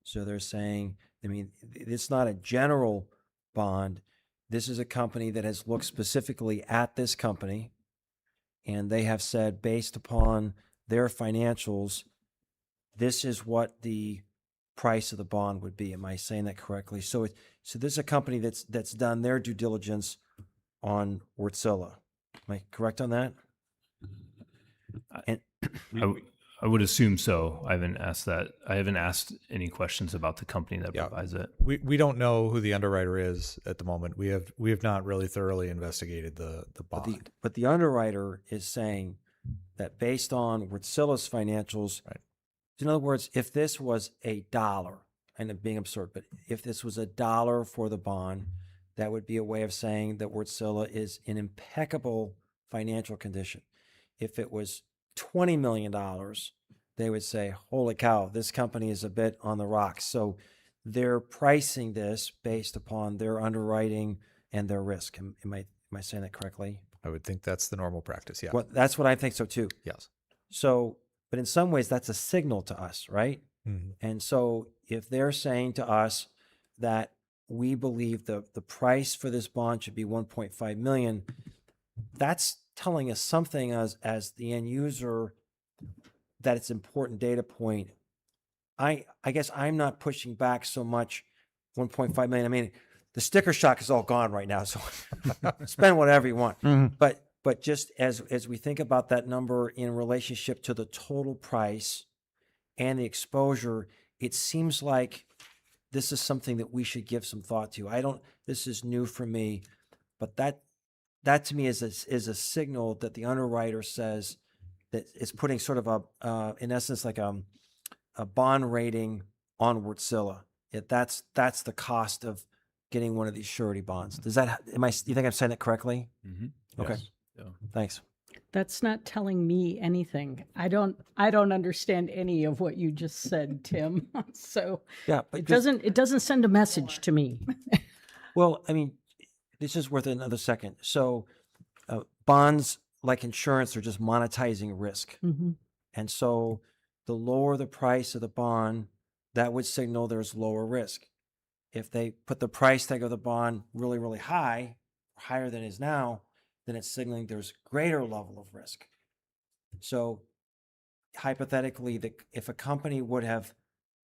So they're saying, I mean, it's not a general bond. This is a company that has looked specifically at this company, and they have said, based upon their financials, this is what the price of the bond would be. Am I saying that correctly? So this is a company that's done their due diligence on Wartsila. Am I correct on that? And I would assume so. I haven't asked that. I haven't asked any questions about the company that provides it. We don't know who the underwriter is at the moment. We have not really thoroughly investigated the bond. but the underwriter is saying that based on Wartsila's financials, right. In other words, if this was $1, and I'm being absurd, but if this was $1 for the bond, that would be a way of saying that Wartsila is in impeccable financial condition. If it was $20 million, they would say, holy cow, this company is a bit on the rocks. So they're pricing this based upon their underwriting and their risk. Am I saying that correctly? I would think that's the normal practice. Yeah. Well, that's what I think so too. Yes. So, but in some ways, that's a signal to us, right? Mhm. And so if they're saying to us that we believe the price for this bond should be 1.5 million, that's telling us something as the end user that it's an important data point. I guess I'm not pushing back so much 1.5 million. I mean, the sticker shock is all gone right now, so spend whatever you want. But just as we think about that number in relationship to the total price and the exposure, it seems like this is something that we should give some thought to. This is new for me, but that to me is a signal that the underwriter says that it's putting sort of in essence, like a bond rating on Wärtsilä. That's the cost of getting one of these surety bonds. You think I'm saying that correctly? Mm-hmm. Okay. Yes. Yeah. Thanks. That's not telling me anything. I don't understand any of what you just said, Tim. So Yeah, but it doesn't send a message to me. Well, I mean, this is worth another second. So bonds, like insurance, are just monetizing risk. Mm-hmm. And so the lower the price of the bond, that would signal there's lower risk. If they put the price tag of the bond really, really high, higher than it is now, then it's signaling there's greater level of risk. So hypothetically, if a company would have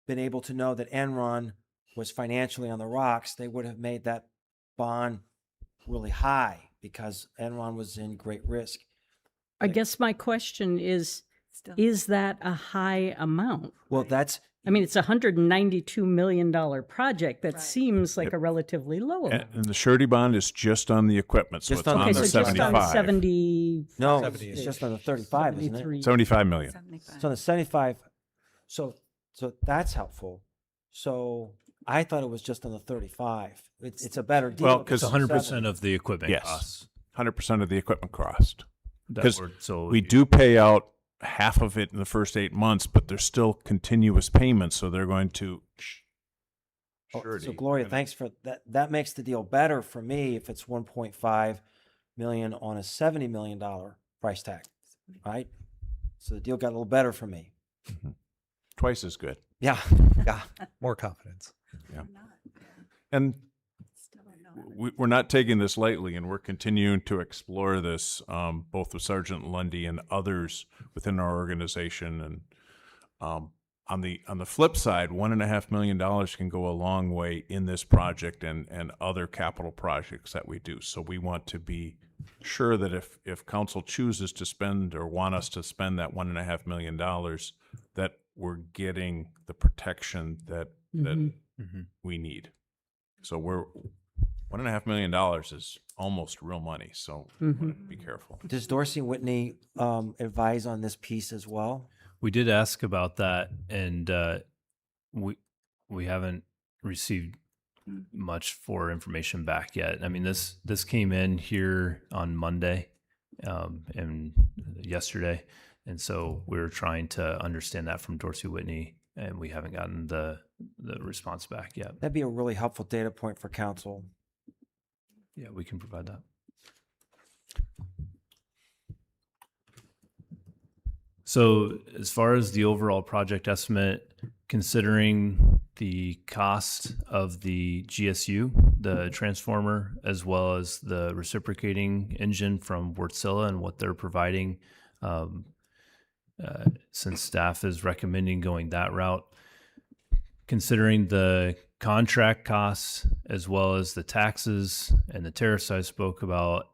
been able to know that Enron was financially on the rocks, they would have made that bond really high because Enron was in great risk. I guess my question is that a high amount? Well, I mean, it's a $192 million project. That seems like a relatively low amount. And the surety bond is just on the equipment, so Just it's on on the- the Okay, so just on 75. 70. No, 70 it's just on the 35, isn't it? 73. 75 million. It's on the 75. So that's helpful. So I thought it was just on the 35. It's a better deal. Well, if 'cause it's 100% of the equipment Yes. costs. 100% of the equipment cost. That 'Cause were- so We do pay out half of it in the first 8 months, but there's still continuous payments, so they're going to Oh, surety. so Gloria, thanks for that. That makes the deal better for me if it's 1.5 million on a $70 million price tag, right? So the deal got a little better for me. twice as good. Yeah, yeah. More confidence. And we're not taking this lightly, and we're continuing to explore this, both with Sergeant Lundy and others within our organization. And on the flip side, $1.5 million can go a long way in this project and other capital projects that we do. So we want to be sure that if council chooses to spend or want us to spend that $1.5 million, that we're getting the protection that we need. So $1.5 million is almost real money. So we want to be careful. Does Dorsey Whitney advise on this piece as well? We did ask about that, and we haven't received much for information back yet. I mean, this came in here on Monday and yesterday, and so we're trying to understand that from Dorsey Whitney, and we haven't gotten the response back yet. That'd be a really helpful data point for council. Yeah, we can provide that. So as far as the overall project estimate, considering the cost of the GSU, the transformer, as well as the reciprocating engine from Wärtsilä and what they're providing, since staff is recommending going that route, considering the contract costs as well as the taxes and the tariffs I spoke about,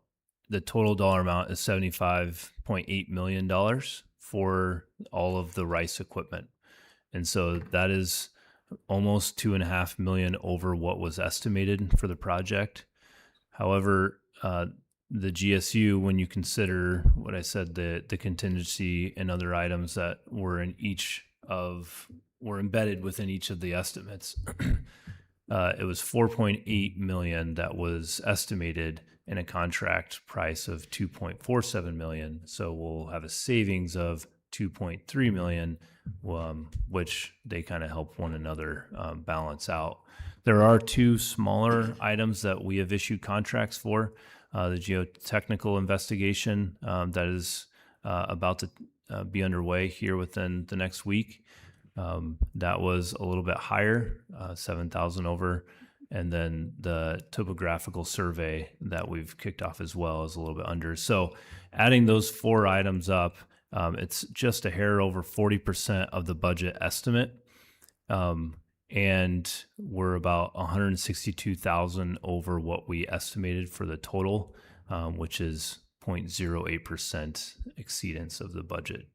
the total dollar amount is $75.8 million for all of the RICE equipment. And so that is almost $2.5 million over what was estimated for the project. However, the GSU, when you consider what I said, the contingency and other items that were embedded within each of the estimates, it was 4.8 million that was estimated in a contract price of 2.47 million. So we'll have a savings of 2.3 million, which they kind of help one another balance out. There are two smaller items that we have issued contracts for. The geotechnical investigation that is about to be underway here within the next week. That was a little bit higher, 7,000 over. And then the topographical survey that we've kicked off as well is a little bit under. So adding those four items up, it's just a hair over 40% of the budget estimate. And we're about 162,000 over what we estimated for the total, which is 0.08% exceedance of the budget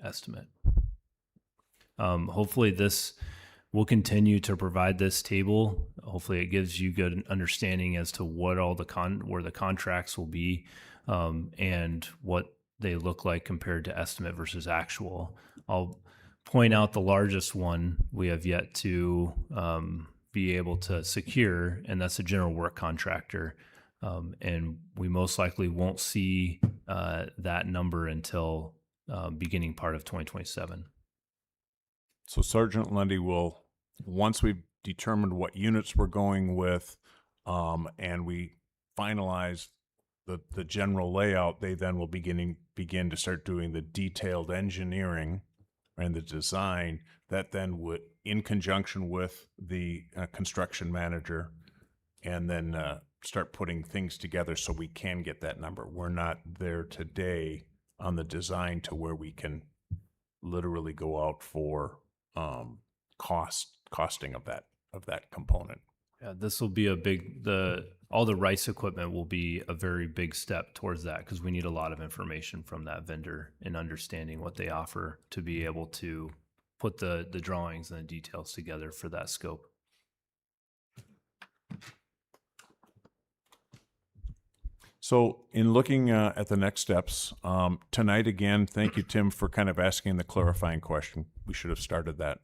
estimate. Hopefully this will continue to provide this table. Hopefully it gives you good understanding as to what all where the contracts will be, and what they look like compared to estimate versus actual. I'll point out the largest one we have yet to be able to secure, and that's a general work contractor. And we most likely won't see that number until beginning part of 2027. So Sergeant Lundy will, once we've determined what units we're going with, and we finalize the general layout, they then will begin to start doing the detailed engineering and the design that then would, in conjunction with the construction manager, and then start putting things together so we can get that number. We're not there today on the design to where we can literally go out for costing of that component. Yeah, this will be a big, all the RICE equipment will be a very big step towards that, because we need a lot of information from that vendor and understanding what they offer to be able to put the drawings and the details together for that scope. So in looking at the next steps, tonight again, thank you, Tim, for kind of asking the clarifying question. We should have started that,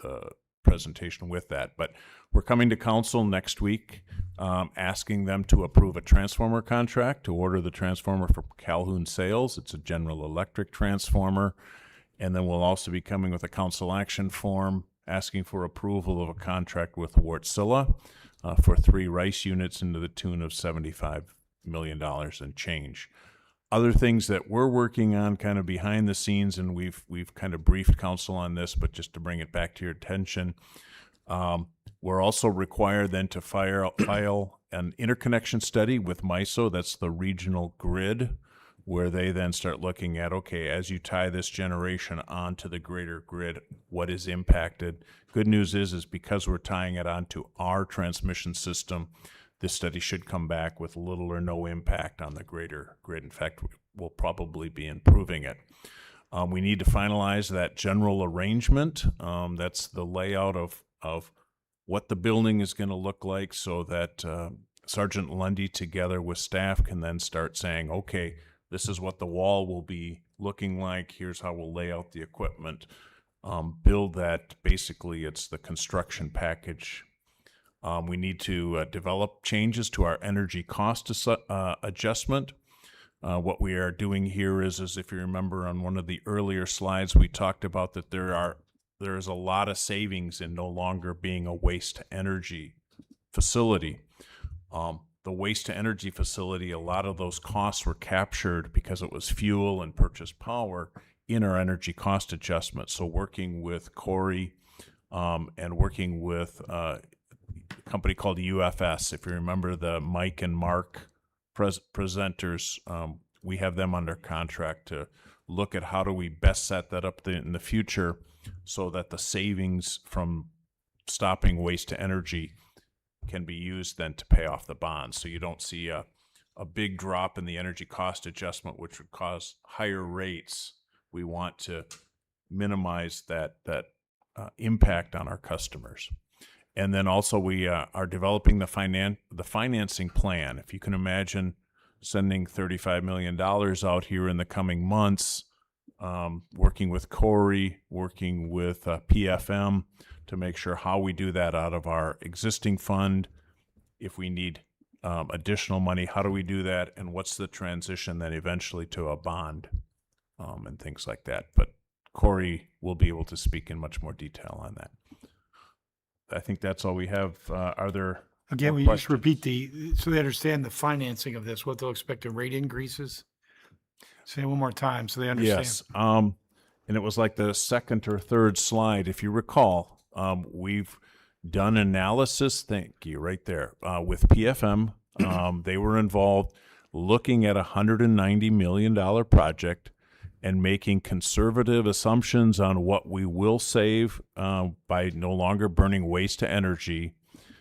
the presentation with that. But we're coming to council next week, asking them to approve a transformer contract to order the transformer for Calhoun Sales. It's a General Electric transformer. And then we'll also be coming with a council action form asking for approval of a contract with Wartsila for 3 RICE units into the tune of $75 million and change. Other things that we're working on kind of behind the scenes, and we've kind of briefed council on this, but just to bring it back to your attention, we're also required then to file an interconnection study with MISO, that's the regional grid, where they then start looking at, okay, as you tie this generation onto the greater grid, what is impacted? Good news is because we're tying it onto our transmission system, this study should come back with little or no impact on the greater grid. In fact, we'll probably be improving it. We need to finalize that general arrangement. That's the layout of what the building is going to look like, so that Sergeant Lundy together with staff can then start saying, okay, this is what the wall will be looking like. Here's how we'll lay out the equipment. Build that. Basically, it's the construction package. We need to develop changes to our energy cost adjustment. What we are doing here is if you remember on one of the earlier slides, we talked about that there is a lot of savings in no longer being a waste to energy facility. The waste to energy facility, a lot of those costs were captured because it was fuel and purchased power in our energy cost adjustment. So working with Corey and working with a company called UFS, if you remember the Mike and Mark presenters, we have them under contract to look at how do we best set that up in the future so that the savings from stopping waste to energy can be used then to pay off the bonds. So you don't see a big drop in the energy cost adjustment, which would cause higher rates. We want to minimize that impact on our customers. And then also we are developing the financing plan. If you can imagine sending $35 million out here in the coming months, working with Corey, working with PFM to make sure how we do that out of our existing fund. If we need additional money, how do we do that? And what's the transition then eventually to a bond and things like that. But Corey will be able to speak in much more detail on that. I think that's all we have. Are there Again, more will you just questions? repeat so they understand the financing of this, what they'll expect in rate increases? Say it one more time so they understand. Yes. And it was like the second or third slide. If you recall, we've done analysis, thank you, right there, with PFM. They were involved looking at a $190 million project and making conservative assumptions on what we will save by no longer burning waste to energy.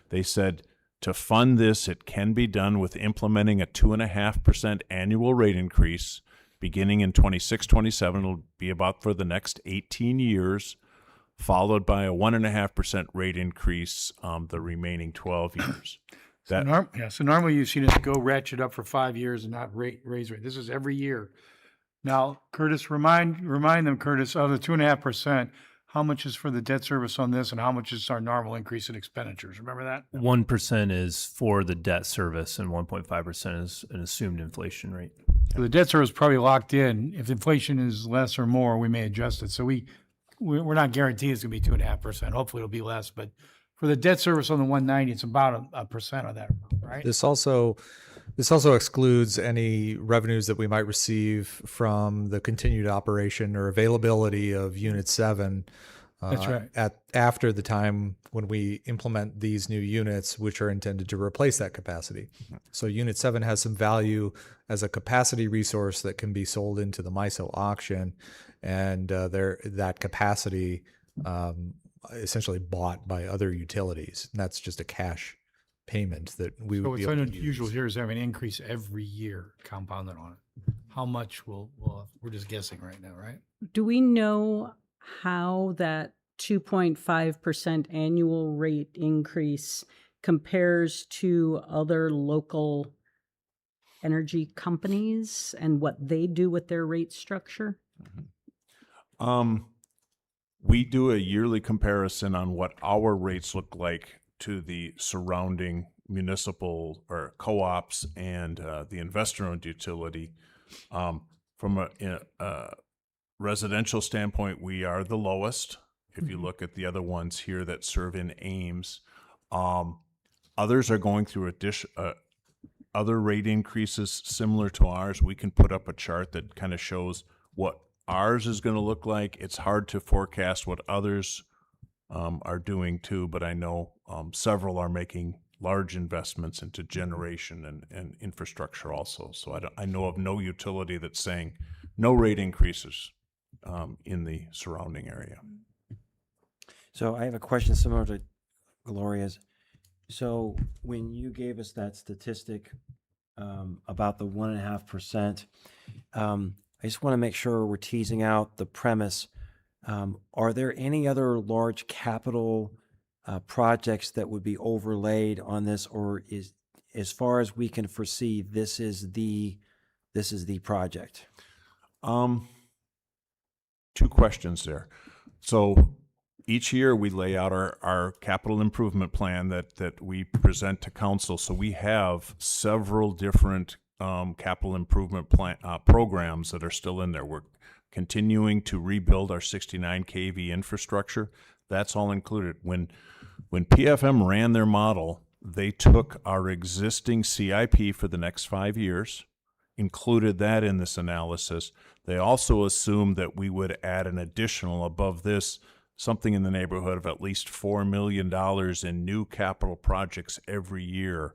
They said to fund this, it can be done with implementing a 2.5% annual rate increase beginning in 26-27. It'll be about for the next 18 years, followed by a 1.5% rate increase the remaining 12 years. So normally you've seen it go ratchet up for 5 years and not raise rate. This is every year. Now, Curtis, remind them, Curtis, of the 2.5%, how much is for the debt service on this and how much is our normal increase in expenditures? Remember that? 1% is for the debt service and 1.5% is an assumed inflation rate. So the debt service is probably locked in. If inflation is less or more, we may adjust it. So we're not guaranteed it's going to be 2.5%. Hopefully it'll be less, but for the debt service on the 190, it's about a percent of that, right? This also excludes any revenues that we might receive from the continued operation or availability of Unit 7. That's right. After the time when we implement these new units, which are intended to replace that capacity. So Unit 7 has some value as a capacity resource that can be sold into the MISO auction, and that capacity essentially bought by other utilities. And that's just a cash payment that we would So be what's able to unusual use. here is having an increase every year compounded on it. How much we're just guessing right now, right? Do we know how that 2.5% annual rate increase compares to other local energy companies and what they do with their rate structure? We do a yearly comparison on what our rates look like to the surrounding municipal or co-ops and the investor-owned utility. From a residential standpoint, we are the lowest. If you look at the other ones here that serve in Ames, others are going through other rate increases similar to ours. We can put up a chart that kind of shows what ours is going to look like. It's hard to forecast what others are doing too, but I know several are making large investments into generation and infrastructure also. So I know of no utility that's saying no rate increases in the surrounding area. So I have a question similar to Gloria's. So when you gave us that statistic about the 1.5%, I just want to make sure we're teasing out the premise. Are there any other large capital projects that would be overlaid on this, or is, as far as we can foresee, this is the project? Two questions there. So each year we lay out our capital improvement plan that we present to council. So we have several different capital improvement plan programs that are still in there. We're continuing to rebuild our 69 kV infrastructure. That's all included. When PFM ran their model, they took our existing CIP for the next 5 years, included that in this analysis. They also assumed that we would add an additional above this, something in the neighborhood of at least $4 million in new capital projects every year.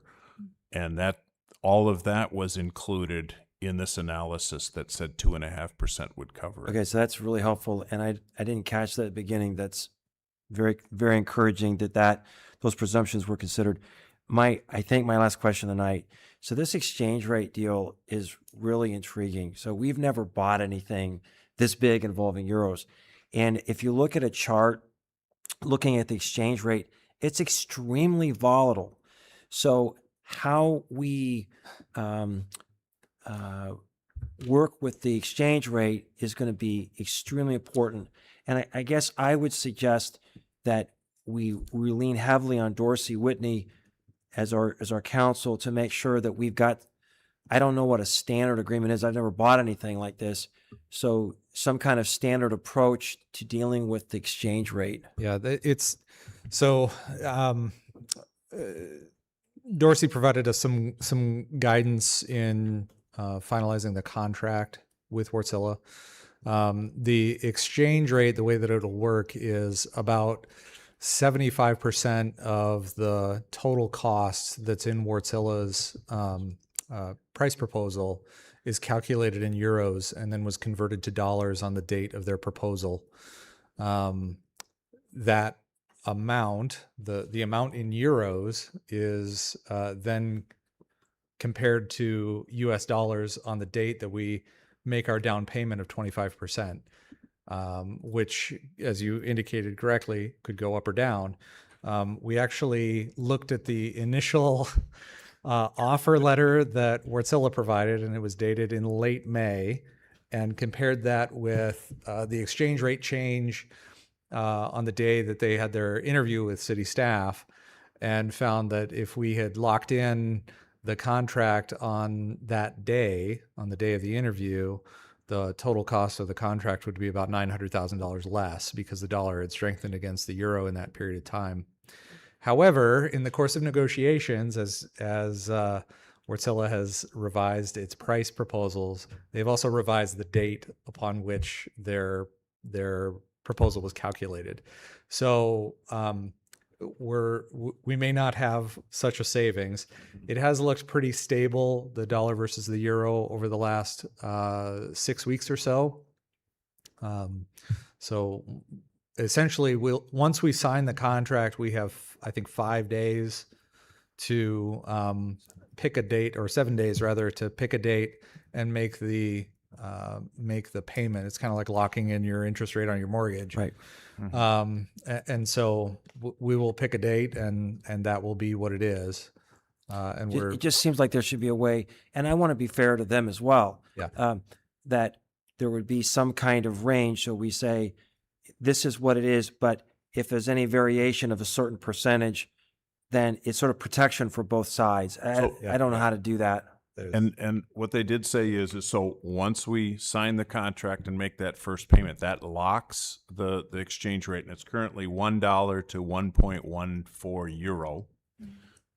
And that all of that was included in this analysis that said 2.5% would cover it. Okay, so that's really helpful, and I didn't catch that at the beginning. That's very, very encouraging that those presumptions were considered. I think my last question tonight. So this exchange rate deal is really intriguing. So we've never bought anything this big involving euros, and if you look at a chart looking at the exchange rate, it's extremely volatile. So how we work with the exchange rate is going to be extremely important. And I guess I would suggest that we lean heavily on Dorsey Whitney as our counsel to make sure that we've got, I don't know what a standard agreement is. I've never bought anything like this. So some kind of standard approach to dealing with the exchange rate. Yeah, it's so Dorsey provided us some guidance in finalizing the contract with Wärtsilä. The exchange rate, the way that it'll work, is about 75% of the total cost that's in Wärtsilä's price proposal is calculated in euros and then was converted to dollars on the date of their proposal. That amount, the amount in euros, is then compared to US dollars on the date that we make our down payment of 25%, which, as you indicated correctly, could go up or down. We actually looked at the initial offer letter that Wärtsilä provided, and it was dated in late May, and compared that with the exchange rate change on the day that they had their interview with city staff, and found that if we had locked in the contract on that day, on the day of the interview, the total cost of the contract would be about $900,000 less because the dollar had strengthened against the euro in that period of time. However, in the course of negotiations, as Wärtsilä has revised its price proposals, they've also revised the date upon which their proposal was calculated. So we may not have such a savings. It has looked pretty stable, the dollar versus the euro, over the last 6 weeks or so. So essentially, once we sign the contract, we have, I think, 5 days to pick a date, or 7 days rather, to pick a date and make the payment. It's kind of like locking in your interest rate on your mortgage. Right. And so we will pick a date, and that will be what it is. And It just seems like there should be a way, and I want to be fair to them as well. Yeah. That there would be some kind of range. So we say, this is what it is, but if there's any variation of a certain percentage, then it's sort of protection for both sides. I don't know how to do that. And what they did say is so once we sign the contract and make that first payment, that locks the exchange rate, and it's currently $1 to 1.14 euro.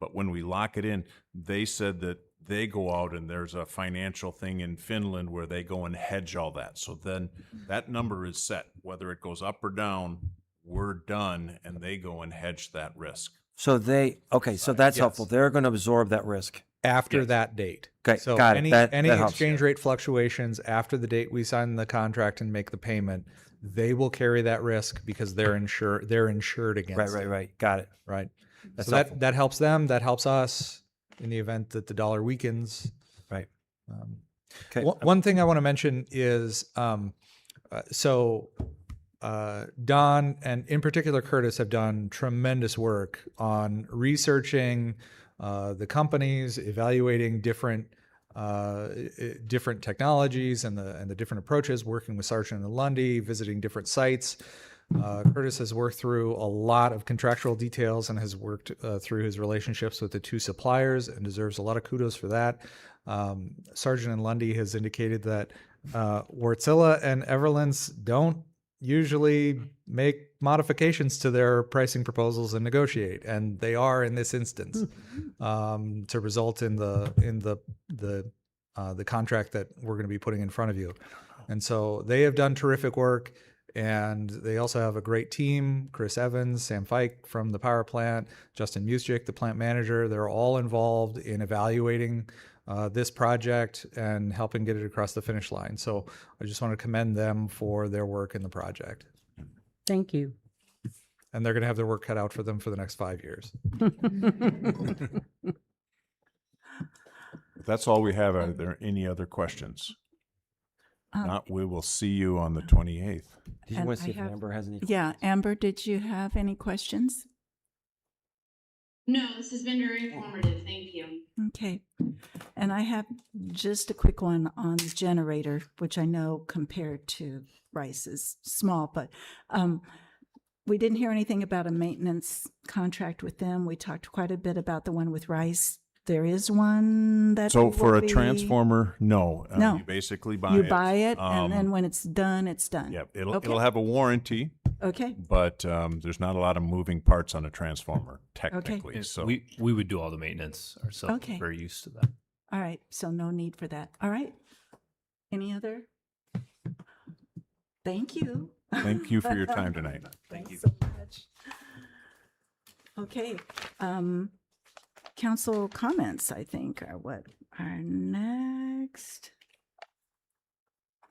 But when we lock it in, they said that they go out and there's a financial thing in Finland where they go and hedge all that. So then that number is set. Whether it goes up or down, we're done, and they go and hedge that risk. So so that's helpful. They're going to absorb that risk. After that date. Okay, so got it. Any That helps. exchange rate fluctuations after the date we sign the contract and make the payment, they will carry that risk because they're insured against it. Right. Got it. Right. That's So helpful. that helps them. That helps us in the event that the dollar weakens. Right. Okay. One thing I want to mention is, Don and in particular Curtis have done tremendous work on researching the companies, evaluating different technologies and the different approaches, working with Sargent and Lundy, visiting different sites. Curtis has worked through a lot of contractual details and has worked through his relationships with the two suppliers and deserves a lot of kudos for that. Sargent and Lundy has indicated that Wärtsilä and Everlens don't usually make modifications to their pricing proposals and negotiate, and they are in this instance to result in the contract that we're going to be putting in front of you. And so they have done terrific work, and they also have a great team: Chris Evans, Sam Fike from the power plant, Justin Music, the plant manager. They're all involved in evaluating this project and helping get it across the finish line. So I just want to commend them for their work in the project. Thank you. And they're going to have their work cut out for them for the next 5 years. That's all we have. Are there any other questions? Not, we will see you on the 28th. Did you want to see if Amber has any? Yeah, Amber, did you have any questions? No, this has been very informative. Thank you. Okay. And I have just a quick one on the generator, which I know compared to Rice is small, but we didn't hear anything about a maintenance contract with them. We talked quite a bit about the one with Rice. There is one that So will for a be- transformer, no. No. You basically buy You it. buy it, and then when it's done, it's done. Yep, Okay. it'll have a warranty, Okay, but there's not a lot of moving parts on a transformer technically. And So we would do all the maintenance ourselves. Okay. We're very used to that. all right, so no need for that. All right. Any other? Thank you. thank you for your time tonight. Thanks so much. Okay, council comments, I think, are what are next.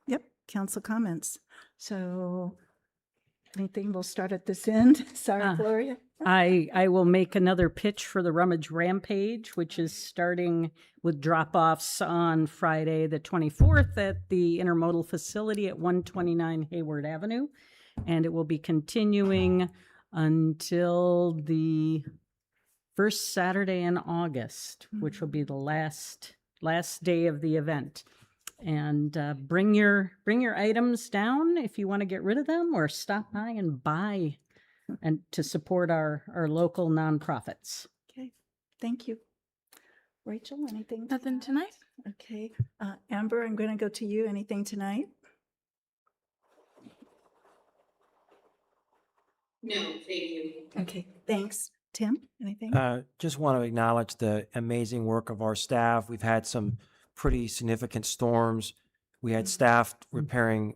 Yep, council comments. So anything, we'll start at this end. Sorry, Gloria. I will make another pitch for the Rummage Rampage, which is starting with drop-offs on Friday, the 24th at the Intermodal Facility at 129 Hayward Avenue. And it will be continuing until the first Saturday in August, which will be the last day of the event. And bring your items down if you want to get rid of them, or stop by and buy, and to support our local nonprofits. Okay, thank you. Rachel, anything? Nothing tonight? Okay, Amber, I'm going to go to you. Anything tonight? No, thank you. Okay, thanks. Tim, anything? Just want to acknowledge the amazing work of our staff. We've had some pretty significant storms. We had staff repairing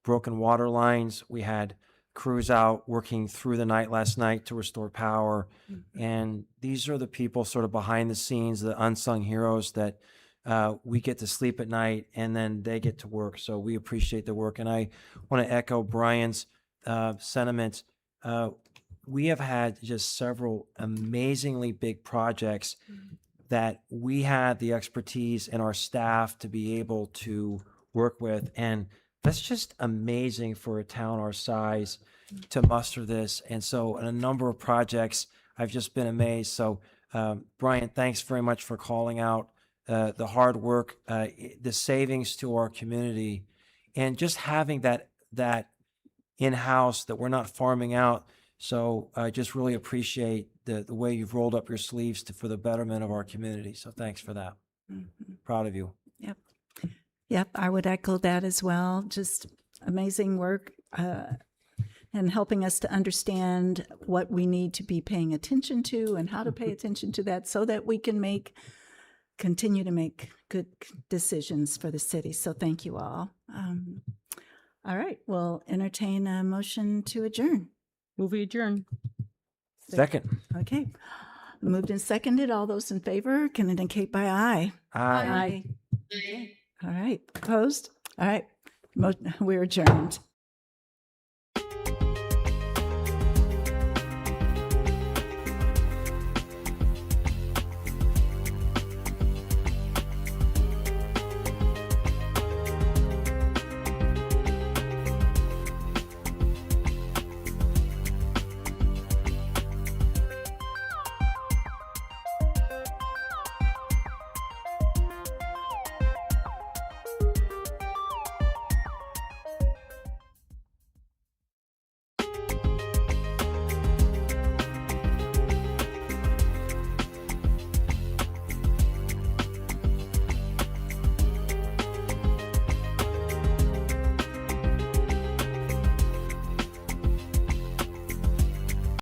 broken water lines. We had crews out working through the night last night to restore power. And these are the people sort of behind the scenes, the unsung heroes that we get to sleep at night and then they get to work. So we appreciate the work. And I want to echo Brian's sentiments. We have had just several amazingly big projects that we had the expertise and our staff to be able to work with. And that's just amazing for a town our size to muster this. And so in a number of projects, I've just been amazed. So Brian, thanks very much for calling out the hard work, the savings to our community, and just having that in-house that we're not farming out. So I just really appreciate the way you've rolled up your sleeves for the betterment of our community. So thanks for that. Proud of you. Yep. Yep, I would echo that as well. Just amazing work and helping us to understand what we need to be paying attention to and how to pay attention to that so that we can continue to make good decisions for the city. So thank you all. All right, we'll entertain a motion to adjourn. Move adjourn. Second. Okay. Moved and seconded. All those in favor can indicate by aye. Aye. Okay. All right. Opposed? All right. We're adjourned.